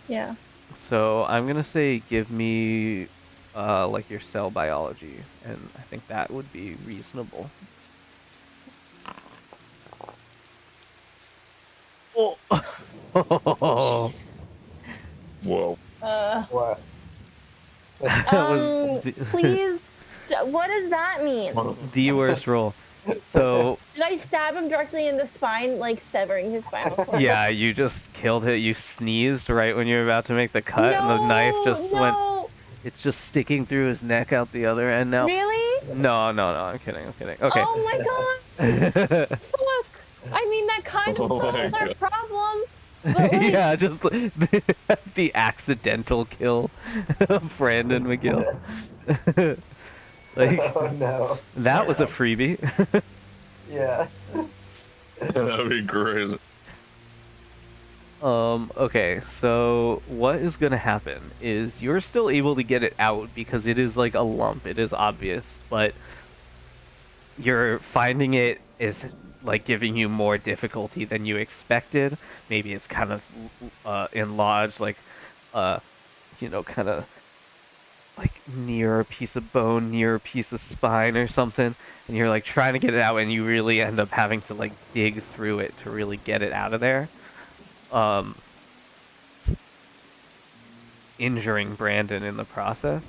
Speaker 4: Yeah.
Speaker 1: So I'm gonna say give me like your cell biology, and I think that would be reasonable. Oh.
Speaker 3: Whoa.
Speaker 2: What?
Speaker 1: That was
Speaker 4: Please. What does that mean?
Speaker 1: the worst roll. So
Speaker 4: Did I stab him directly in the spine, like severing his spinal cord?
Speaker 1: yeah, you just killed it. You sneezed right when you were about to make the cut, and the knife just went. It's just sticking through his neck out the other end now.
Speaker 4: Really?
Speaker 1: No, I'm kidding. Okay.
Speaker 4: Oh my god. Fuck. I mean, that kind of
Speaker 3: Oh my
Speaker 4: solves our
Speaker 3: God.
Speaker 4: problem. But like,
Speaker 1: yeah, just the accidental kill of Brandon McGill. Like
Speaker 2: Oh no.
Speaker 1: that was a freebie.
Speaker 2: Yeah.
Speaker 3: That'd be great.
Speaker 1: Okay, so what is gonna happen is you're still able to get it out because it is like a lump, it is obvious, but you're finding it is like giving you more difficulty than you expected. Maybe it's kind of enlarged, like kind of like near a piece of bone, near a piece of spine or something, and you're like trying to get it out, and you really end up having to like dig through it to really get it out of there. Injuring Brandon in the process.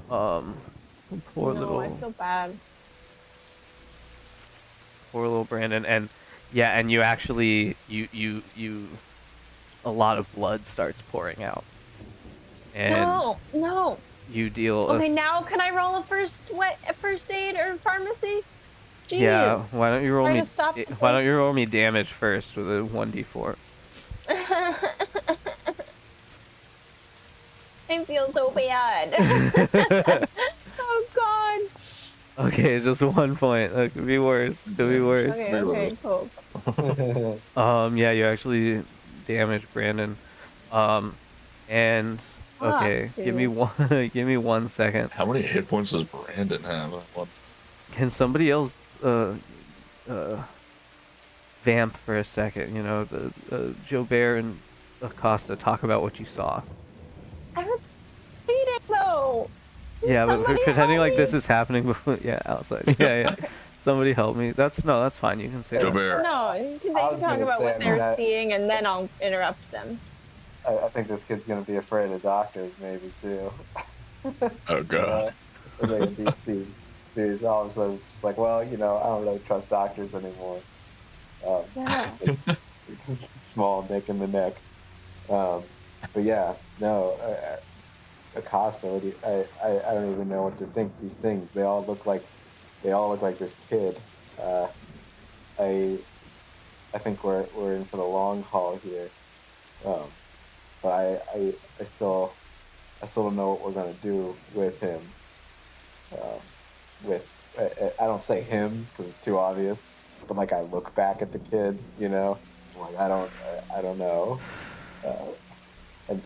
Speaker 1: Poor
Speaker 4: no, I feel bad.
Speaker 1: poor little Brandon, and yeah, and you actually you a lot of blood starts pouring out, and
Speaker 4: No.
Speaker 1: you deal.
Speaker 4: Okay, now can I roll a first aid or pharmacy? Jeez.
Speaker 1: Yeah, why don't you roll
Speaker 4: Try
Speaker 1: me?
Speaker 4: to stop the
Speaker 1: Why don't you roll me damage first with a 1d4?
Speaker 4: I feel so bad. Oh god.
Speaker 1: Okay, just 1 point. That could be worse. Could be worse.
Speaker 4: Okay, cool.
Speaker 1: Yeah, you actually damaged Brandon. And okay, give me
Speaker 4: dude.
Speaker 1: give me 1 second.
Speaker 3: How many hit points does Brandon have? What?
Speaker 1: Can somebody else vamp for a second? You know, the Jobert and Acosta talk about what you saw.
Speaker 4: I was bleeding though.
Speaker 1: Yeah, but
Speaker 4: Somebody
Speaker 1: pretending
Speaker 4: help
Speaker 1: like
Speaker 4: me.
Speaker 1: this is happening before. Yeah, outside. Yeah. Somebody help me. That's fine. You can say that.
Speaker 3: Jobert.
Speaker 4: No, they
Speaker 2: I
Speaker 4: can
Speaker 2: was
Speaker 4: talk
Speaker 2: gonna
Speaker 4: about
Speaker 2: say,
Speaker 4: what
Speaker 2: I mean,
Speaker 4: they're
Speaker 2: I-
Speaker 4: seeing, and then I'll interrupt them.
Speaker 2: I think this kid's gonna be afraid of doctors, maybe too.
Speaker 3: Oh god.
Speaker 2: they indeed seem. Dude, all of a sudden it's just like, well, I don't really trust doctors anymore.
Speaker 4: Yeah.
Speaker 2: It's small nick in the neck. But yeah, no, Acosta, I don't even know what to think. These things, they all look like this kid. I I think we're in for the long haul here. Um, but I still don't know what we're gonna do with him. Um, with I don't say him because it's too obvious, but like I look back at the kid, I'm like I don't know. And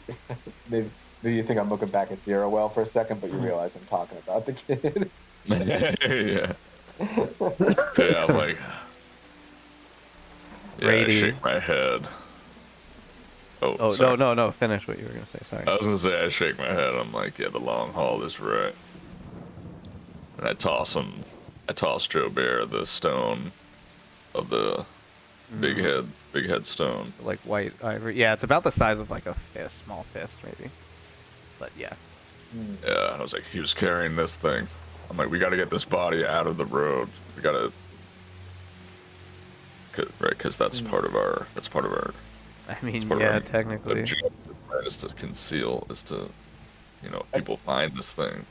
Speaker 2: maybe you think I'm looking back at Zero Well for a second, but you realize I'm talking about the kid.
Speaker 3: Yeah. Yeah, I'm like, yeah, I
Speaker 1: Brady.
Speaker 3: shake my head. Oh,
Speaker 1: Oh,
Speaker 3: sorry.
Speaker 1: no. Finish what you were gonna say. Sorry.
Speaker 3: I was gonna say I shake my head. I'm like, yeah, the long haul is right. And I toss Joe Bear the stone of the big head stone.
Speaker 1: Like white ivory. Yeah, it's about the size of like a fist, small fist maybe. But yeah.
Speaker 3: Yeah, I was like, he was carrying this thing. I'm like, we gotta get this body out of the road. We gotta, because that's part of our.
Speaker 1: I mean,
Speaker 3: part of
Speaker 1: yeah,
Speaker 3: our
Speaker 1: technically.
Speaker 3: objective, right, is to conceal, people find this thing.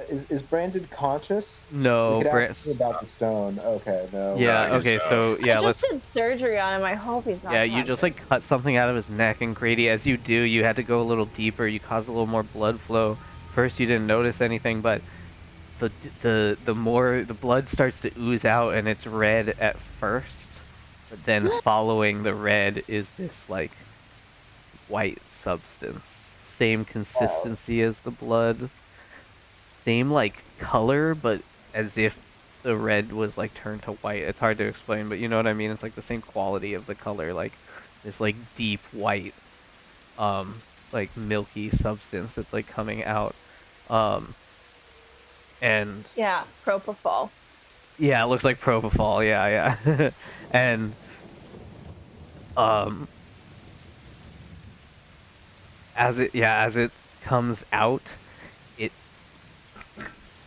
Speaker 2: Is Brandon conscious?
Speaker 1: No,
Speaker 2: We could ask him about the stone. Okay, no.
Speaker 1: Yeah,
Speaker 3: Nah, he's
Speaker 1: okay,
Speaker 3: out.
Speaker 1: so yeah,
Speaker 4: I
Speaker 1: let's
Speaker 4: just did surgery on him. I hope he's not.
Speaker 1: yeah, you just like cut something out of his neck, and Grady, as you do, you had to go a little deeper. You caused a little more blood flow. First, you didn't notice anything, but the more the blood starts to ooze out, and it's red at first, but then following the red is this like white substance, same consistency as the blood, same like color, but as if the red was like turned to white. It's hard to explain, but you know what I mean. It's like the same quality of the color, like this like deep white, like milky substance that's like coming out, and
Speaker 4: Yeah, propofol.
Speaker 1: yeah, it looks like propofol. Yeah, and as it comes out, it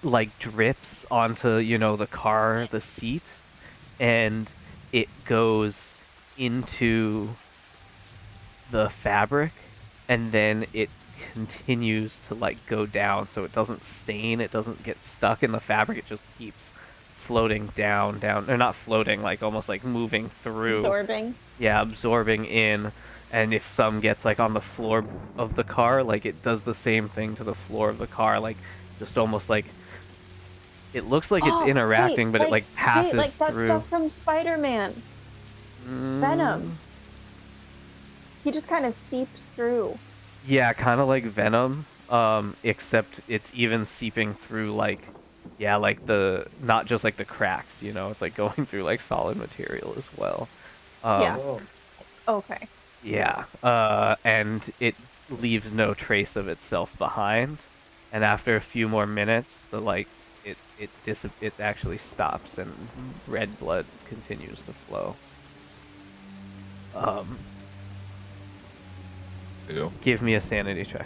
Speaker 1: like drips onto the car, the seat, and it goes into the fabric, and then it continues to like go down, so it doesn't stain, it doesn't get stuck in the fabric, it just keeps floating down, or not floating, like almost like moving through.
Speaker 4: Absorbing.
Speaker 1: Yeah, absorbing in. And if some gets like on the floor of the car, like it does the same thing to the floor of the car, like just almost like it looks like it's interacting, but it like passes
Speaker 4: like that
Speaker 1: through.
Speaker 4: stuff from Spider-Man. Venom. He just kind of seeps through.
Speaker 1: Yeah, kind of like Venom, except it's even seeping through like, yeah, like not just like the cracks, it's like going through like solid material as well.
Speaker 4: Yeah. Okay.
Speaker 1: Yeah, and it leaves no trace of itself behind, and after a few more minutes, it actually stops and red blood continues to flow.
Speaker 3: Ew.
Speaker 1: Give me a sanity check.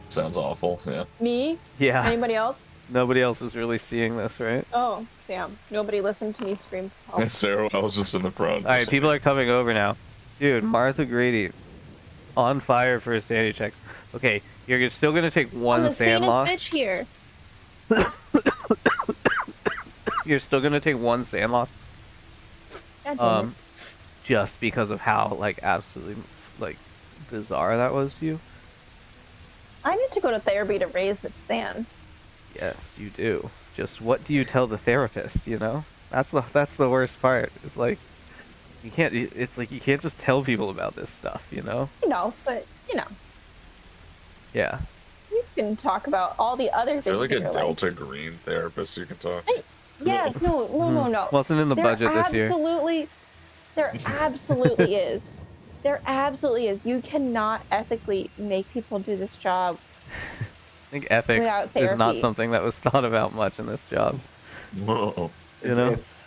Speaker 3: Sounds awful. Yeah.
Speaker 4: Me?
Speaker 1: Yeah.
Speaker 4: Anybody else?
Speaker 1: Nobody else is really seeing this, right?
Speaker 4: Oh, damn. Nobody listened to me scream. Oh.
Speaker 3: Sarah, I was just in the front.
Speaker 1: All right, people are coming over now. Dude, Martha Grady, on fire for a sanity check. Okay, you're still gonna take one sand loss.
Speaker 4: I'm the sanest bitch here.
Speaker 1: You're still gonna take one sand loss. Just because of how like absolutely like bizarre that was to you.
Speaker 4: I need to go to therapy to raise this sand.
Speaker 1: Yes, you do. Just what do you tell the therapist? That's the worst part. It's like you can't. It's like you can't just tell people about this stuff.
Speaker 4: But
Speaker 1: Yeah.
Speaker 4: you can talk about all the other things.
Speaker 3: Is there like a
Speaker 4: in your
Speaker 3: Delta
Speaker 4: life.
Speaker 3: Green therapist you can talk?
Speaker 4: Yes. No.
Speaker 1: Wasn't in the budget this year.
Speaker 4: There absolutely is. There absolutely is. You cannot ethically make people do this job.
Speaker 1: I think ethics
Speaker 4: Without
Speaker 1: is not
Speaker 4: therapy.
Speaker 1: something that was thought about much in this job.
Speaker 3: Whoa.
Speaker 2: It's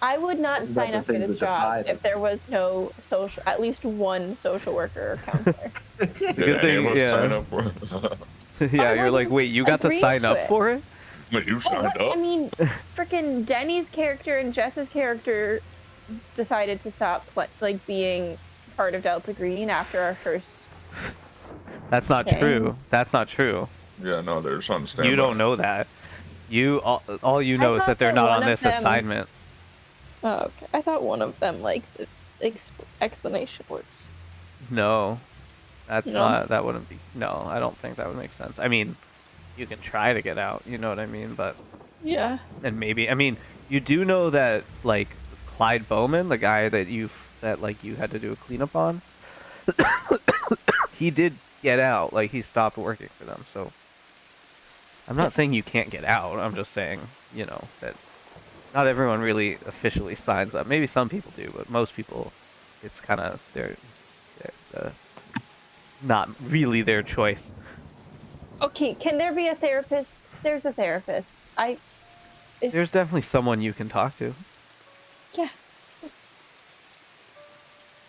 Speaker 4: I would not
Speaker 2: It's
Speaker 4: sign
Speaker 2: about
Speaker 4: up
Speaker 2: the
Speaker 4: for
Speaker 2: things
Speaker 4: this
Speaker 2: that
Speaker 4: job
Speaker 2: define
Speaker 4: if there was no at least one social worker or counselor.
Speaker 3: Yeah,
Speaker 1: good thing-
Speaker 3: anyone
Speaker 1: yeah.
Speaker 3: sign up for
Speaker 1: Yeah, you're like, wait, you got to
Speaker 4: agreed
Speaker 1: sign
Speaker 4: to
Speaker 1: up
Speaker 4: it.
Speaker 1: for it?
Speaker 3: But you
Speaker 4: Oh,
Speaker 3: signed
Speaker 4: what?
Speaker 3: up.
Speaker 4: I mean, freaking Denny's character and Jess's character decided to stop like being part of Delta Green after our first
Speaker 1: That's not
Speaker 4: thing.
Speaker 1: true. That's not true.
Speaker 3: Yeah, no, they're just on standby.
Speaker 1: You don't know that. You all you
Speaker 4: I
Speaker 1: know is
Speaker 4: thought
Speaker 1: that they're
Speaker 4: that
Speaker 1: not
Speaker 4: one
Speaker 1: on
Speaker 4: of
Speaker 1: this
Speaker 4: them-
Speaker 1: assignment.
Speaker 4: Oh, okay. I thought one of them like the explanation was
Speaker 1: No, that's
Speaker 4: No.
Speaker 1: not. That wouldn't be. No, I don't think that would make sense. I mean, you can try to get out. You know what I mean? But
Speaker 4: yeah.
Speaker 1: and maybe. I mean, you do know that like Clyde Bowman, the guy that you had to do a cleanup on, he did get out. Like he stopped working for them. So I'm not saying you can't get out. I'm just saying, that not everyone really officially signs up. Maybe some people do, but most people, it's kind of they're not really their choice.
Speaker 4: Okay, can there be a therapist? There's a therapist.
Speaker 1: There's definitely someone you can talk to.
Speaker 4: Yeah.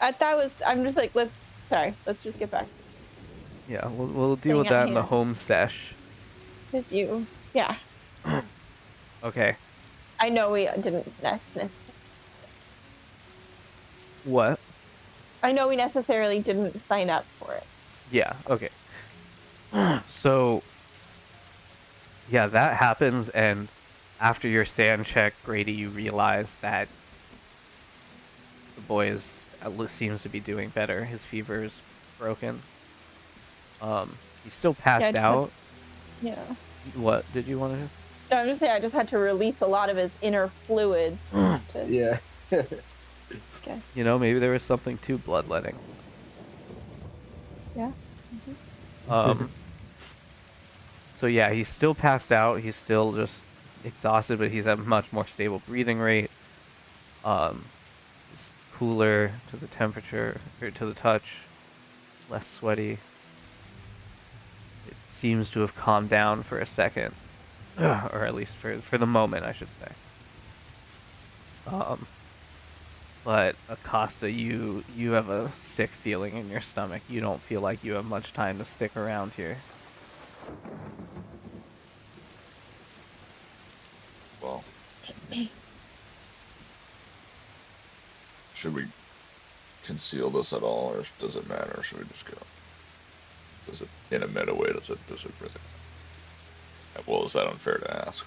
Speaker 4: I'm just like, let's just get back.
Speaker 1: Yeah, we'll deal
Speaker 4: Thing
Speaker 1: with
Speaker 4: at
Speaker 1: that in the
Speaker 4: hand.
Speaker 1: home sesh.
Speaker 4: Cause yeah.
Speaker 1: Okay.
Speaker 4: I know we didn't
Speaker 1: What?
Speaker 4: I know we necessarily didn't sign up for it.
Speaker 1: Yeah, okay. So, yeah, that happens, and after your sand check, Grady, you realize that the boy seems to be doing better. His fever is broken. He's still passed out.
Speaker 4: Yeah.
Speaker 1: What did you want to do?
Speaker 4: No, I'm just saying I just had to release a lot of his inner fluids.
Speaker 2: Yeah.
Speaker 4: Okay.
Speaker 1: Maybe there was something to bloodletting.
Speaker 4: Yeah.
Speaker 1: So yeah, he's still passed out. He's still just exhausted, but he's at a much more stable breathing rate. He's cooler to the temperature, or to the touch, less sweaty. It seems to have calmed down for a second, or at least for the moment, I should say. But Acosta, you have a sick feeling in your stomach. You don't feel like you have much time to stick around here.
Speaker 3: Well, should we conceal this at all, or does it matter? Should we just go? Does it, in a meta way, does it really? Well, is that unfair to ask?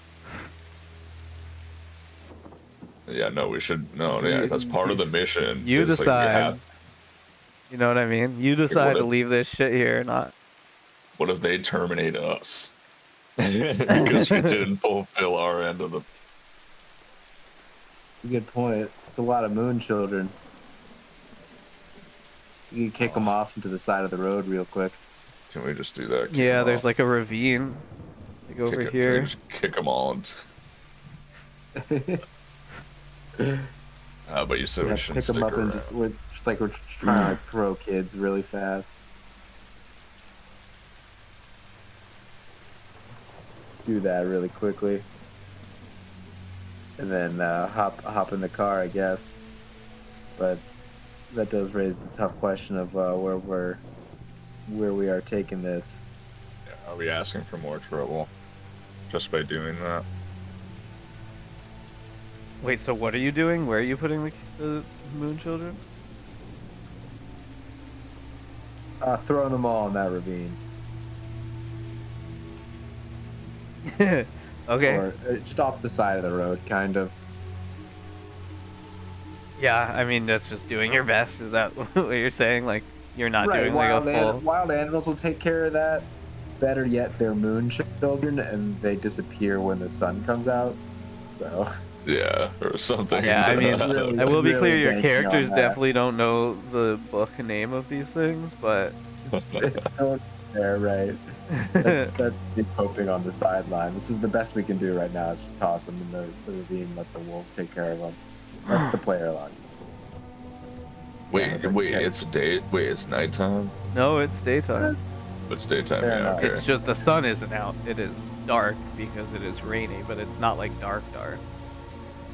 Speaker 3: Yeah, no, we should. No, yeah, that's part of the mission.
Speaker 1: You
Speaker 3: It's like we
Speaker 1: decide.
Speaker 3: have-
Speaker 1: You know what I mean? You decide to leave this shit here or not.
Speaker 3: What if they terminate us because we didn't fulfill our end of the?
Speaker 2: Good point. It's a lot of moon children. You can kick them off into the side of the road real quick.
Speaker 3: Can we just do that? Kick
Speaker 1: Yeah,
Speaker 3: them
Speaker 1: there's
Speaker 3: off?
Speaker 1: like a ravine. Like over
Speaker 3: Can we
Speaker 1: here.
Speaker 3: just kick them all. But you said we
Speaker 2: Pick
Speaker 3: shouldn't
Speaker 2: them
Speaker 3: stick
Speaker 2: up and
Speaker 3: around.
Speaker 2: we're just trying to like throw kids really fast. Do that really quickly, and then hop in the car, I guess. But that does raise the tough question of where we are taking this.
Speaker 3: Are we asking for more trouble just by doing that?
Speaker 1: Wait, so what are you doing? Where are you putting the moon children?
Speaker 2: Throwing them all in that ravine,
Speaker 1: Okay.
Speaker 2: or just off the side of the road, kind of.
Speaker 1: Yeah, I mean, that's just doing your best. Is that what you're saying? Like, you're not
Speaker 2: Right,
Speaker 1: doing like a full...
Speaker 2: wild animals will take care of that. Better yet, they're moon children, and they disappear when the sun comes out. So.
Speaker 3: Yeah, or something.
Speaker 1: Yeah, I mean,
Speaker 2: Really-
Speaker 1: I will be clear, your
Speaker 2: banking on
Speaker 1: characters
Speaker 2: that.
Speaker 1: definitely don't know the book name of these things, but...
Speaker 2: It's still there, right? That's me hoping on the sideline. This is the best we can do right now. Is just toss them in the ravine, let the wolves take care of them. That's the player line.
Speaker 3: wait, it's day. Wait, it's nighttime.
Speaker 1: No, it's daytime.
Speaker 3: It's daytime.
Speaker 2: Fair
Speaker 3: Yeah,
Speaker 2: enough.
Speaker 3: okay.
Speaker 1: It's just the sun isn't out. It is dark because it is rainy, but it's not like dark.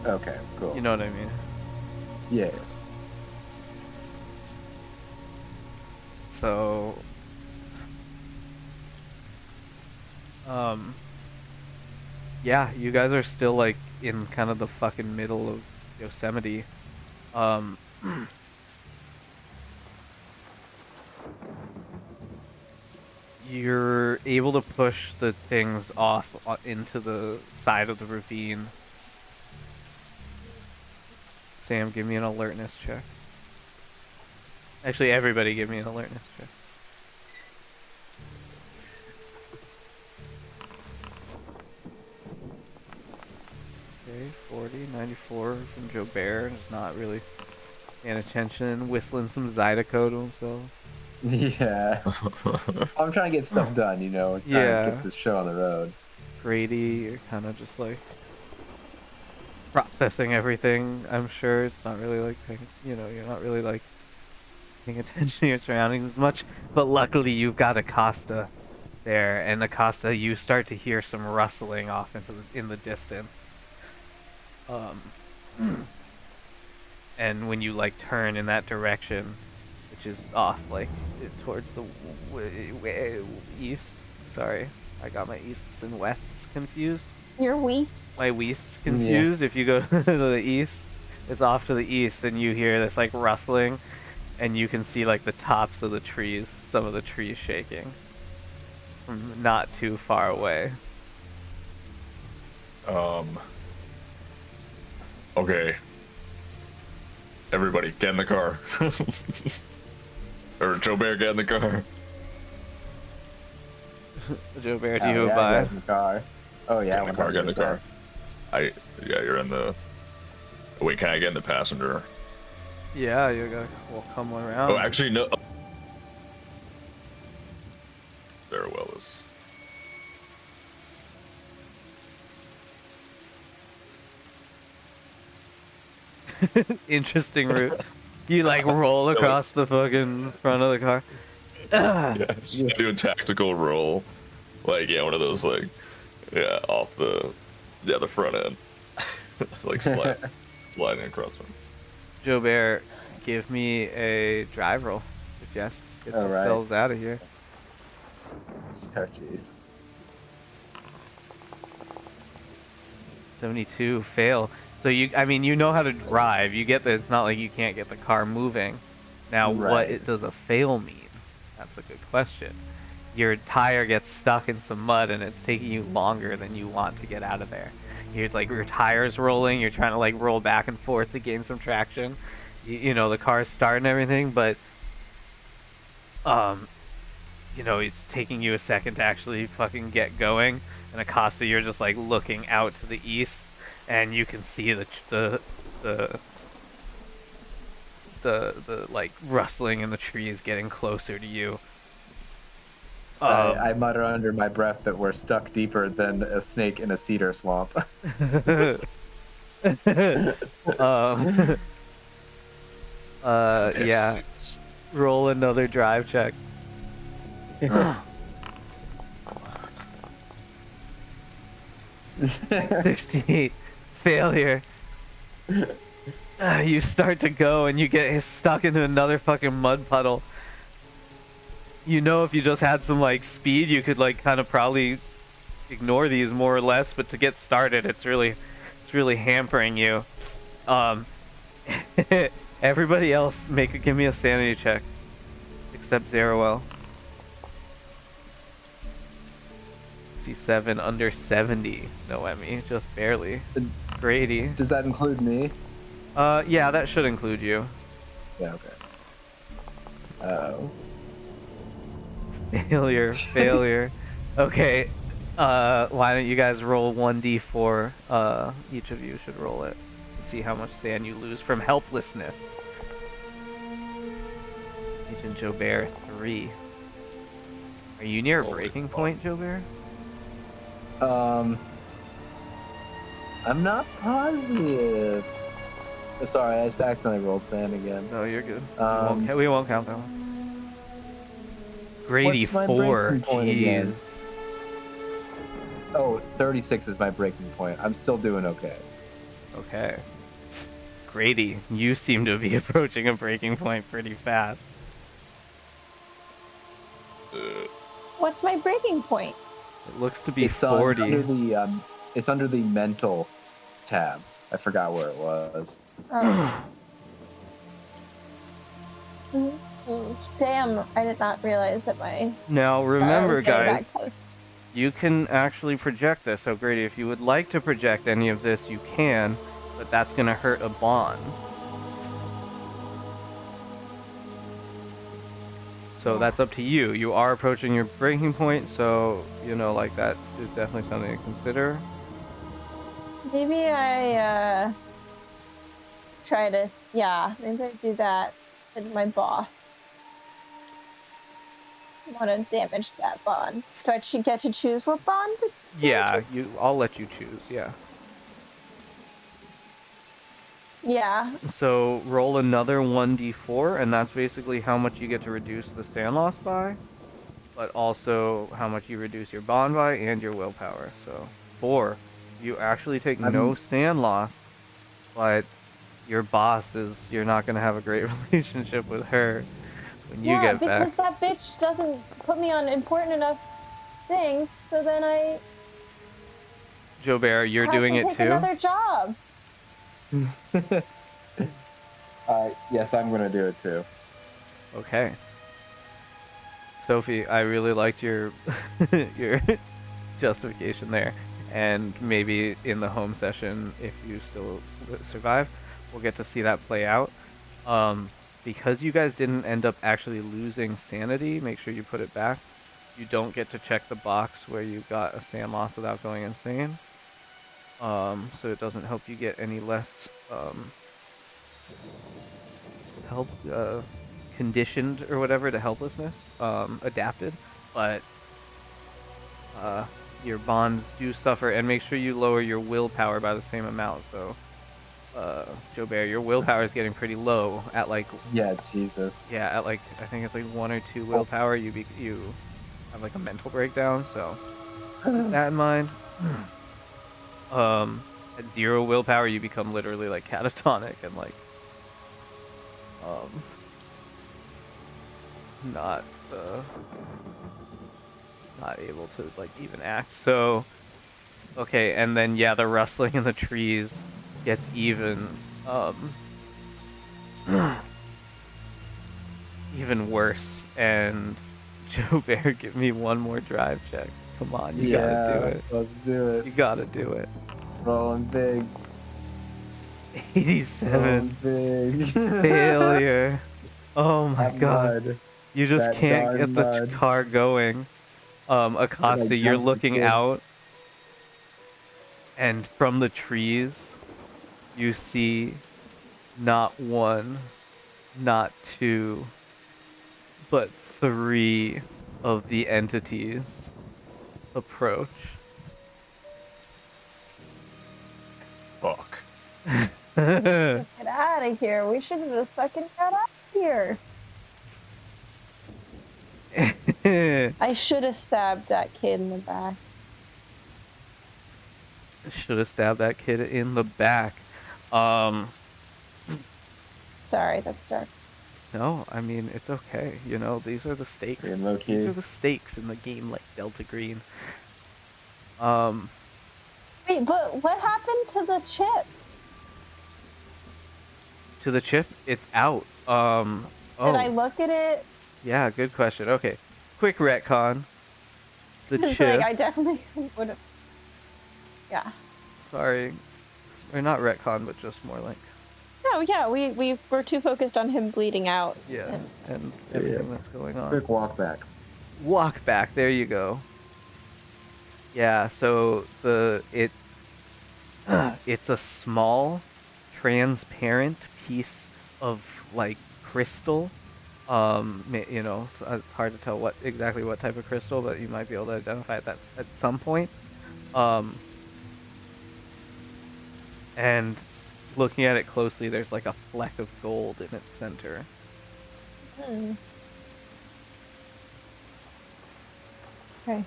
Speaker 2: Okay, cool.
Speaker 1: You know what I mean?
Speaker 2: Yeah.
Speaker 1: So... Yeah, you guys are still like in kind of the fucking middle of Yosemite. Um, you're able to push the things off into the side of the ravine. Sam, give me an alertness check. Actually, everybody give me an alertness check. Okay, 40, 94 from Joe Bear. Is not really paying attention, whistling some Zydeco to himself.
Speaker 2: Yeah. I'm trying to get stuff done, you know, trying to
Speaker 1: Yeah.
Speaker 2: get this show on the road.
Speaker 1: Grady, you're kind of just like processing everything. I'm sure it's not really like you're not really like paying attention to your surroundings as much. But luckily, you've got Acosta there, and Acosta, you start to hear some rustling off in the distance. And when you like turn in that direction, which is off like towards the east. Sorry, I got my easts and wests confused.
Speaker 4: You're weak.
Speaker 1: My wests confused. If you go to the east, it's off to the east, and you hear this like rustling, and you can see like the tops of the trees, some of the trees shaking from not too far away.
Speaker 3: Okay. Everybody, get in the car. Or Joe Bear, get in the car.
Speaker 1: Joe Bear, do
Speaker 2: Oh,
Speaker 1: you
Speaker 2: yeah,
Speaker 1: buy?
Speaker 2: get in the car. Oh yeah,
Speaker 3: Get in the car, get in the car. You're in the... Wait, can I get in the passenger?
Speaker 1: Yeah, we'll come around.
Speaker 3: Oh, actually, no. Very well is...
Speaker 1: Interesting route. You like roll across the fucking front of the car.
Speaker 3: Yeah, do a tactical roll. Like, yeah, one of those, like, yeah, off the front end. Like, sliding across them.
Speaker 1: Joe Bear, give me a drive roll. If yes, get
Speaker 2: All right.
Speaker 1: themselves out of here.
Speaker 2: Oh jeez.
Speaker 1: 72, fail. So I mean, you know how to drive. You get that it's not like you can't get the car moving. Now,
Speaker 2: Right.
Speaker 1: does a fail mean? That's a good question. Your tire gets stuck in some mud and it's taking you longer than you want to get out of there. You're like, your tire's rolling, you're trying to like roll back and forth to gain some traction. You know, the car's starting and everything, but you know, it's taking you a second to actually fucking get going. And Acosta, you're just like looking out to the east, and you can see the like rustling in the trees getting closer to you.
Speaker 2: I mutter under my breath that we're stuck deeper than a snake in a cedar swamp.
Speaker 1: Yeah. Roll another drive check. 68. Failure. You start to go and you get stuck into another fucking mud puddle. You know, if you just had some like speed, you could like kind of probably ignore these more or less, but to get started, it's really hampering you. Everybody else, give me a sanity check, except Zeruel. 67 under 70. Noemi, just barely. Grady.
Speaker 2: Does that include me?
Speaker 1: Yeah, that should include you.
Speaker 2: Yeah, okay. Uh-oh.
Speaker 1: Failure. Okay. Why don't you guys roll 1d4? Each of you should roll it. See how much sand you lose from helplessness. Agent Joe Bear, 3. Are you near a breaking point, Joe Bear?
Speaker 2: I'm not positive. Oh, sorry, I just accidentally rolled sand again.
Speaker 1: No, you're good. We won't count that one. Grady,
Speaker 2: What's my
Speaker 1: 4.
Speaker 2: breaking point again?
Speaker 1: Jeez.
Speaker 2: Oh, 36 is my breaking point. I'm still doing okay.
Speaker 1: Okay. Grady, you seem to be approaching a breaking point pretty fast.
Speaker 4: What's my breaking point?
Speaker 1: It looks to be
Speaker 2: It's
Speaker 1: 40.
Speaker 2: it's under the mental tab. I forgot where it was.
Speaker 4: Oh. Damn, I did not realize that my
Speaker 1: Now
Speaker 4: I
Speaker 1: remember,
Speaker 4: was getting
Speaker 1: guys,
Speaker 4: that close.
Speaker 1: you can actually project this. So Grady, if you would like to project any of this, you can, but that's gonna hurt a bond. So that's up to you. You are approaching your breaking point, so you know, like that is definitely something to consider.
Speaker 4: Maybe I try to maybe I do that with my boss. I want to damage that bond. Do I get to choose what bond to
Speaker 1: Yeah,
Speaker 4: damage?
Speaker 1: I'll let you choose. Yeah.
Speaker 4: Yeah.
Speaker 1: So roll another 1d4, and that's basically how much you get to reduce the sand loss by, but also how much you reduce your bond by and your willpower. So 4. You actually take no sand loss, but your boss you're not going to have a great relationship with her when you
Speaker 4: Yeah,
Speaker 1: get back.
Speaker 4: because that bitch doesn't put me on important enough things, so then I
Speaker 1: Joe Bear, you're
Speaker 4: have
Speaker 1: doing
Speaker 4: to
Speaker 1: it
Speaker 4: take
Speaker 1: too?
Speaker 4: another job.
Speaker 2: Yes, I'm gonna do it too.
Speaker 1: Okay. Sophie, I really liked your your justification there, and maybe in the home session, if you still survive, we'll get to see that play out. Because you guys didn't end up actually losing sanity, make sure you put it back. You don't get to check the box where you got a sand loss without going insane. So it doesn't help you get any less help conditioned or whatever to helplessness, adapted, but your bonds do suffer, and make sure you lower your willpower by the same amount. So, Joe Bear, your willpower is getting pretty low at like,
Speaker 2: Yeah, Jesus.
Speaker 1: yeah, at like I think it's like 1 or 2 willpower. You have like a mental breakdown. So keep that in mind. At 0 willpower, you become literally like catatonic and like um not not able to like even act. So okay, and then yeah, the rustling in the trees gets even even worse. And Joe Bear, give me one more drive check. Come on, you gotta do it.
Speaker 2: Let's do it.
Speaker 1: You gotta do it.
Speaker 2: Rolling big.
Speaker 1: 87
Speaker 2: Rolling big.
Speaker 1: failure. Oh my
Speaker 2: That
Speaker 1: god.
Speaker 2: mud.
Speaker 1: You just
Speaker 2: That
Speaker 1: can't
Speaker 2: darn
Speaker 1: get the
Speaker 2: mud.
Speaker 1: car going. Acosta,
Speaker 2: Like
Speaker 1: you're
Speaker 2: jumps the
Speaker 1: looking
Speaker 2: kid.
Speaker 1: out, and from the trees, you see not 1, not 2, but 3 of the entities approach.
Speaker 3: Fuck.
Speaker 4: Get out of here. We should have just fucking got out of here. I should have stabbed that kid in the back.
Speaker 1: Should have stabbed that kid in the back.
Speaker 4: Sorry, that's dark.
Speaker 1: No, I mean, it's okay. You know, these are the stakes.
Speaker 2: Being low
Speaker 1: These
Speaker 2: key.
Speaker 1: are the stakes in the game like Delta Green.
Speaker 4: Wait, but what happened to the chip?
Speaker 1: To the chip, it's out.
Speaker 4: Did I
Speaker 1: Oh,
Speaker 4: look at it?
Speaker 1: yeah, good question. Okay, quick retcon. The
Speaker 4: It's
Speaker 1: chip.
Speaker 4: like I definitely would have. Yeah.
Speaker 1: Sorry, or not retcon, but just more like
Speaker 4: No, yeah, we were too focused on him bleeding out.
Speaker 1: yeah, and everything that's going on.
Speaker 2: Quick walk back.
Speaker 1: Walk back. There you go. Yeah. So it's a small, transparent piece of like crystal. You know, so it's hard to tell exactly what type of crystal, but you might be able to identify that at some point. And looking at it closely, there's like a fleck of gold in its center.
Speaker 4: Hmm. Okay.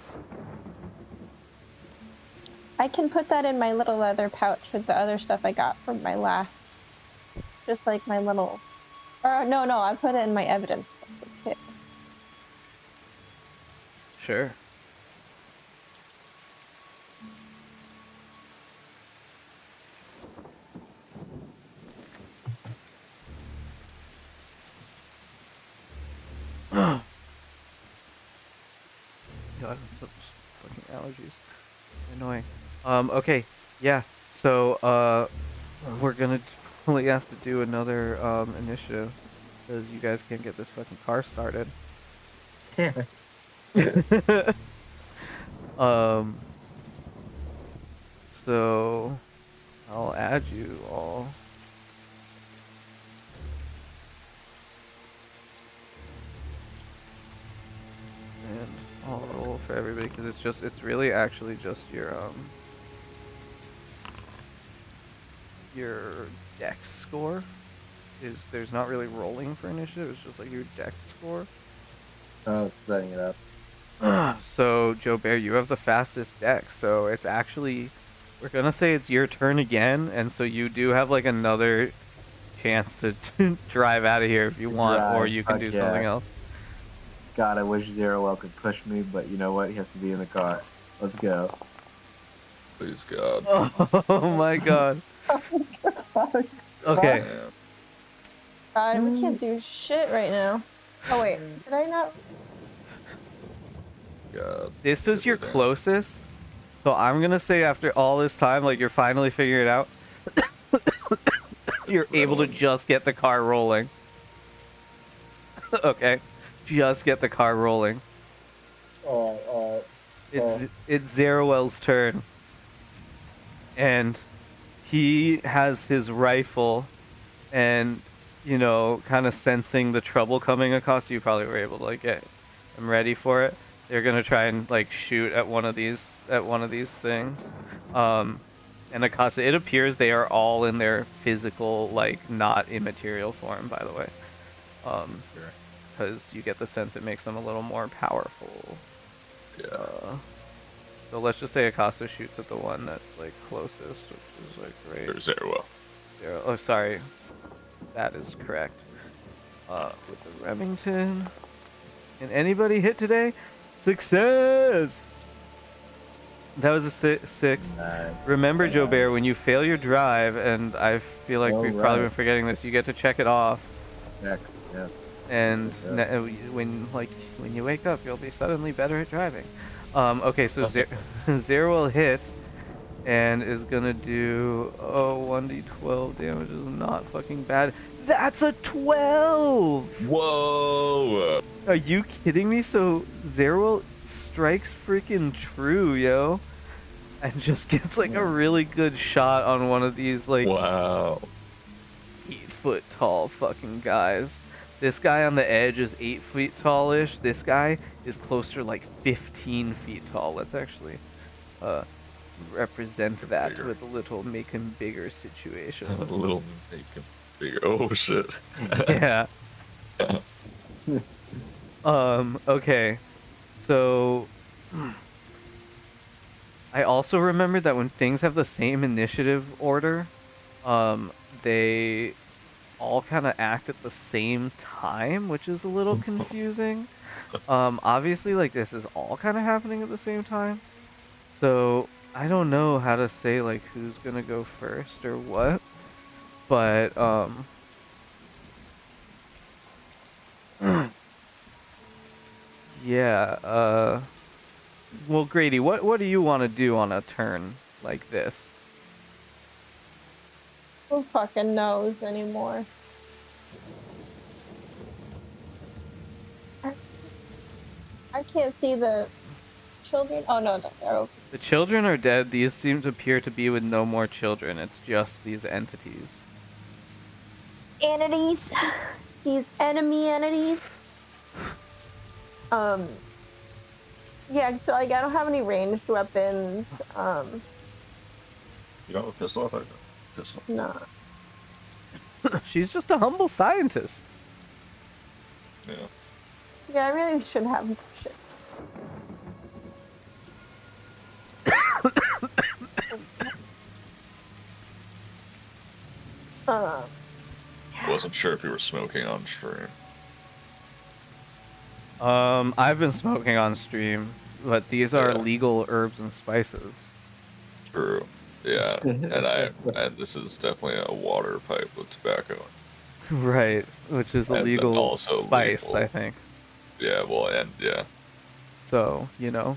Speaker 4: I can put that in my little leather pouch with the other stuff I got from my last. Just like my little. Or no, I put it in my evidence kit.
Speaker 1: Sure. God, those fucking allergies. Annoying. Okay, yeah. So, we're gonna probably have to do another initiative because you guys can't get this fucking car started.
Speaker 2: Damn it.
Speaker 1: Um, so I'll add you all. And I'll roll for everybody because it's really actually just your dex score. There's not really rolling for initiative, it's just like your dex score.
Speaker 2: I was setting it up.
Speaker 1: So Joe Bear, you have the fastest dex, so it's actually, we're gonna say it's your turn again, and so you do have like another chance to drive out of here if you want, or
Speaker 2: Drive,
Speaker 1: you can
Speaker 2: fuck
Speaker 1: do something
Speaker 2: yeah.
Speaker 1: else.
Speaker 2: God, I wish Zero could push me, but you know what? He has to be in the car. Let's go.
Speaker 3: Please God.
Speaker 1: Oh my god. Okay.
Speaker 3: Man.
Speaker 4: God, we can't do shit right now. Oh wait, did I not?
Speaker 3: God.
Speaker 1: This was your
Speaker 3: Get it down.
Speaker 1: closest, so I'm gonna say after all this time, like you're finally figuring it out, you're able to
Speaker 3: Adrenaline.
Speaker 1: just get the car rolling. Okay, just get the car rolling. It's Zeruel's turn, and he has his rifle, and kind of sensing the trouble coming across. You probably were able to like get them ready for it. They're gonna try and like shoot at one of these things. And Akasa, it appears they are all in their physical, like not immaterial form, by the way.
Speaker 3: Sure.
Speaker 1: Because you get the sense it makes them a little more powerful.
Speaker 3: Yeah.
Speaker 1: So let's just say Akasa shoots at the one that's like closest, which is like great.
Speaker 3: There's Zero.
Speaker 1: Oh, sorry. That is correct. With the Remington. Can anybody hit today? Success! That was a six.
Speaker 2: Nice.
Speaker 1: Remember, Joe
Speaker 2: Yeah.
Speaker 1: Bear, when you fail your drive, and I feel like
Speaker 2: Oh,
Speaker 1: we've probably
Speaker 2: right.
Speaker 1: been forgetting this, you get to check it off.
Speaker 2: Check. Yes.
Speaker 1: And
Speaker 2: Yes, yes, yes.
Speaker 1: when you wake up, you'll be suddenly better at driving. Okay, so Zero will hit, and is gonna do 1d12 damage. Is not fucking bad. That's a 12.
Speaker 3: Whoa!
Speaker 1: Are you kidding me? So Zero strikes freaking true, yo, and just gets like a really good shot on one of these like
Speaker 3: Wow.
Speaker 1: 8-foot tall fucking guys. This guy on the edge is 8 feet tallish. This guy is closer like 15 feet tall. Let's actually represent that
Speaker 3: Bigger.
Speaker 1: with a little make him bigger situation.
Speaker 3: A little make him bigger. Oh shit.
Speaker 1: Yeah. Okay. So I also remembered that when things have the same initiative order, they all kind of act at the same time, which is a little confusing. Obviously, like this is all kind of happening at the same time. So I don't know how to say like who's gonna go first or what, but yeah. Well, Grady, what do you want to do on a turn like this?
Speaker 4: Who fucking knows anymore? I can't see the children. Oh no, they're over.
Speaker 1: The children are dead. These seem to appear to be with no more children. It's just these entities.
Speaker 4: Entities. These enemy entities. Yeah, so like I don't have any ranged weapons.
Speaker 3: You don't have a pistol? I thought you had a pistol.
Speaker 4: No.
Speaker 1: She's just a humble scientist.
Speaker 3: Yeah.
Speaker 4: Yeah, I really should have shit.
Speaker 3: Wasn't sure if you were smoking on stream.
Speaker 1: I've been smoking on stream, but these are
Speaker 3: Yeah.
Speaker 1: legal herbs and spices.
Speaker 3: True. Yeah. and this is definitely a water pipe with tobacco.
Speaker 1: Right, which is a
Speaker 3: And
Speaker 1: legal
Speaker 3: also
Speaker 1: spice,
Speaker 3: legal.
Speaker 1: I think.
Speaker 3: Yeah, well, and yeah,
Speaker 1: So, you know,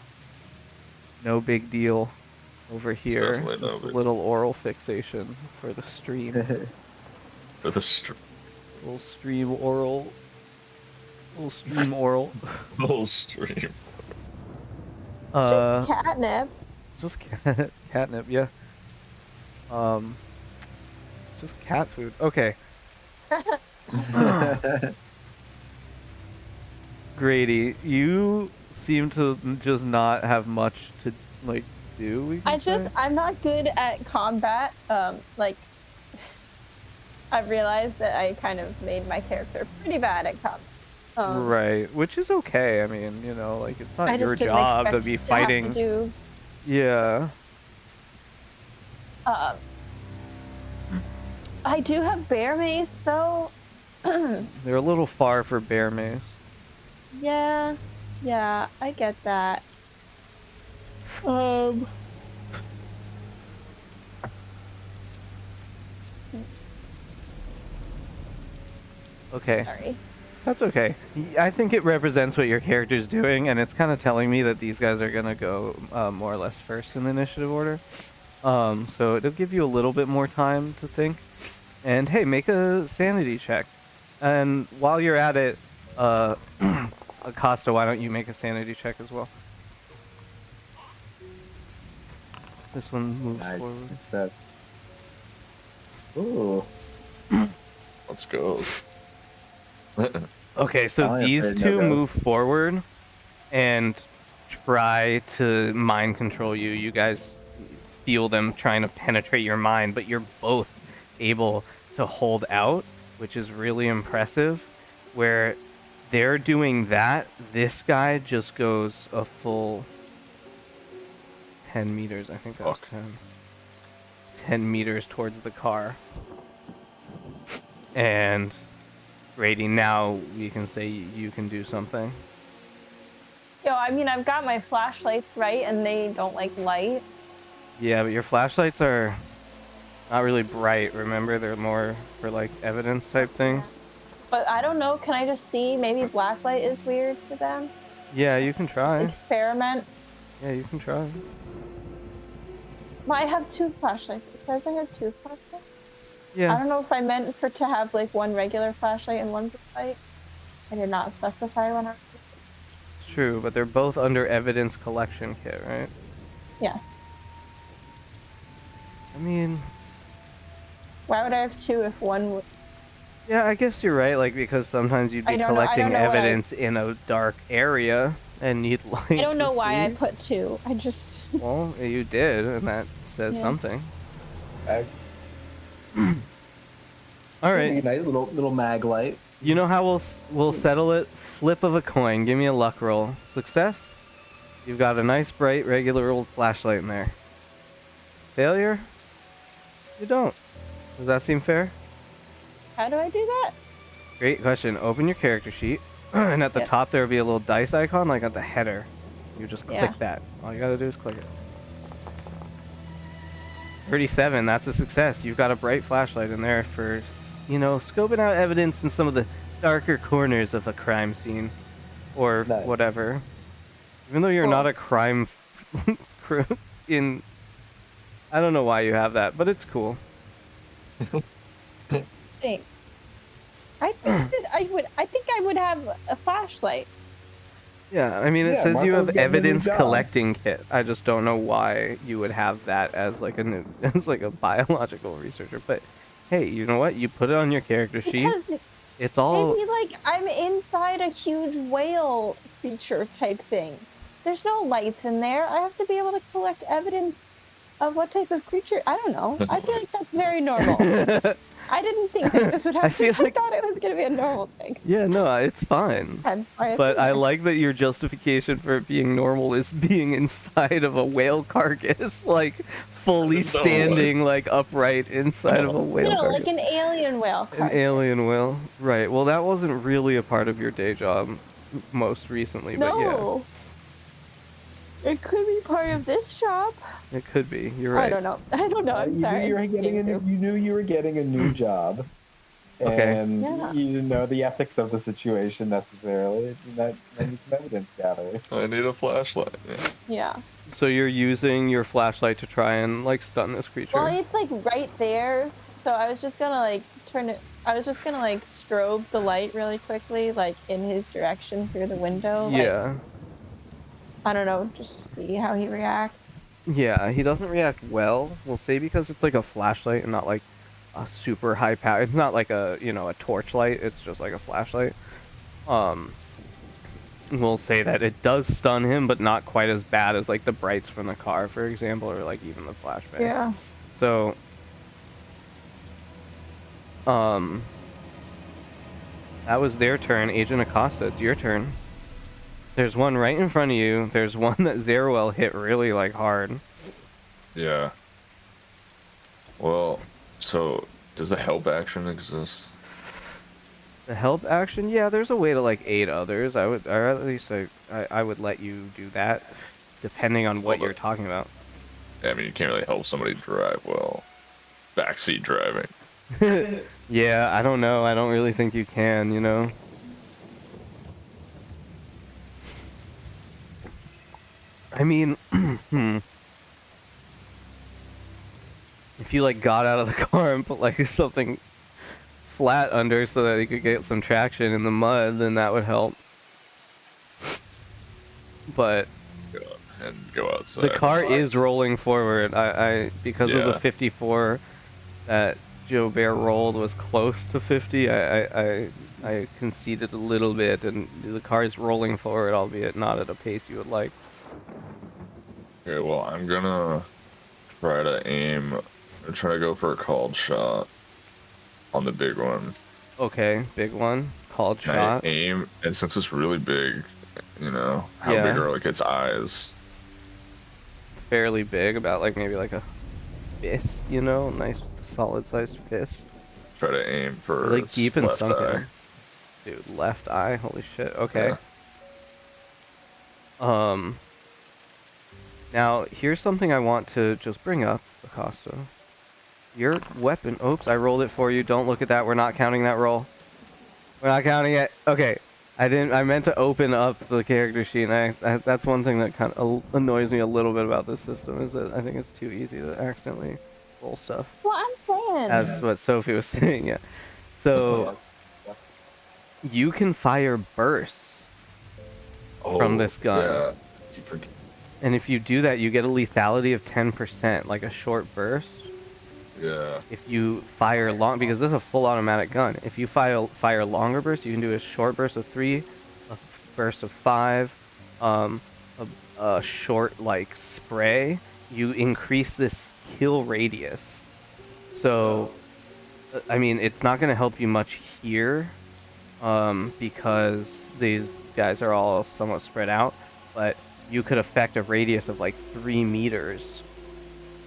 Speaker 1: no big deal over
Speaker 3: it's
Speaker 1: here.
Speaker 3: definitely no
Speaker 1: Just a
Speaker 3: big
Speaker 1: little oral fixation for the stream.
Speaker 3: for the str
Speaker 1: Little stream oral. Little stream oral.
Speaker 3: whole stream.
Speaker 4: It's just
Speaker 1: Uh,
Speaker 4: catnip.
Speaker 1: just catnip, yeah. Um, just cat food. Okay. Grady, you seem to just not have much to like do. We can say.
Speaker 4: I'm not good at combat. Like I've realized that I kind of made my character pretty bad at combat.
Speaker 1: Right, which is okay. I mean, you know, like it's not
Speaker 4: I
Speaker 1: your
Speaker 4: just didn't
Speaker 1: job to
Speaker 4: expect
Speaker 1: be
Speaker 4: to have to
Speaker 1: fighting.
Speaker 4: do.
Speaker 1: Yeah.
Speaker 4: I do have bear mace though.
Speaker 1: They're a little far for bear mace.
Speaker 4: Yeah, I get that.
Speaker 1: Okay.
Speaker 4: Sorry.
Speaker 1: That's okay. I think it represents what your character's doing, and it's kind of telling me that these guys are gonna go more or less first in the initiative order. So it'll give you a little bit more time to think. And hey, make a sanity check. And while you're at it, Acosta, why don't you make a sanity check as well? This one moves
Speaker 2: Nice
Speaker 1: forward.
Speaker 2: success. Ooh.
Speaker 3: Let's go.
Speaker 1: Okay, so
Speaker 2: Finally,
Speaker 1: these
Speaker 2: afraid no
Speaker 1: two
Speaker 2: goes.
Speaker 1: move forward and try to mind control you. You guys feel them trying to penetrate your mind, but you're both able to hold out, which is really impressive. Where they're doing that, this guy just goes a full 10 meters. I think that was
Speaker 3: Fuck.
Speaker 1: 10 meters towards the car. And Grady, now we can say you can do something.
Speaker 4: Yo, I mean, I've got my flashlights, right? And they don't like light.
Speaker 1: Yeah, but your flashlights are not really bright, remember? They're more for like evidence type things.
Speaker 4: But I don't know, can I just see? Maybe black light is weird for them?
Speaker 1: Yeah, you can try.
Speaker 4: Experiment.
Speaker 1: Yeah, you can try.
Speaker 4: Well, I have two flashlights. It says I have two flashlights. I
Speaker 1: Yeah.
Speaker 4: don't know if I meant to have like one regular flashlight and one blue light. I did not specify one.
Speaker 1: It's true, but they're both under evidence collection kit, right?
Speaker 4: Yeah.
Speaker 1: I mean,
Speaker 4: Why would I have two if one would?
Speaker 1: yeah, I guess you're right, like, because sometimes you'd
Speaker 4: I
Speaker 1: be
Speaker 4: don't know- I
Speaker 1: collecting
Speaker 4: don't know what I-
Speaker 1: evidence in a dark area and you'd like
Speaker 4: I don't know
Speaker 1: to
Speaker 4: why I
Speaker 1: see.
Speaker 4: put two. I just.
Speaker 1: Well, you did, and that says
Speaker 4: Yeah.
Speaker 1: something.
Speaker 2: Nice.
Speaker 1: Alright,
Speaker 2: Nice little mag light.
Speaker 1: you know how we'll settle it? Flip of a coin. Give me a luck roll. Success? You've got a nice, bright, regular old flashlight in there. Failure? You don't. Does that seem fair?
Speaker 4: How do I do that?
Speaker 1: Great question. Open your character sheet, and at the
Speaker 4: Yep.
Speaker 1: top there will be a little dice icon, like at the header. You just click
Speaker 4: Yeah.
Speaker 1: that. All you gotta do is click it. 37, that's a success. You've got a bright flashlight in there for, you know, scoping out evidence in some of the darker corners of a crime scene. Or
Speaker 2: Nice.
Speaker 1: whatever. Even though you're
Speaker 4: Cool.
Speaker 1: not a crime in... I don't know why you have that, but it's cool.
Speaker 4: Thanks. I think that I think I would have a flashlight.
Speaker 1: Yeah, I mean, it
Speaker 2: Yeah,
Speaker 1: says you
Speaker 2: Marco's
Speaker 1: have
Speaker 2: getting a new
Speaker 1: evidence
Speaker 2: job.
Speaker 1: collecting kit. I just don't know why you would have that as like a new, as like a biological researcher. But hey, you know what? You put it on your character sheet.
Speaker 4: Because
Speaker 1: It's all
Speaker 4: maybe like I'm inside a huge whale creature type thing. There's no lights in there. I have to be able to collect evidence of what type of creature. I don't know. I feel like that's very normal. I didn't think that this would
Speaker 1: I
Speaker 4: happen.
Speaker 1: feel
Speaker 4: I
Speaker 1: like-
Speaker 4: thought it was gonna be a normal thing.
Speaker 1: yeah, no, it's fine.
Speaker 4: I'm sorry.
Speaker 1: But I like that your justification for it being normal is being inside of a whale carcass, like fully
Speaker 3: No.
Speaker 1: standing, like upright inside of a whale
Speaker 4: you know,
Speaker 1: carcass.
Speaker 4: like an alien whale.
Speaker 1: An alien whale, right? Well, that wasn't really a part of your day job, most recently, but yeah,
Speaker 4: No. It could be part of this job.
Speaker 1: it could be. You're right.
Speaker 4: I don't know. I'm
Speaker 2: You
Speaker 4: sorry.
Speaker 2: knew you were getting a new. You knew you were getting a new job.
Speaker 1: Okay.
Speaker 2: and
Speaker 4: Yeah.
Speaker 2: you didn't know the ethics of the situation necessarily. That needs some evidence gathering.
Speaker 3: I need a flashlight. Yeah.
Speaker 4: Yeah.
Speaker 1: So you're using your flashlight to try and like stun this
Speaker 4: Well,
Speaker 1: creature.
Speaker 4: it's like right there, so I was just gonna like turn it. I was just gonna like strobe the light really quickly, like in his direction through the window. Like,
Speaker 1: Yeah.
Speaker 4: I don't know, just to see how he reacts.
Speaker 1: Yeah, he doesn't react well. We'll say because it's like a flashlight and not like a super high power. It's not like a, you know, a torchlight. It's just like a flashlight. Um, we'll say that it does stun him, but not quite as bad as like the brights from the car, for example, or like even the flashbang.
Speaker 4: Yeah.
Speaker 1: So, um, that was their turn. Agent Acosta, it's your turn. There's one right in front of you. There's one that Zeruel hit really like hard.
Speaker 3: Yeah. Well, so does the help action exist?
Speaker 1: The help action, yeah, there's a way to like aid others. Or at least I would let you do that, depending on what
Speaker 3: Well,
Speaker 1: you're talking about.
Speaker 3: I mean, you can't really help somebody drive well. Backseat driving.
Speaker 1: Yeah, I don't know. I don't really think you can, you know. I mean, if you like got out of the car and put like something flat under so that he could get some traction in the mud, then that would help. But
Speaker 3: And go outside.
Speaker 1: the car is rolling forward. I because of the
Speaker 3: Yeah.
Speaker 1: 54 that Joe Bear rolled was close to 50. I conceded a little bit, and the car is rolling forward, albeit not at a pace you would like.
Speaker 3: Okay, well, I'm gonna try to aim. I'm trying to go for a called shot on the big one.
Speaker 1: Okay, big one. Called
Speaker 3: And
Speaker 1: shot.
Speaker 3: I aim, and since it's really big, you know, how
Speaker 1: Yeah.
Speaker 3: big are like its eyes?
Speaker 1: Fairly big, about like maybe like a fist, you know? Nice solid sized fist.
Speaker 3: Try to aim for
Speaker 1: Like
Speaker 3: its
Speaker 1: deep and
Speaker 3: left
Speaker 1: sunken.
Speaker 3: eye.
Speaker 1: Dude, left eye. Holy shit. Okay.
Speaker 3: Yeah.
Speaker 1: Now, here's something I want to just bring up, Acosta. Your weapon... Oops, I rolled it for you. Don't look at that. We're not counting that roll. We're not counting it. Okay. I meant to open up the character sheet, and that's one thing that kind of annoys me a little bit about this system, is that I think it's too easy to accidentally roll stuff.
Speaker 4: Well, I'm saying.
Speaker 1: As what Sophie was saying, yeah. So, you can fire bursts from this gun.
Speaker 3: Yeah. You forget.
Speaker 1: And if you do that, you get a lethality of 10%, like a short burst.
Speaker 3: Yeah.
Speaker 1: If you fire long, because this is a full automatic gun. If you fire longer bursts, you can do a short burst of 3, a burst of 5, a short like spray. You increase this kill radius. So, I mean, it's not going to help you much here, because these guys are all somewhat spread out. But you could affect a radius of like 3 meters,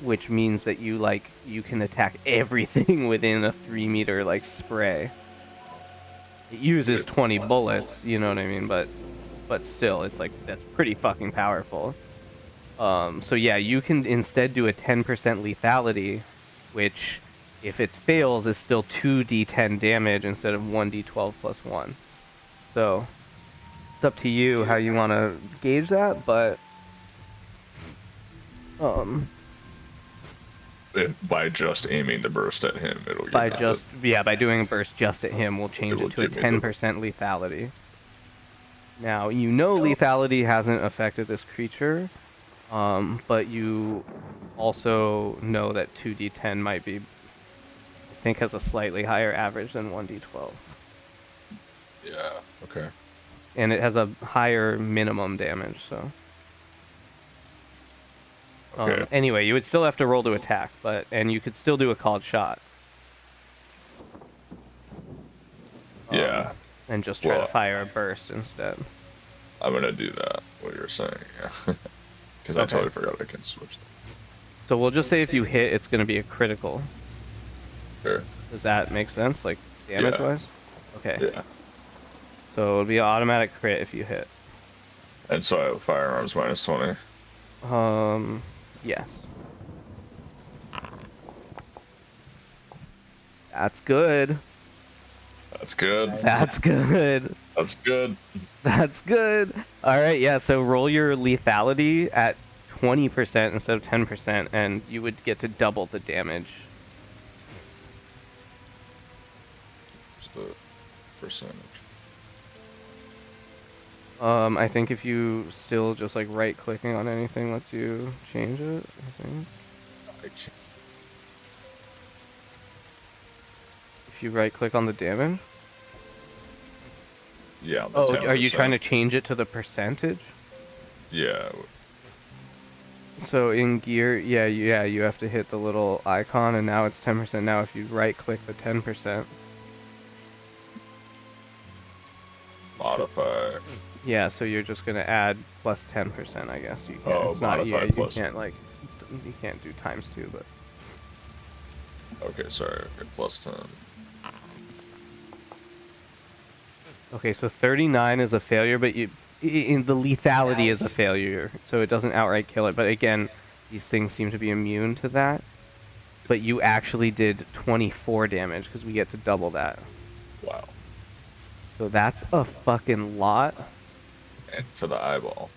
Speaker 1: which means that you can attack everything within a 3 meter like spray. It uses 20 bullets, you know what I mean, but still, it's like that's pretty fucking powerful. So yeah, you can instead do a 10% lethality, which if it fails is still 2d10 damage instead of 1d12 plus 1. So it's up to you how you want to gauge that, but
Speaker 3: By just aiming the burst at him, it'll give
Speaker 1: by
Speaker 3: me
Speaker 1: just by doing a burst just at him, we'll change
Speaker 3: It'll
Speaker 1: it to a
Speaker 3: give me the-
Speaker 1: 10% lethality. Now you know lethality hasn't affected this creature, but you also know that 2d10 might be, I think, has a slightly higher average than 1d12,
Speaker 3: Yeah. Okay.
Speaker 1: and it has a higher minimum damage. So.
Speaker 3: Okay.
Speaker 1: Anyway, you would still have to roll to attack, and you could still do a called shot.
Speaker 3: Yeah.
Speaker 1: And just try to
Speaker 3: Well-
Speaker 1: fire a burst instead.
Speaker 3: I'm gonna do that. What you're saying, yeah. Because I
Speaker 1: Okay.
Speaker 3: totally forgot I can switch.
Speaker 1: So we'll just say if you hit, it's going to be a critical.
Speaker 3: Sure.
Speaker 1: Does that make sense, like damage-wise? Okay.
Speaker 3: Yeah.
Speaker 1: So it'll be an automatic crit if you hit.
Speaker 3: And so I have firearms minus 20.
Speaker 1: Yes. That's good.
Speaker 3: That's good.
Speaker 1: That's good.
Speaker 3: That's good.
Speaker 1: That's good. All right, yeah. So roll your lethality at 20% instead of 10%, and you would get to double the damage.
Speaker 3: What's the percentage?
Speaker 1: I think if you still just like right clicking on anything lets you change it, I think. If you right click on the damage.
Speaker 3: Yeah.
Speaker 1: Oh, are you trying to change it to the percentage?
Speaker 3: Yeah.
Speaker 1: So in gear, yeah, you have to hit the little icon, and now it's 10%. Now if you right click the 10%.
Speaker 3: Modify.
Speaker 1: Yeah, so you're just gonna add plus 10%, I guess. You can't.
Speaker 3: Oh,
Speaker 1: It's not.
Speaker 3: modify
Speaker 1: Yeah, you
Speaker 3: plus.
Speaker 1: can't like. You can't do ×2, but.
Speaker 3: Okay, sorry. Okay, plus 10.
Speaker 1: Okay, so 39 is a failure, but in the lethality is a failure, so it doesn't outright kill it. But again, these things seem to be immune to that. But you actually did 24 damage because we get to double that.
Speaker 3: Wow.
Speaker 1: So that's a fucking lot.
Speaker 3: And to the eyeball.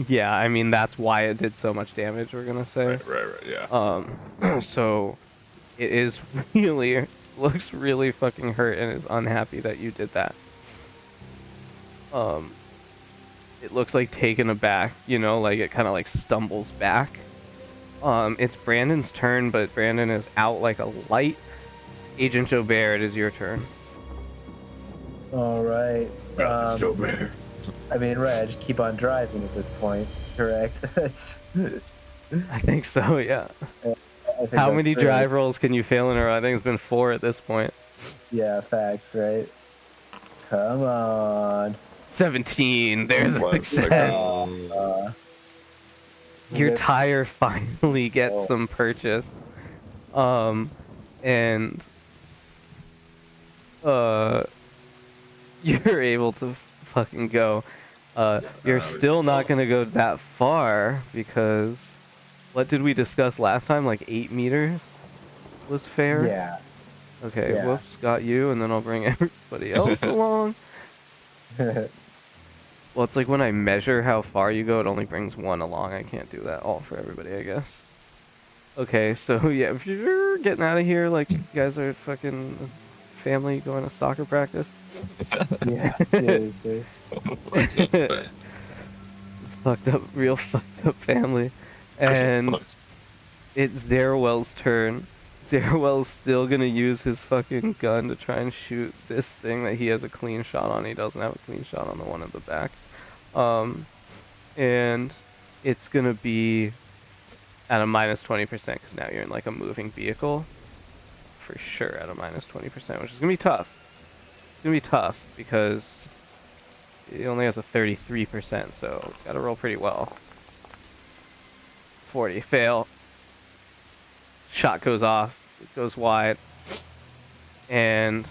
Speaker 1: Yeah, I mean that's why it did so much damage. We're gonna say.
Speaker 3: Right. Yeah.
Speaker 1: So it is really looks really fucking hurt and is unhappy that you did that. It looks like taken aback, you know, like it kind of like stumbles back. It's Brandon's turn, but Brandon is out like a light. Agent Jobert, it is your turn.
Speaker 2: All right.
Speaker 3: Jobert.
Speaker 2: I mean, right. I just keep on driving at this point. Correct.
Speaker 1: I think so, yeah.
Speaker 2: I think
Speaker 1: How
Speaker 2: that's
Speaker 1: many
Speaker 2: great.
Speaker 1: drive rolls can you fail in a row? I think it's been 4 at this point.
Speaker 2: Yeah, facts, right? Come on.
Speaker 1: 17. There's a
Speaker 3: One
Speaker 1: success.
Speaker 2: Uh,
Speaker 1: Your
Speaker 2: Yep.
Speaker 1: tire finally gets
Speaker 2: Oh.
Speaker 1: some purchase. And you're able to fucking go. You're still not gonna go that far because what did we discuss last time? Like 8 meters was fair?
Speaker 2: yeah.
Speaker 1: Okay,
Speaker 2: Yeah.
Speaker 1: whoops, got you, and then I'll bring everybody else along. Well, it's like when I measure how far you go, it only brings one along. I can't do that all for everybody, I guess. Okay, so yeah, if you're getting out of here, like you guys are fucking family going to soccer practice.
Speaker 2: Yeah. Seriously.
Speaker 1: Fucked up, real fucked up family. And it's Zerwell's turn. Zerwell's still gonna use his fucking gun to try and shoot this thing that he has a clean shot on. He doesn't have a clean shot on the one at the back. And it's gonna be at a -20% because now you're in like a moving vehicle. For sure at a -20%, which is gonna be tough. It's gonna be tough because it only has a 33%, so it's gotta roll pretty well. 40, fail. Shot goes off, it goes wide, and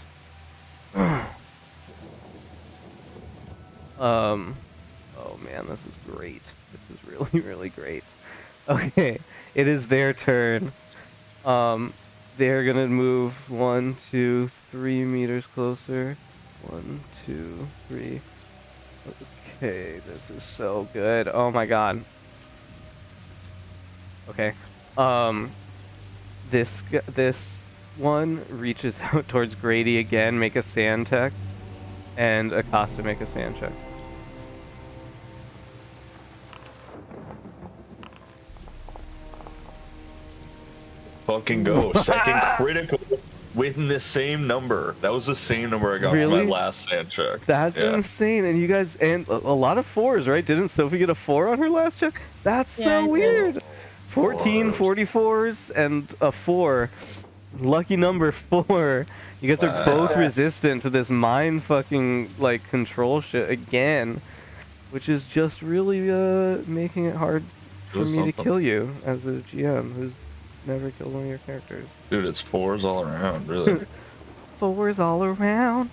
Speaker 1: oh man, this is great. This is really, really great. Okay, it is their turn. They're gonna move 1, 2, 3 meters closer. 1, 2, 3. Okay, this is so good. Oh my god. Okay. This one reaches out towards Grady again. Make a sand check, and Acosta make a sand check.
Speaker 3: Fucking go. Second critical within the same number. That was the same number I got from
Speaker 1: Really?
Speaker 3: my last sand check.
Speaker 1: That's
Speaker 3: Yeah.
Speaker 1: insane. And you guys, and a lot of 4s, right? Didn't Sophie get a 4 on her last check? That's
Speaker 4: Yeah, I
Speaker 1: so
Speaker 4: did.
Speaker 1: weird. 14, 44s, and a 4. Lucky number 4. You guys are both resistant to this mind fucking like control shit again, which is just really making it hard for
Speaker 3: Do
Speaker 1: me to
Speaker 3: something.
Speaker 1: kill you as a GM who's never killed one of your characters.
Speaker 3: Dude, it's 4s all around, really.
Speaker 1: 4s all around.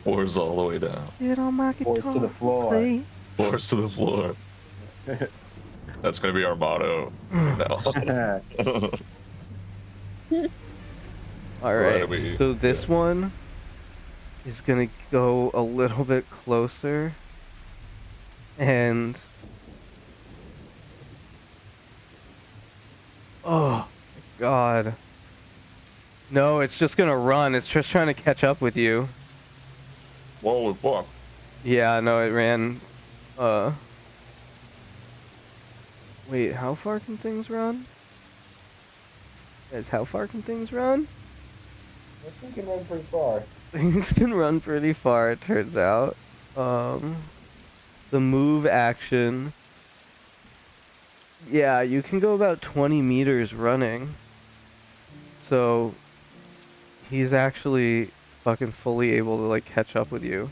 Speaker 3: 4s all the way down.
Speaker 1: Get on my guitar.
Speaker 2: 4s to the floor.
Speaker 1: play.
Speaker 3: 4s to the floor. That's gonna be our motto now.
Speaker 1: All
Speaker 3: Right,
Speaker 1: right.
Speaker 3: we-
Speaker 1: So this one is gonna go a little bit closer, and oh my god. No, it's just gonna run. It's just trying to catch up with you.
Speaker 3: Whoa, fuck.
Speaker 1: Yeah, no, it ran. Wait, how far can things run? Guys, how far can things run?
Speaker 2: I think it can run pretty far.
Speaker 1: Things can run pretty far, it turns out. The move action. Yeah, you can go about 20 meters running. So, he's actually fucking fully able to, like, catch up with you.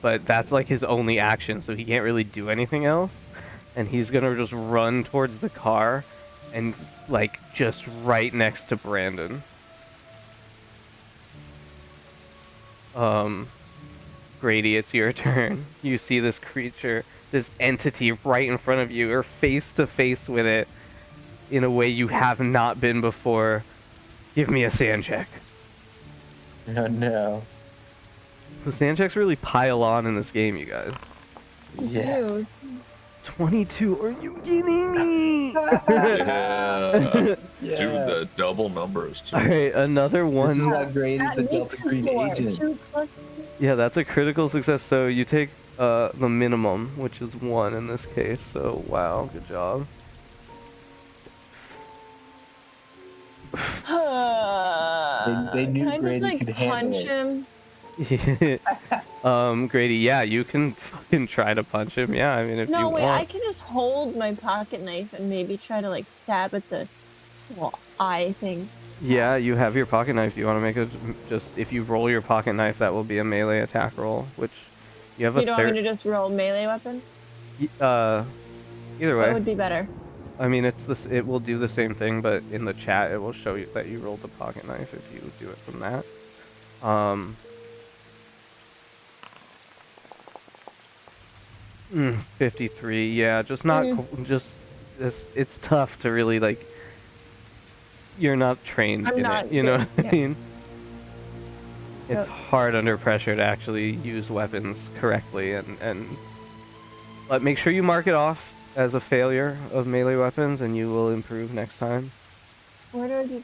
Speaker 1: But that's, like, his only action, so he can't really do anything else. And he's gonna just run towards the car and, like, just right next to Brandon. Grady, it's your turn. You see this creature, this entity right in front of you. You're face to face with it in a way you have not been before. Give me a sand check.
Speaker 2: Oh no.
Speaker 1: The sand checks really pile on in this game, you guys.
Speaker 2: Yeah.
Speaker 4: Dude.
Speaker 1: 22, are you kidding me?
Speaker 3: Yeah.
Speaker 2: Yeah.
Speaker 3: Dude, the double numbers, too.
Speaker 1: Alright, another
Speaker 2: This is
Speaker 1: one.
Speaker 2: why Grady's a
Speaker 4: That
Speaker 2: Delta
Speaker 4: makes
Speaker 2: Green
Speaker 4: four.
Speaker 2: agent.
Speaker 4: 2 plus
Speaker 1: Yeah, that's a critical success, so you take the minimum, which is 1 in this case, so wow, good job.
Speaker 2: They knew
Speaker 4: Can I
Speaker 2: Grady
Speaker 4: just, like,
Speaker 2: could handle
Speaker 4: punch
Speaker 2: it.
Speaker 4: him?
Speaker 1: Grady, yeah, you can fucking try to punch him, yeah, I mean, if you
Speaker 4: No, wait,
Speaker 1: want.
Speaker 4: I can just hold my pocket knife and maybe try to, like, stab at the eye thing.
Speaker 1: Yeah, you have your pocket knife. You want to make a if you roll your pocket knife, that will be a melee attack roll, which you have
Speaker 4: You
Speaker 1: a
Speaker 4: don't want me to just roll melee weapons?
Speaker 1: either
Speaker 4: What
Speaker 1: way.
Speaker 4: would be better?
Speaker 1: I mean, it will do the same thing, but in the chat it will show you that you rolled the pocket knife if you do it from that. 53. Yeah, just not it's tough to really, like, you're not trained
Speaker 4: I'm
Speaker 1: in
Speaker 4: not
Speaker 1: it, you know
Speaker 4: good,
Speaker 1: what I
Speaker 4: yeah.
Speaker 1: mean? It's
Speaker 4: Yep.
Speaker 1: hard under pressure to actually use weapons correctly, but make sure you mark it off as a failure of melee weapons, and you will improve next time.
Speaker 4: Where do I do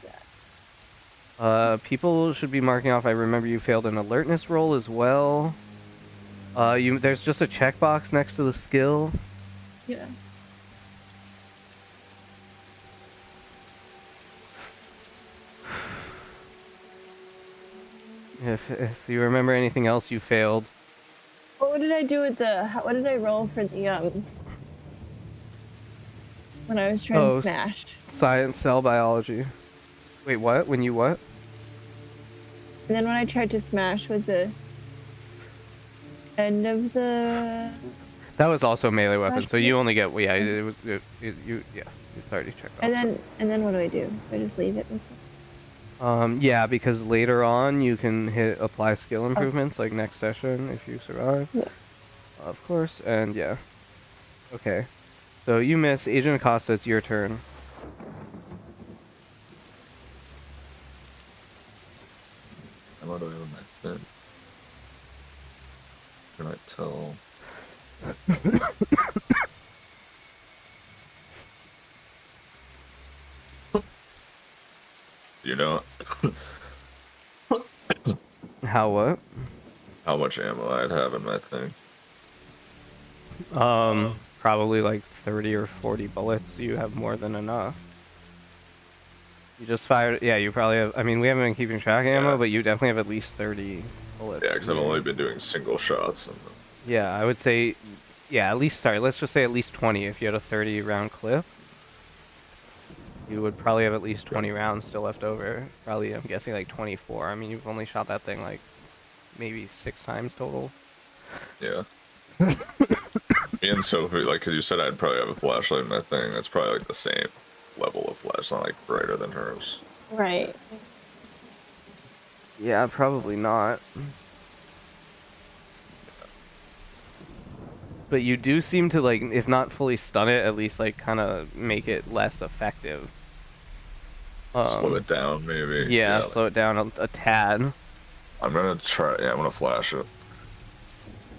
Speaker 4: that?
Speaker 1: People should be marking off. I remember you failed an alertness roll as well. There's just a checkbox next to the skill.
Speaker 4: Yeah.
Speaker 1: If you remember anything else you failed.
Speaker 4: What did I do with what did I roll for the, when I was trying to smash?
Speaker 1: Science, cell biology. Wait, what? When you what?
Speaker 4: And then when I tried to smash with the end of the...
Speaker 1: That was also melee weapon,
Speaker 4: Smash
Speaker 1: so you
Speaker 4: with-
Speaker 1: only get, yeah, it's already checked off.
Speaker 4: And then what do? Do I just leave it?
Speaker 1: Yeah, because later on you can hit apply skill improvements, like next session if you survive.
Speaker 4: Yeah.
Speaker 1: Of course, and yeah. Okay. So you miss. Agent Acosta, it's your turn.
Speaker 3: How do I own my thing? Can I tell? You know
Speaker 1: How what?
Speaker 3: how much ammo I'd have in my thing?
Speaker 1: Probably like 30 or 40 bullets. You have more than enough. You just fired. Yeah, you probably have. I mean, we haven't been keeping track of ammo,
Speaker 3: Yeah.
Speaker 1: but you definitely have at least 30 bullets.
Speaker 3: Yeah, because I've only been doing single shots. And
Speaker 1: Yeah, I would say. Yeah, at least. Sorry, let's just say at least 20. If you had a 30 round clip, you would probably have at least 20 rounds still left over. Probably, I'm guessing like 24. I mean, you've only shot that thing like maybe 6 times total.
Speaker 3: yeah. Me and Sophie, like, because you said I'd probably have a flashlight in my thing. That's probably like the same level of flash, not like brighter than hers.
Speaker 4: Right.
Speaker 1: Yeah, probably not. But you do seem to, like, if not fully stun it, at least, like, kind of make it less effective.
Speaker 3: Slow it down, maybe.
Speaker 1: Yeah, slow it down a tad.
Speaker 3: I'm gonna try. Yeah, I'm gonna flash it.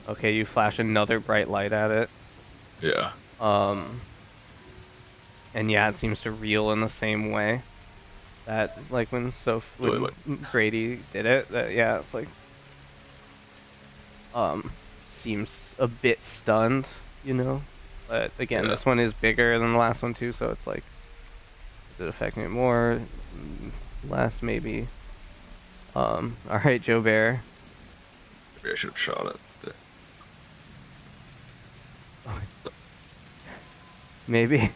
Speaker 1: Okay, you flash another bright light at it.
Speaker 3: Yeah.
Speaker 1: And yeah, it seems to reel in the same way that like when
Speaker 3: Really,
Speaker 1: Grady did it. That yeah, it's like seems a bit stunned, you know. But again, this one is bigger than the last one too, so it's like, is it affecting it more, less maybe? All right, Joe Bear.
Speaker 3: Maybe I should have shot it.
Speaker 1: Maybe.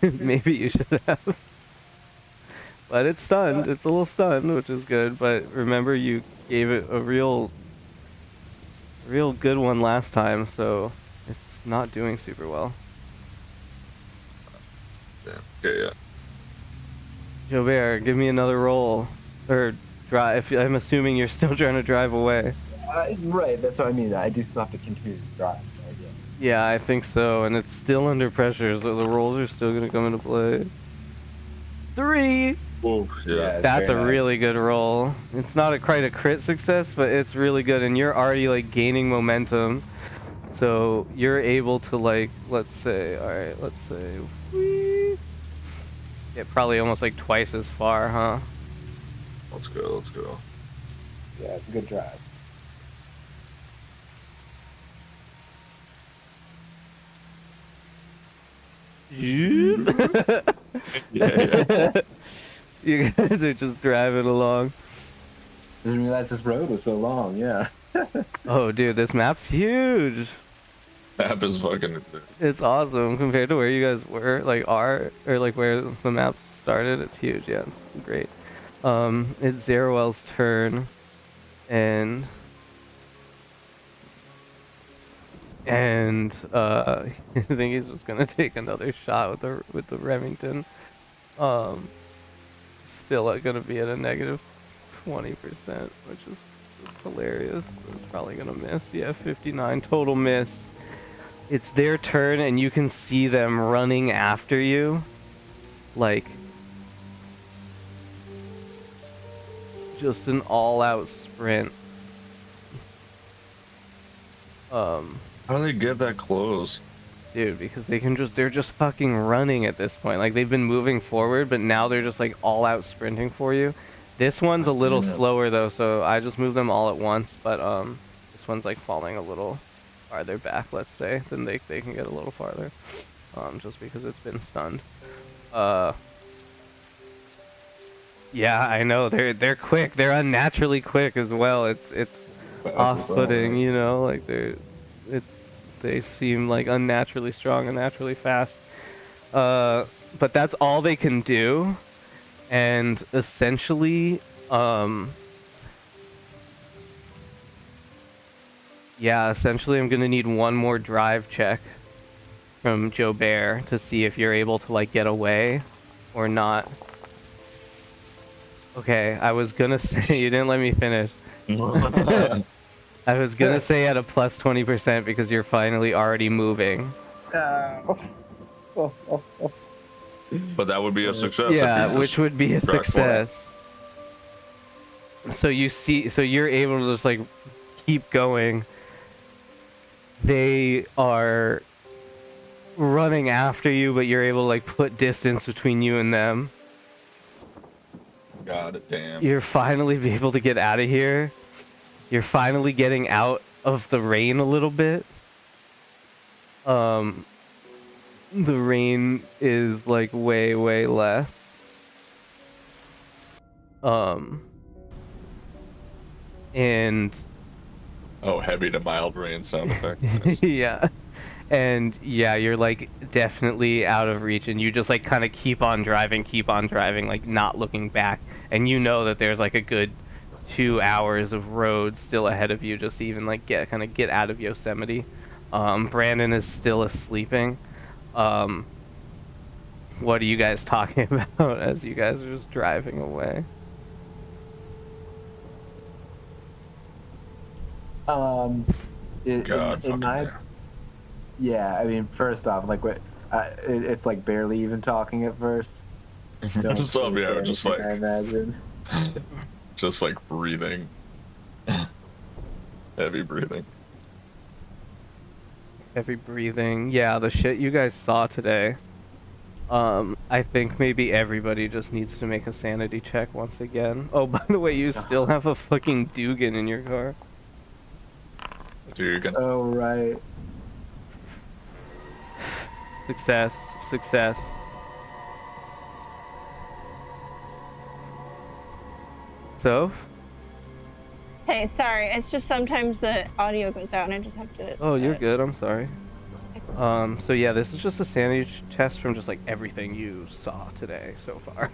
Speaker 1: Maybe you should have. But it's stunned. It's a little stunned, which is good. But remember, you gave it a real good one last time, so it's not doing super well.
Speaker 3: Damn. Okay, yeah.
Speaker 1: Joe Bear, give me another roll. Or drive. I'm assuming you're still trying to drive away.
Speaker 2: Right, that's what I mean. I do still have to continue to drive. Right?
Speaker 1: Yeah, I think so. And it's still under pressure, so the rolls are still going to come into play. 3!
Speaker 3: Oh, yeah.
Speaker 1: That's a really good roll. It's not quite a crit success, but it's really good. And you're already, like, gaining momentum. So you're able to, like, let's say, get probably almost, like, twice as far, huh?
Speaker 3: Let's go.
Speaker 2: Yeah, it's a good drive.
Speaker 1: Yeah. You guys are just driving along.
Speaker 2: Didn't realize this road was so long. Yeah.
Speaker 1: Oh, dude, this map's huge.
Speaker 3: Map is fucking.
Speaker 1: It's awesome compared to where you guys were, like or like where the map started. It's huge. Yeah, it's great. It's Zeruel's turn, and I think he's just gonna take another shot with the Remington. Still gonna be at a negative 20%, which is just hilarious. It's probably gonna miss. Yeah, 59 total miss. It's their turn, and you can see them running after you, like just an all-out sprint.
Speaker 3: How do they get that close?
Speaker 1: Dude, because they're just fucking running at this point. Like, they've been moving forward, but now they're just like all out sprinting for you. This one's a little slower though, so I just moved them all at once, but this one's like falling a little farther back, let's say, then they can get a little farther. Just because it's been stunned. Yeah, I know, they're quick. They're unnaturally quick as well. It's off-putting, you know, like they seem like unnaturally strong, unnaturally fast. But that's all they can do. And essentially, essentially I'm gonna need one more drive check from Joe Bear to see if you're able to like get away or not. Okay, I was gonna say, you didn't let me finish. I was gonna say at a plus 20% because you're finally already moving.
Speaker 3: But that would be a success.
Speaker 1: Yeah, which would be a success. So you're able to just like keep going. They are running after you, but you're able to like put distance between you and them.
Speaker 3: God damn.
Speaker 1: You're finally be able to get out of here. You're finally getting out of the rain a little bit. The rain is like way less. And
Speaker 3: oh, heavy to mild rain sound effect. Nice.
Speaker 1: yeah. And yeah, you're like definitely out of reach, and you just like kind of keep on driving, like not looking back. And you know that there's like a good 2 hours of road still ahead of you just to even like get out of Yosemite. Brandon is still sleeping. What are you guys talking about as you guys are just driving away?
Speaker 3: God,
Speaker 2: in my, yeah, I mean, first off, like It's like barely even talking at first. Don't
Speaker 3: Just up,
Speaker 2: think
Speaker 3: yeah, just
Speaker 2: anything,
Speaker 3: like
Speaker 2: I imagine.
Speaker 3: just like breathing. Heavy breathing.
Speaker 1: Heavy breathing. Yeah, the shit you guys saw today. I think maybe everybody just needs to make a sanity check once again. Oh, by the way, you still have a fucking Dugan in your car.
Speaker 3: Dude,
Speaker 2: Oh right.
Speaker 1: Success. Success. So?
Speaker 4: Hey, sorry. It's just sometimes the audio goes out and I just have to.
Speaker 1: Oh, you're good. I'm sorry. So yeah, this is just a sanity test from just like everything you saw today so far.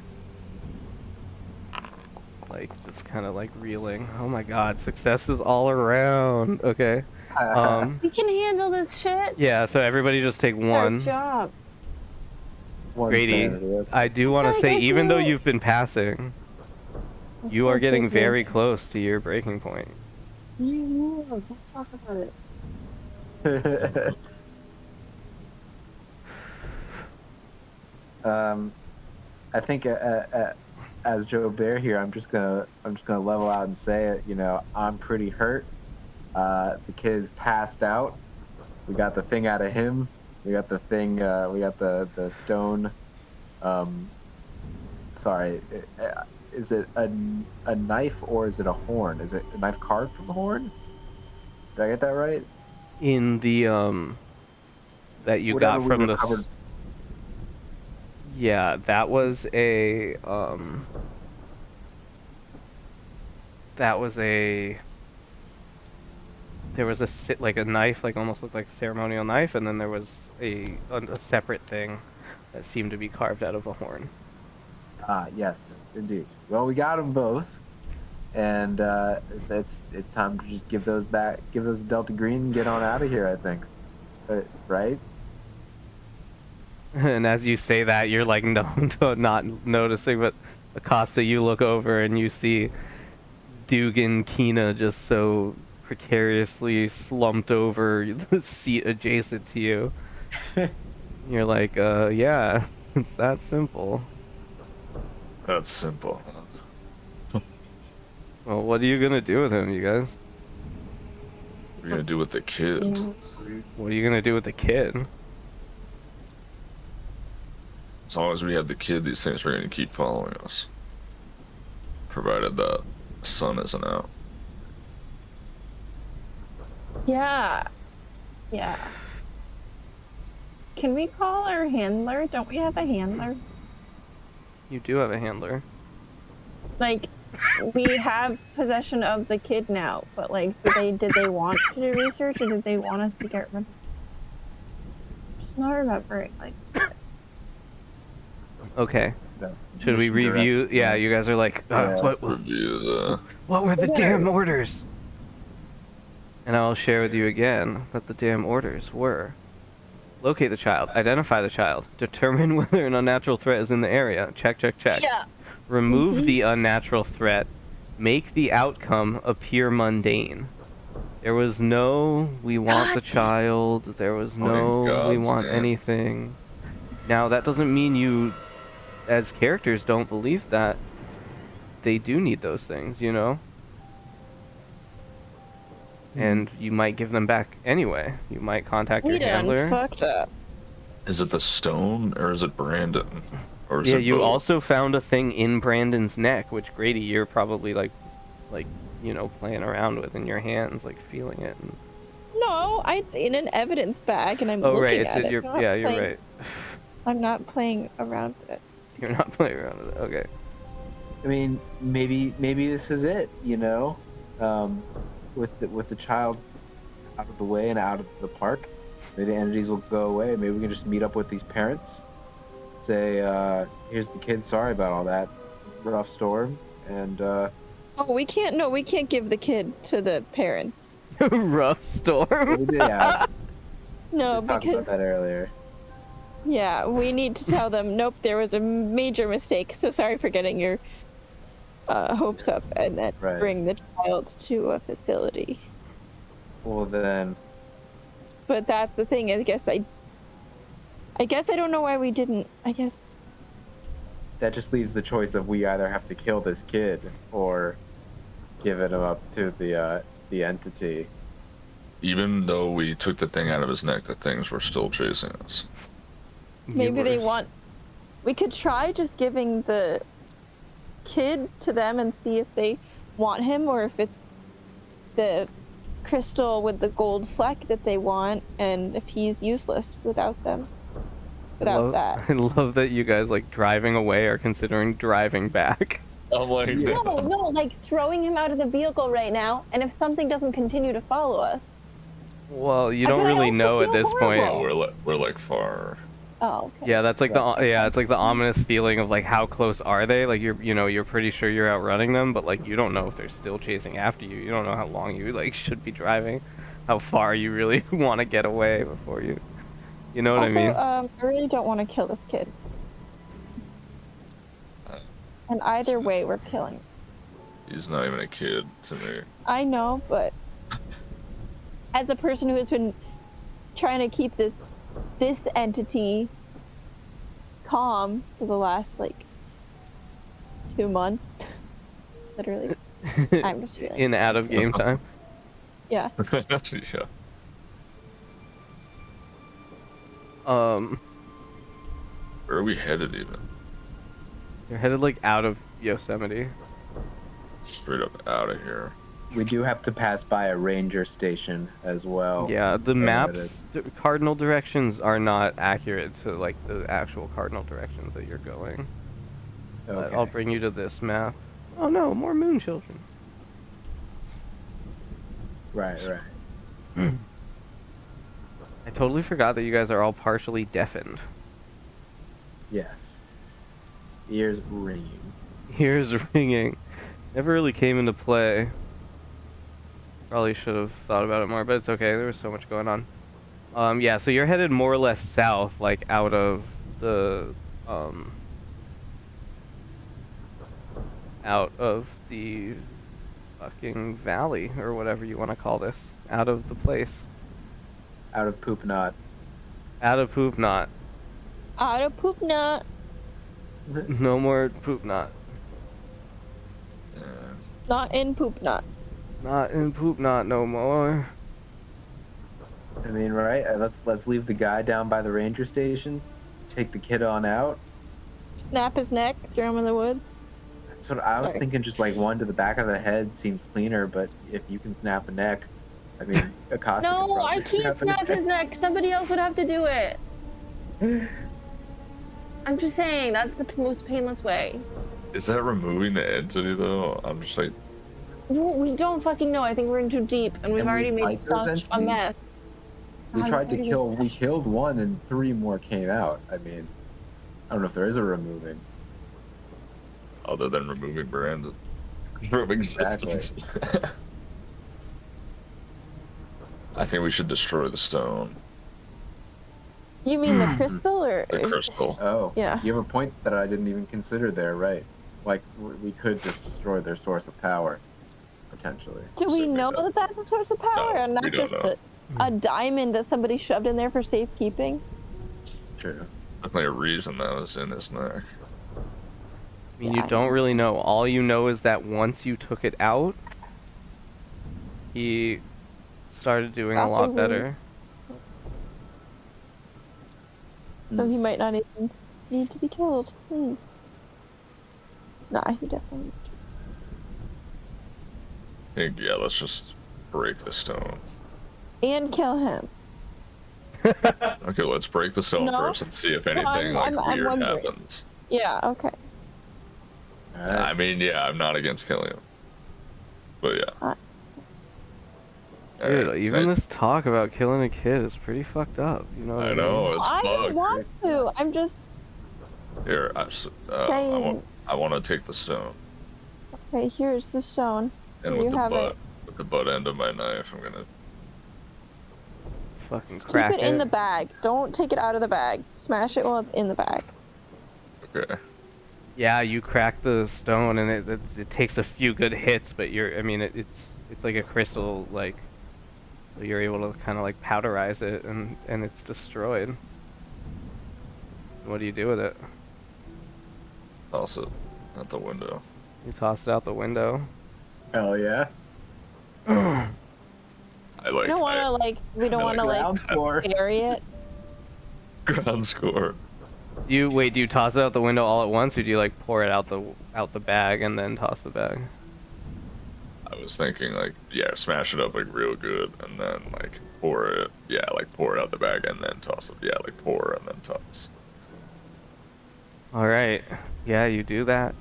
Speaker 1: Like, just kind of like reeling. Oh my god, success is all around. Okay.
Speaker 4: We can handle this shit.
Speaker 1: Yeah, so everybody just take
Speaker 4: Our
Speaker 1: one.
Speaker 4: job.
Speaker 2: One
Speaker 1: Grady,
Speaker 2: sanity.
Speaker 1: I do want to
Speaker 4: Gotta
Speaker 1: say,
Speaker 4: get
Speaker 1: even
Speaker 4: to
Speaker 1: though
Speaker 4: it.
Speaker 1: you've been passing, you are getting very close to your breaking point.
Speaker 4: Don't talk about it.
Speaker 2: I think as Joe Bear here, I'm just gonna level out and say it. You know, I'm pretty hurt. The kid's passed out. We got the thing out of him. We got the thing. We got the stone. Sorry, is it a knife or is it a horn? Is it a knife carved from the horn? Did I get that right?
Speaker 1: In the that you
Speaker 2: Whatever
Speaker 1: got
Speaker 2: we
Speaker 1: from the
Speaker 2: recovered.
Speaker 1: yeah, that was a there was like a knife, like almost looked like a ceremonial knife, and then there was a separate thing that seemed to be carved out of a horn.
Speaker 2: Ah, yes, indeed. Well, we got them both, and it's time to just give those back, give those Delta Green, and get on out of here. I think, right?
Speaker 1: And as you say that, you're like not noticing, but Acosta, you look over and you see Dugan Kina just so precariously slumped over the seat adjacent to you. You're like, yeah, it's that simple.
Speaker 3: that's simple.
Speaker 1: Well, what are you gonna do with him, you guys?
Speaker 3: What are you gonna do with the kid?
Speaker 1: What are you gonna do with the kid?
Speaker 3: As long as we have the kid, these things are gonna keep following us. Provided that the sun isn't out.
Speaker 4: Yeah. Yeah. Can we call our handler? Don't we have a handler?
Speaker 1: You do have a handler.
Speaker 4: Like, we have possession of the kid now, but like, did they want to do research or did they want us to get rid of? Just not remembering. Like,
Speaker 1: Okay.
Speaker 2: No.
Speaker 1: Should we
Speaker 2: Mission
Speaker 1: review?
Speaker 2: direction.
Speaker 1: Yeah, you guys are like,
Speaker 2: Yeah.
Speaker 1: what
Speaker 3: Review the.
Speaker 1: were the damn orders? And I will share with you again that the damn orders were: locate the child, identify the child, determine whether an unnatural threat is in the area. Check, check, check.
Speaker 4: yeah.
Speaker 1: Remove the unnatural threat. Make the outcome appear mundane. There was no, we want the child. There was no, we
Speaker 3: God's
Speaker 1: want
Speaker 3: name.
Speaker 1: anything. Now, that doesn't mean you, as characters, don't believe that they do need those things, you know? And you might give them back anyway. You might contact your
Speaker 4: We done
Speaker 1: handler.
Speaker 4: fucked up.
Speaker 3: Is it the stone or is it Brandon? Or is
Speaker 1: Yeah,
Speaker 3: it
Speaker 1: you
Speaker 3: both?
Speaker 1: also found a thing in Brandon's neck, which Grady, you're probably like, you know, playing around with in your hands, like feeling it. And...
Speaker 4: No, it's in an evidence bag and I'm
Speaker 1: Oh,
Speaker 4: looking
Speaker 1: right, it's
Speaker 4: at
Speaker 1: in
Speaker 4: it.
Speaker 1: your.
Speaker 4: Not
Speaker 1: Yeah, you're
Speaker 4: playing-
Speaker 1: right.
Speaker 4: I'm not playing around with it.
Speaker 1: You're not playing around with it. Okay.
Speaker 2: I mean, maybe this is it. You know, with the child out of the way and out of the park, maybe the entities will go away. Maybe we can just meet up with these parents, say, "Here's the kid. Sorry about all that rough storm." And
Speaker 4: Oh, we can't. No, we can't give the kid to the parents.
Speaker 1: Rough storm.
Speaker 2: yeah,
Speaker 4: No,
Speaker 2: we talked
Speaker 4: because
Speaker 2: about that earlier.
Speaker 4: yeah, we need to tell them. Nope, there was a major mistake. So sorry for getting your hopes up, and then
Speaker 2: Right.
Speaker 4: bring the child to a facility.
Speaker 2: Well then,
Speaker 4: But that's the thing. I guess I guess I don't know why we didn't. I guess.
Speaker 2: That just leaves the choice of we either have to kill this kid or give it up to the entity.
Speaker 3: Even though we took the thing out of his neck, the things were still chasing us.
Speaker 4: Maybe they
Speaker 1: Viewers.
Speaker 4: want. We could try just giving the kid to them and see if they want him, or if it's the crystal with the gold fleck that they want, and if he's useless without them. Without that.
Speaker 1: I love that you guys like driving away are considering driving back.
Speaker 3: I'm like,
Speaker 4: No, like throwing him out of the vehicle right now, and if something doesn't continue to follow us.
Speaker 1: Well, you
Speaker 4: But
Speaker 1: don't
Speaker 4: I
Speaker 1: really
Speaker 4: also
Speaker 1: know at
Speaker 4: feel
Speaker 1: this
Speaker 4: horrible.
Speaker 1: point.
Speaker 3: we're like far.
Speaker 4: Oh, okay.
Speaker 1: Yeah, that's like it's like the ominous feeling of like how close are they? Like you're pretty sure you're outrunning them, but like you don't know if they're still chasing after you. You don't know how long you like should be driving, how far you really want to get away before you know what
Speaker 4: Also,
Speaker 1: I mean?
Speaker 4: I really don't want to kill this kid. And either way, we're killing.
Speaker 3: He's not even a kid to me.
Speaker 4: I know, but as a person who has been trying to keep this entity calm for the last like 2 months, literally, I'm just feeling.
Speaker 1: In out of game time.
Speaker 4: Yeah.
Speaker 3: Yeah. Where are we headed even?
Speaker 1: You're headed like out of Yosemite.
Speaker 3: Straight up out of here.
Speaker 2: We do have to pass by a ranger station as well.
Speaker 1: Yeah, the
Speaker 2: Wherever it
Speaker 1: maps,
Speaker 2: is.
Speaker 1: the cardinal directions are not accurate to like the actual cardinal directions that you're going. But
Speaker 2: Okay.
Speaker 1: I'll bring you to this map. Oh no, more moon children.
Speaker 2: Right.
Speaker 1: I totally forgot that you guys are all partially deafened.
Speaker 2: Yes. Ears ringing.
Speaker 1: Ears ringing. Never really came into play. Probably should have thought about it more, but it's okay. There was so much going on. Yeah, so you're headed more or less south, like out of the, out of the fucking valley, or whatever you want to call this. Out of the place.
Speaker 2: Out of Poop Knot.
Speaker 1: Out of Poop Knot.
Speaker 4: Out of poop nut.
Speaker 1: No more Poop Knot.
Speaker 3: Yeah.
Speaker 4: Not in poop nut.
Speaker 1: Not in Poop Knot no more.
Speaker 2: I mean, right? Let's leave the guy down by the ranger station. Take the kid on out.
Speaker 4: Snap his neck, throw him in the woods.
Speaker 2: That's what I was
Speaker 4: Sorry.
Speaker 2: thinking. Just like one to the back of the head seems cleaner. But if you can snap a neck, I mean, Acosta could
Speaker 4: No,
Speaker 2: probably
Speaker 4: I can't
Speaker 2: snap a
Speaker 4: snap his neck. Somebody else would have to do it. I'm just saying, that's the most painless way.
Speaker 3: Is that removing the entity though? I'm just like,
Speaker 4: We don't fucking know. I think we're in too deep, and we've
Speaker 2: And we
Speaker 4: already made
Speaker 2: fight those
Speaker 4: such a
Speaker 2: entities?
Speaker 4: mess.
Speaker 2: We
Speaker 4: God,
Speaker 2: tried to
Speaker 4: what are
Speaker 2: kill.
Speaker 4: you-
Speaker 2: We killed one, and 3 more came out. I mean, I don't know if there is a removing.
Speaker 3: other than removing Brandon from existence. I think we should destroy the stone.
Speaker 4: You mean the crystal, or?
Speaker 3: The crystal.
Speaker 2: Oh,
Speaker 4: Yeah.
Speaker 2: You have a point that I didn't even consider there, right? Like we could just destroy their source of power, potentially.
Speaker 4: Do we
Speaker 3: Certainly
Speaker 4: know
Speaker 3: not.
Speaker 4: that that's a source of power,
Speaker 3: No,
Speaker 4: and not
Speaker 3: we don't
Speaker 4: just
Speaker 3: know.
Speaker 4: a diamond that somebody shoved in there for safekeeping?
Speaker 2: True.
Speaker 3: Definitely a reason that was in his neck.
Speaker 1: I mean,
Speaker 4: Yeah.
Speaker 1: you don't really know. All you know is that once you took it out, he started doing a lot
Speaker 4: Probably.
Speaker 1: better.
Speaker 4: So he might not even need to be killed. Nah, he definitely.
Speaker 3: I think, yeah, let's just break the stone.
Speaker 4: And kill him.
Speaker 3: Okay, let's break the stone
Speaker 4: No.
Speaker 3: first and see if anything
Speaker 4: I'm
Speaker 3: weird
Speaker 4: wondering.
Speaker 3: happens.
Speaker 4: Yeah. Okay.
Speaker 2: All right.
Speaker 3: I mean, yeah, I'm not against killing him. But yeah.
Speaker 4: Uh,
Speaker 1: Dude,
Speaker 3: Alright,
Speaker 1: even
Speaker 3: I-
Speaker 1: this talk about killing a kid is pretty fucked up. You know what I
Speaker 3: I
Speaker 1: mean?
Speaker 3: know, it's
Speaker 4: I don't
Speaker 3: bugged.
Speaker 4: want to. I'm just
Speaker 3: Here,
Speaker 4: saying.
Speaker 3: I want to take the stone.
Speaker 4: Okay, here's the stone.
Speaker 3: And
Speaker 4: Here
Speaker 3: with
Speaker 4: you
Speaker 3: the
Speaker 4: have
Speaker 3: butt,
Speaker 4: it.
Speaker 3: with the butt end of my knife, I'm gonna.
Speaker 1: Fucking
Speaker 4: Keep
Speaker 1: crack
Speaker 4: it in the bag. Don't take it out of the bag. Smash it while it's in the bag.
Speaker 3: Okay.
Speaker 1: Yeah, you crack the stone and it takes a few good hits, but I mean, it's like a crystal, like, so you're able to kind of like powderize it and it's destroyed. What do you do with it?
Speaker 3: Toss it out the window.
Speaker 1: You toss it out the window.
Speaker 2: Hell yeah.
Speaker 3: I
Speaker 4: We
Speaker 3: like.
Speaker 4: don't want to like. We don't want to like
Speaker 2: Ground score.
Speaker 4: bury it.
Speaker 3: Ground score.
Speaker 1: Do you toss it out the window all at once, or do you like pour it out the bag and then toss the bag?
Speaker 3: I was thinking like, yeah, smash it up like real good, and then like pour it. Yeah, like pour it out the bag and then toss it. Yeah, like pour and then toss.
Speaker 1: All right. Yeah, you do that,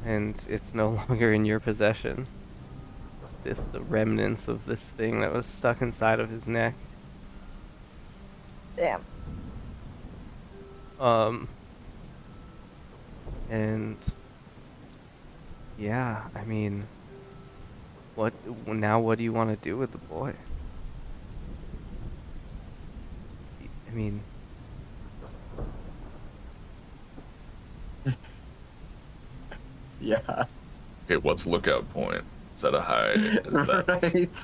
Speaker 1: and it's no longer in your possession. The remnants of this thing that was stuck inside of his neck.
Speaker 4: Damn.
Speaker 1: And yeah, I mean, what do you want to do with the boy? I mean,
Speaker 2: Yeah.
Speaker 3: Okay, what's lookout point? Is that a high? Is that...
Speaker 2: Right.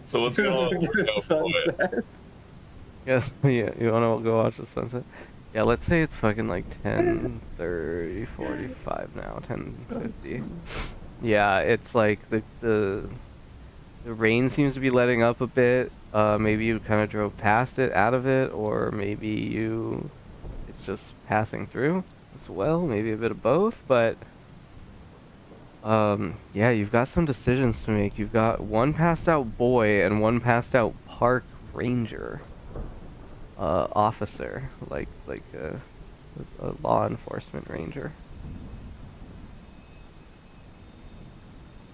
Speaker 3: So what's going on? With lookout point?
Speaker 2: Sunset.
Speaker 1: yes, yeah, you want to go watch the sunset? Yeah, let's say it's fucking like 10:30, 45 now, 10:50. Yeah, it's like the rain seems to be letting up a bit. Maybe you kind of drove past it, out of it, or maybe it's just passing through as well. Maybe a bit of both, but yeah, you've got some decisions to make. You've got one passed out boy and one passed out park ranger officer, like a law enforcement ranger.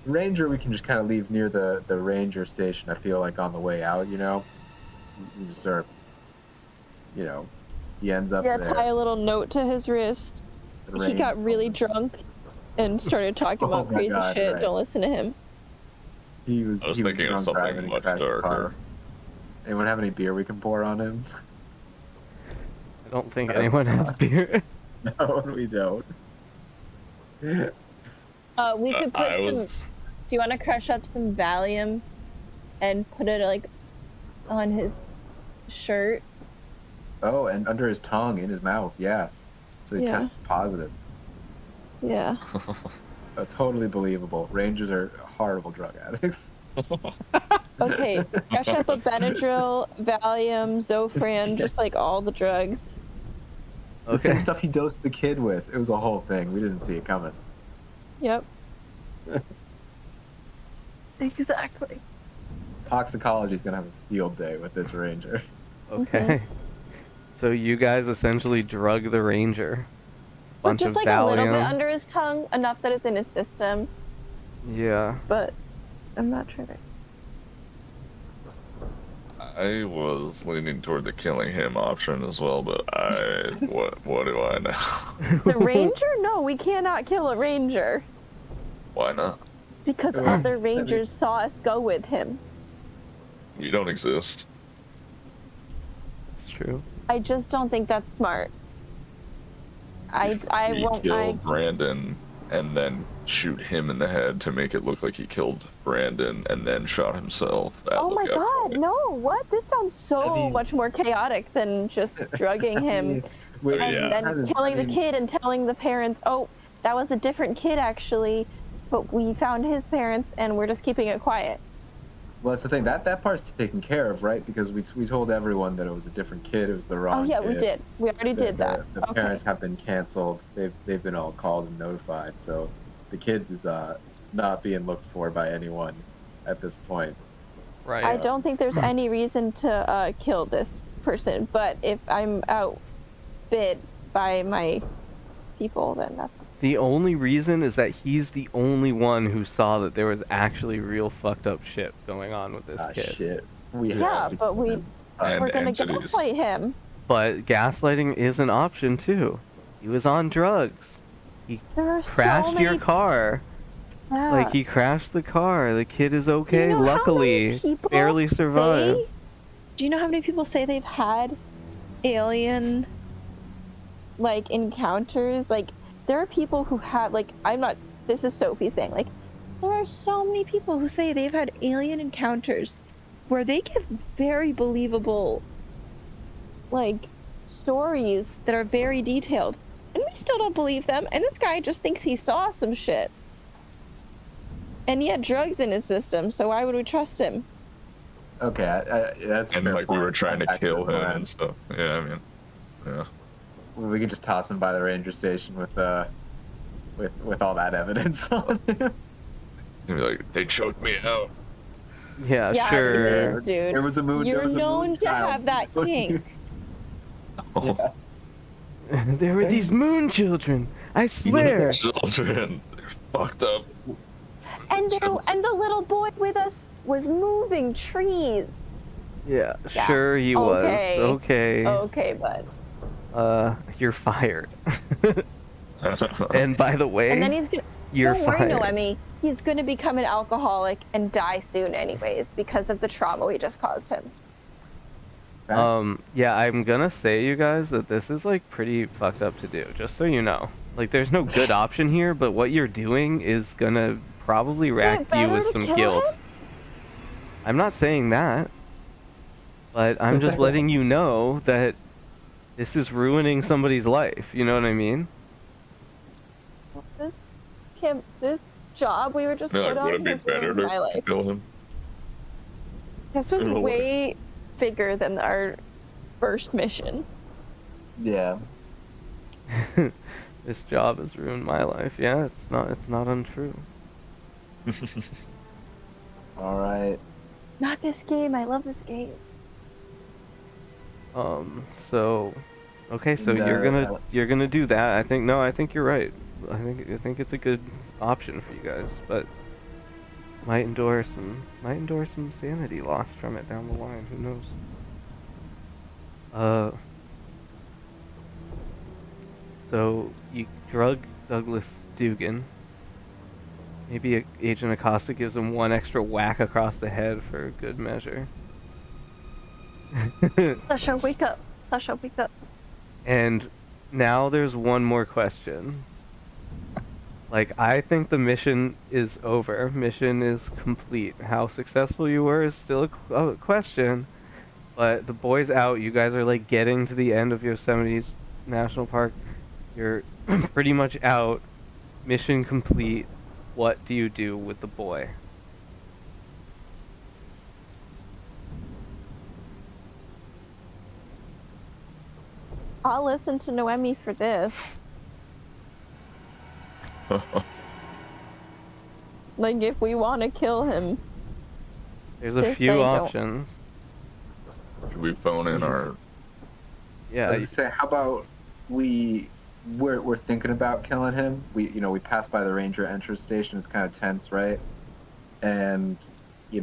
Speaker 2: Ranger, we can just kind of leave near the ranger station. I feel like on the way out, you know, you just sort of, you know, he ends up
Speaker 4: Yeah,
Speaker 2: there.
Speaker 4: tie a little note to his wrist.
Speaker 2: The
Speaker 4: He got
Speaker 2: rain's
Speaker 4: really
Speaker 2: coming.
Speaker 4: drunk and started talking
Speaker 2: Oh
Speaker 4: about
Speaker 2: my
Speaker 4: crazy
Speaker 2: God,
Speaker 4: shit.
Speaker 2: right.
Speaker 4: Don't listen to him.
Speaker 2: He was.
Speaker 3: I was
Speaker 2: he
Speaker 3: thinking of
Speaker 2: drunk
Speaker 3: something
Speaker 2: driving and
Speaker 3: much
Speaker 2: crashed the car.
Speaker 3: darker.
Speaker 2: Anyone have any beer we can pour on him?
Speaker 1: I don't think
Speaker 2: Oh,
Speaker 1: anyone has
Speaker 2: God.
Speaker 1: beer.
Speaker 2: No, we don't.
Speaker 4: We could put
Speaker 3: I
Speaker 4: some.
Speaker 3: was.
Speaker 4: Do you want to crush up some Valium and put it like on his shirt?
Speaker 2: Oh, and under his tongue, in his mouth, yeah. So he
Speaker 4: Yeah.
Speaker 2: tests positive.
Speaker 4: Yeah.
Speaker 2: Totally believable. Rangers are horrible drug addicts.
Speaker 4: Okay, crush up a Benadryl, Valium, Zofran, just like all the drugs.
Speaker 2: The same
Speaker 1: Okay.
Speaker 2: stuff he dosed the kid with. It was a whole thing. We didn't see it coming.
Speaker 4: Yep. Exactly.
Speaker 2: Toxicology's gonna have a field day with this ranger.
Speaker 1: Okay. So you guys essentially drug the ranger.
Speaker 4: But
Speaker 1: Bunch
Speaker 4: just
Speaker 1: of
Speaker 4: like a little bit
Speaker 1: Valium.
Speaker 4: under his tongue, enough that it's in his system.
Speaker 1: Yeah.
Speaker 4: But I'm not sure.
Speaker 3: I was leaning toward the killing him option as well, but what do I know?
Speaker 4: The ranger? No, we cannot kill a ranger
Speaker 3: Why not?
Speaker 4: because
Speaker 2: Oh,
Speaker 4: other rangers saw us go with him.
Speaker 3: You don't exist.
Speaker 1: It's true.
Speaker 4: I just don't think that's smart. I
Speaker 3: He
Speaker 4: won't.
Speaker 3: killed Brandon and then shoot him in the head to make it look like he killed Brandon and then shot himself. At
Speaker 4: Oh my
Speaker 3: Lookout
Speaker 4: god,
Speaker 3: Point.
Speaker 4: no, what? This sounds so
Speaker 2: I mean-
Speaker 4: much more chaotic than just drugging him
Speaker 2: Wait,
Speaker 4: and
Speaker 3: yeah.
Speaker 4: then killing the kid and telling the parents, oh, that was a different kid actually, but we found his parents and we're just keeping it quiet.
Speaker 2: Well, that's the thing. That part's taken care of, right? Because we told everyone that it was a different kid. It was the wrong.
Speaker 4: Oh yeah,
Speaker 2: kid.
Speaker 4: we did. We already did that.
Speaker 2: The
Speaker 4: Okay.
Speaker 2: parents have been canceled. They've been all called and notified. So the kid is not being looked for by anyone at this point.
Speaker 1: Right.
Speaker 4: I don't think there's any reason to kill this person, but if I'm outbid by my people, then that's
Speaker 1: The only reason is that he's the only one who saw that there was actually real fucked up shit going on with this kid.
Speaker 2: Shit. We
Speaker 4: Yeah,
Speaker 2: have to
Speaker 4: but
Speaker 2: kill
Speaker 4: we-
Speaker 2: him.
Speaker 3: And
Speaker 4: we're gonna
Speaker 3: entities.
Speaker 4: gaslight him.
Speaker 1: But gaslighting is an option too. He was on drugs.
Speaker 4: There are
Speaker 1: Crashed
Speaker 4: so many...
Speaker 1: your car.
Speaker 4: Yeah.
Speaker 1: Like he crashed the car. The kid is
Speaker 4: Do you
Speaker 1: okay.
Speaker 4: know how many
Speaker 1: Luckily,
Speaker 4: people
Speaker 1: barely survived.
Speaker 4: Do you know how many people say they've had alien like encounters? Like there are people who have like this is Sophie saying like there are so many people who say they've had alien encounters where they give very believable like stories that are very detailed, and we still don't believe them. And this guy just thinks he saw some shit, and he had drugs in his system. So why would we trust him?
Speaker 2: Okay, that's a
Speaker 3: And
Speaker 2: fair
Speaker 3: like we
Speaker 2: point.
Speaker 3: were trying to
Speaker 2: Back
Speaker 3: kill
Speaker 2: this
Speaker 3: him
Speaker 2: plan.
Speaker 3: and stuff. Yeah, I mean, yeah.
Speaker 2: We could just toss him by the ranger station with all that evidence on him.
Speaker 3: He'd be like, they choked me out.
Speaker 1: Yeah,
Speaker 4: Yeah,
Speaker 1: sure.
Speaker 4: he did, dude.
Speaker 2: There was a moon.
Speaker 4: You're
Speaker 2: there was a
Speaker 4: known
Speaker 2: moon
Speaker 4: to
Speaker 2: child.
Speaker 4: have that kink.
Speaker 3: Oh,
Speaker 1: There were these moon children. I swear.
Speaker 3: children, they're fucked up.
Speaker 4: And the little boy with us was moving trees.
Speaker 1: Yeah,
Speaker 4: Yeah,
Speaker 1: sure he
Speaker 4: okay.
Speaker 1: was. Okay.
Speaker 4: Okay, bud.
Speaker 1: You're fired. And by the way,
Speaker 4: And then he's gonna.
Speaker 1: you're
Speaker 4: Don't worry,
Speaker 1: fired.
Speaker 4: Noemi. He's gonna become an alcoholic and die soon, anyways, because of the trauma we just caused him.
Speaker 1: Yeah, I'm gonna say, you guys, that this is like pretty fucked up to do, just so you know. Like, there's no good option here, but what you're doing is gonna probably rack you
Speaker 4: better
Speaker 1: with
Speaker 4: to
Speaker 1: some
Speaker 4: kill
Speaker 1: guilt.
Speaker 4: him?
Speaker 1: I'm not saying that, but I'm just letting you know that this is ruining somebody's life, you know what I mean?
Speaker 4: This job we were just
Speaker 3: They're
Speaker 4: put
Speaker 3: like, would
Speaker 4: on
Speaker 3: it be
Speaker 4: has
Speaker 3: better
Speaker 4: ruined my
Speaker 3: to
Speaker 4: life.
Speaker 3: kill him?
Speaker 4: This was
Speaker 3: It'll
Speaker 4: way bigger than our first mission.
Speaker 2: Yeah.
Speaker 1: This job has ruined my life. Yeah, it's not untrue.
Speaker 2: All right.
Speaker 4: Not this game. I love this game.
Speaker 1: So, okay, so
Speaker 2: No,
Speaker 1: you're gonna do that. I think you're right. I think it's a good option for you guys, but might endure some sanity lost from it down the line. Who knows? So you drug Douglas Dugan. Maybe Agent Acosta gives him one extra whack across the head for good measure.
Speaker 4: Sasha, wake up. Sasha, wake up.
Speaker 1: And now there's one more question. Like, I think the mission is over. Mission is complete. How successful you were is still a question. But the boy's out. You guys are, like, getting to the end of Yosemite National Park. You're pretty much out. Mission complete. What do you do with the boy?
Speaker 4: I'll listen to Noemi for this. Like, if we want to kill him.
Speaker 1: There's a
Speaker 4: This
Speaker 1: few
Speaker 4: I don't.
Speaker 1: options.
Speaker 3: Should we phone in our?
Speaker 1: Yeah,
Speaker 2: As I say, how about we're thinking about killing him. We pass by the ranger entrance station. It's kind of tense, right? And we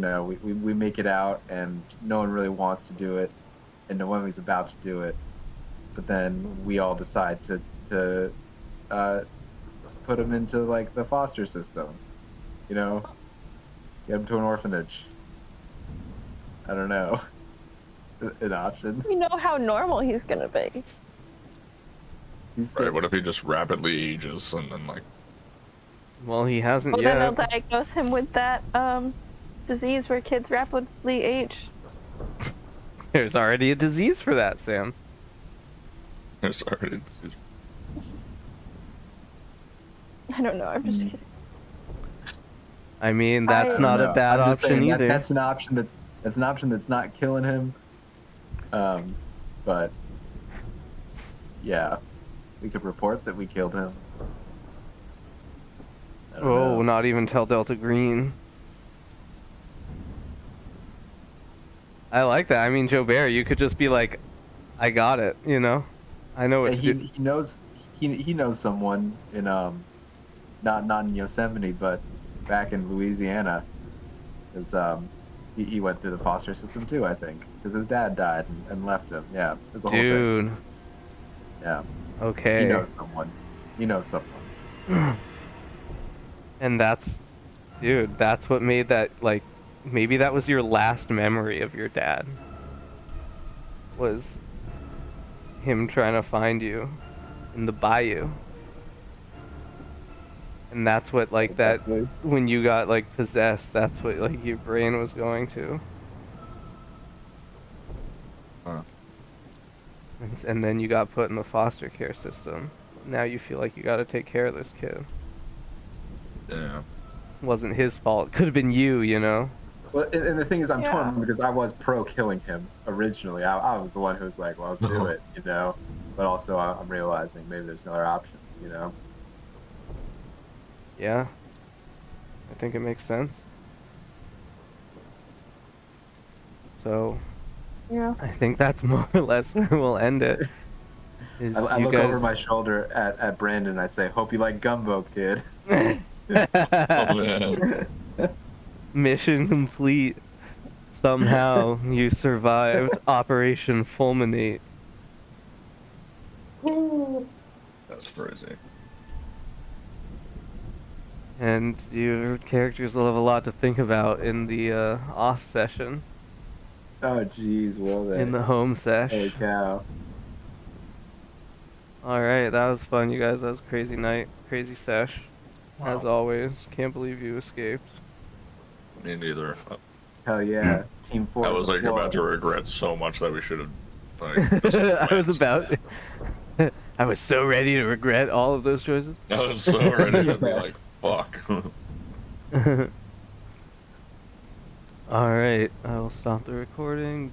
Speaker 2: make it out, and no one really wants to do it, and Noemi's about to do it, but then we all decide to put him into like the foster system, get him to an orphanage. I don't know. An option.
Speaker 4: We know how normal he's gonna be.
Speaker 2: He's
Speaker 3: Right. What
Speaker 2: six.
Speaker 3: if he just rapidly ages and then like?
Speaker 1: well, he hasn't
Speaker 4: Well, then they'll
Speaker 1: yet.
Speaker 4: diagnose him with that disease where kids rapidly age.
Speaker 1: There's already a disease for that, Sam.
Speaker 3: Sorry.
Speaker 4: I don't know. I'm just kidding.
Speaker 1: I mean, that's
Speaker 4: I-
Speaker 1: not a
Speaker 2: No,
Speaker 1: bad
Speaker 2: I'm just
Speaker 1: option
Speaker 2: saying
Speaker 1: either.
Speaker 2: that's an option that's not killing him. But yeah, we could report that we killed him. I don't
Speaker 1: Oh,
Speaker 2: know.
Speaker 1: not even tell Delta Green. I like that. I mean, Joe Bear, you could just be like, I got it, I know what
Speaker 2: Hey,
Speaker 1: to do.
Speaker 2: he knows someone in not in Yosemite, but back in Louisiana. Is he went through the foster system too, I think, because his dad died and left him. Yeah, there's a whole thing.
Speaker 1: Dude,
Speaker 2: Yeah,
Speaker 1: okay.
Speaker 2: he knows someone. He knows someone.
Speaker 1: And dude, that's what made that, like, maybe that was your last memory of your dad. Was him trying to find you in the bayou. And that's what, like, that,
Speaker 2: Exactly.
Speaker 1: when you got, like, possessed, that's what, like, your brain was going to.
Speaker 3: Huh.
Speaker 1: And then you got put in the foster care system. Now you feel like you got to take care of this kid.
Speaker 3: Yeah.
Speaker 1: Wasn't his fault. Could have been you, you know?
Speaker 2: Well, and the thing is, I'm
Speaker 4: Yeah.
Speaker 2: torn because I was pro killing him originally. I was the one who was like, well, let's do it, you know? But also, I'm realizing maybe there's another option, you know?
Speaker 1: Yeah. I think it makes sense. So,
Speaker 4: Yeah.
Speaker 1: I think that's more or less where we'll end it. Is
Speaker 2: I
Speaker 1: you
Speaker 2: look
Speaker 1: guys...
Speaker 2: over my shoulder at Brandon and I say, hope you like gumbo, kid.
Speaker 3: Oh man.
Speaker 1: Mission complete. Somehow you survived Operation Fulminate.
Speaker 3: That's crazy.
Speaker 1: And your characters will have a lot to think about in the off session.
Speaker 2: Oh, jeez, will they?
Speaker 1: In the home sesh.
Speaker 2: Holy cow.
Speaker 1: Alright, that was fun, you guys. That was a crazy night. Crazy sesh. As
Speaker 3: Wow.
Speaker 1: always. Can't believe you escaped.
Speaker 3: Me neither.
Speaker 2: Hell yeah. Team 4.
Speaker 3: I was like
Speaker 2: deploy.
Speaker 3: about to regret so much that we should have like just
Speaker 1: I was
Speaker 3: went.
Speaker 1: about... I was so ready to regret all of those choices.
Speaker 3: I was so ready to be like, fuck.
Speaker 1: Alright, I will stop the recording.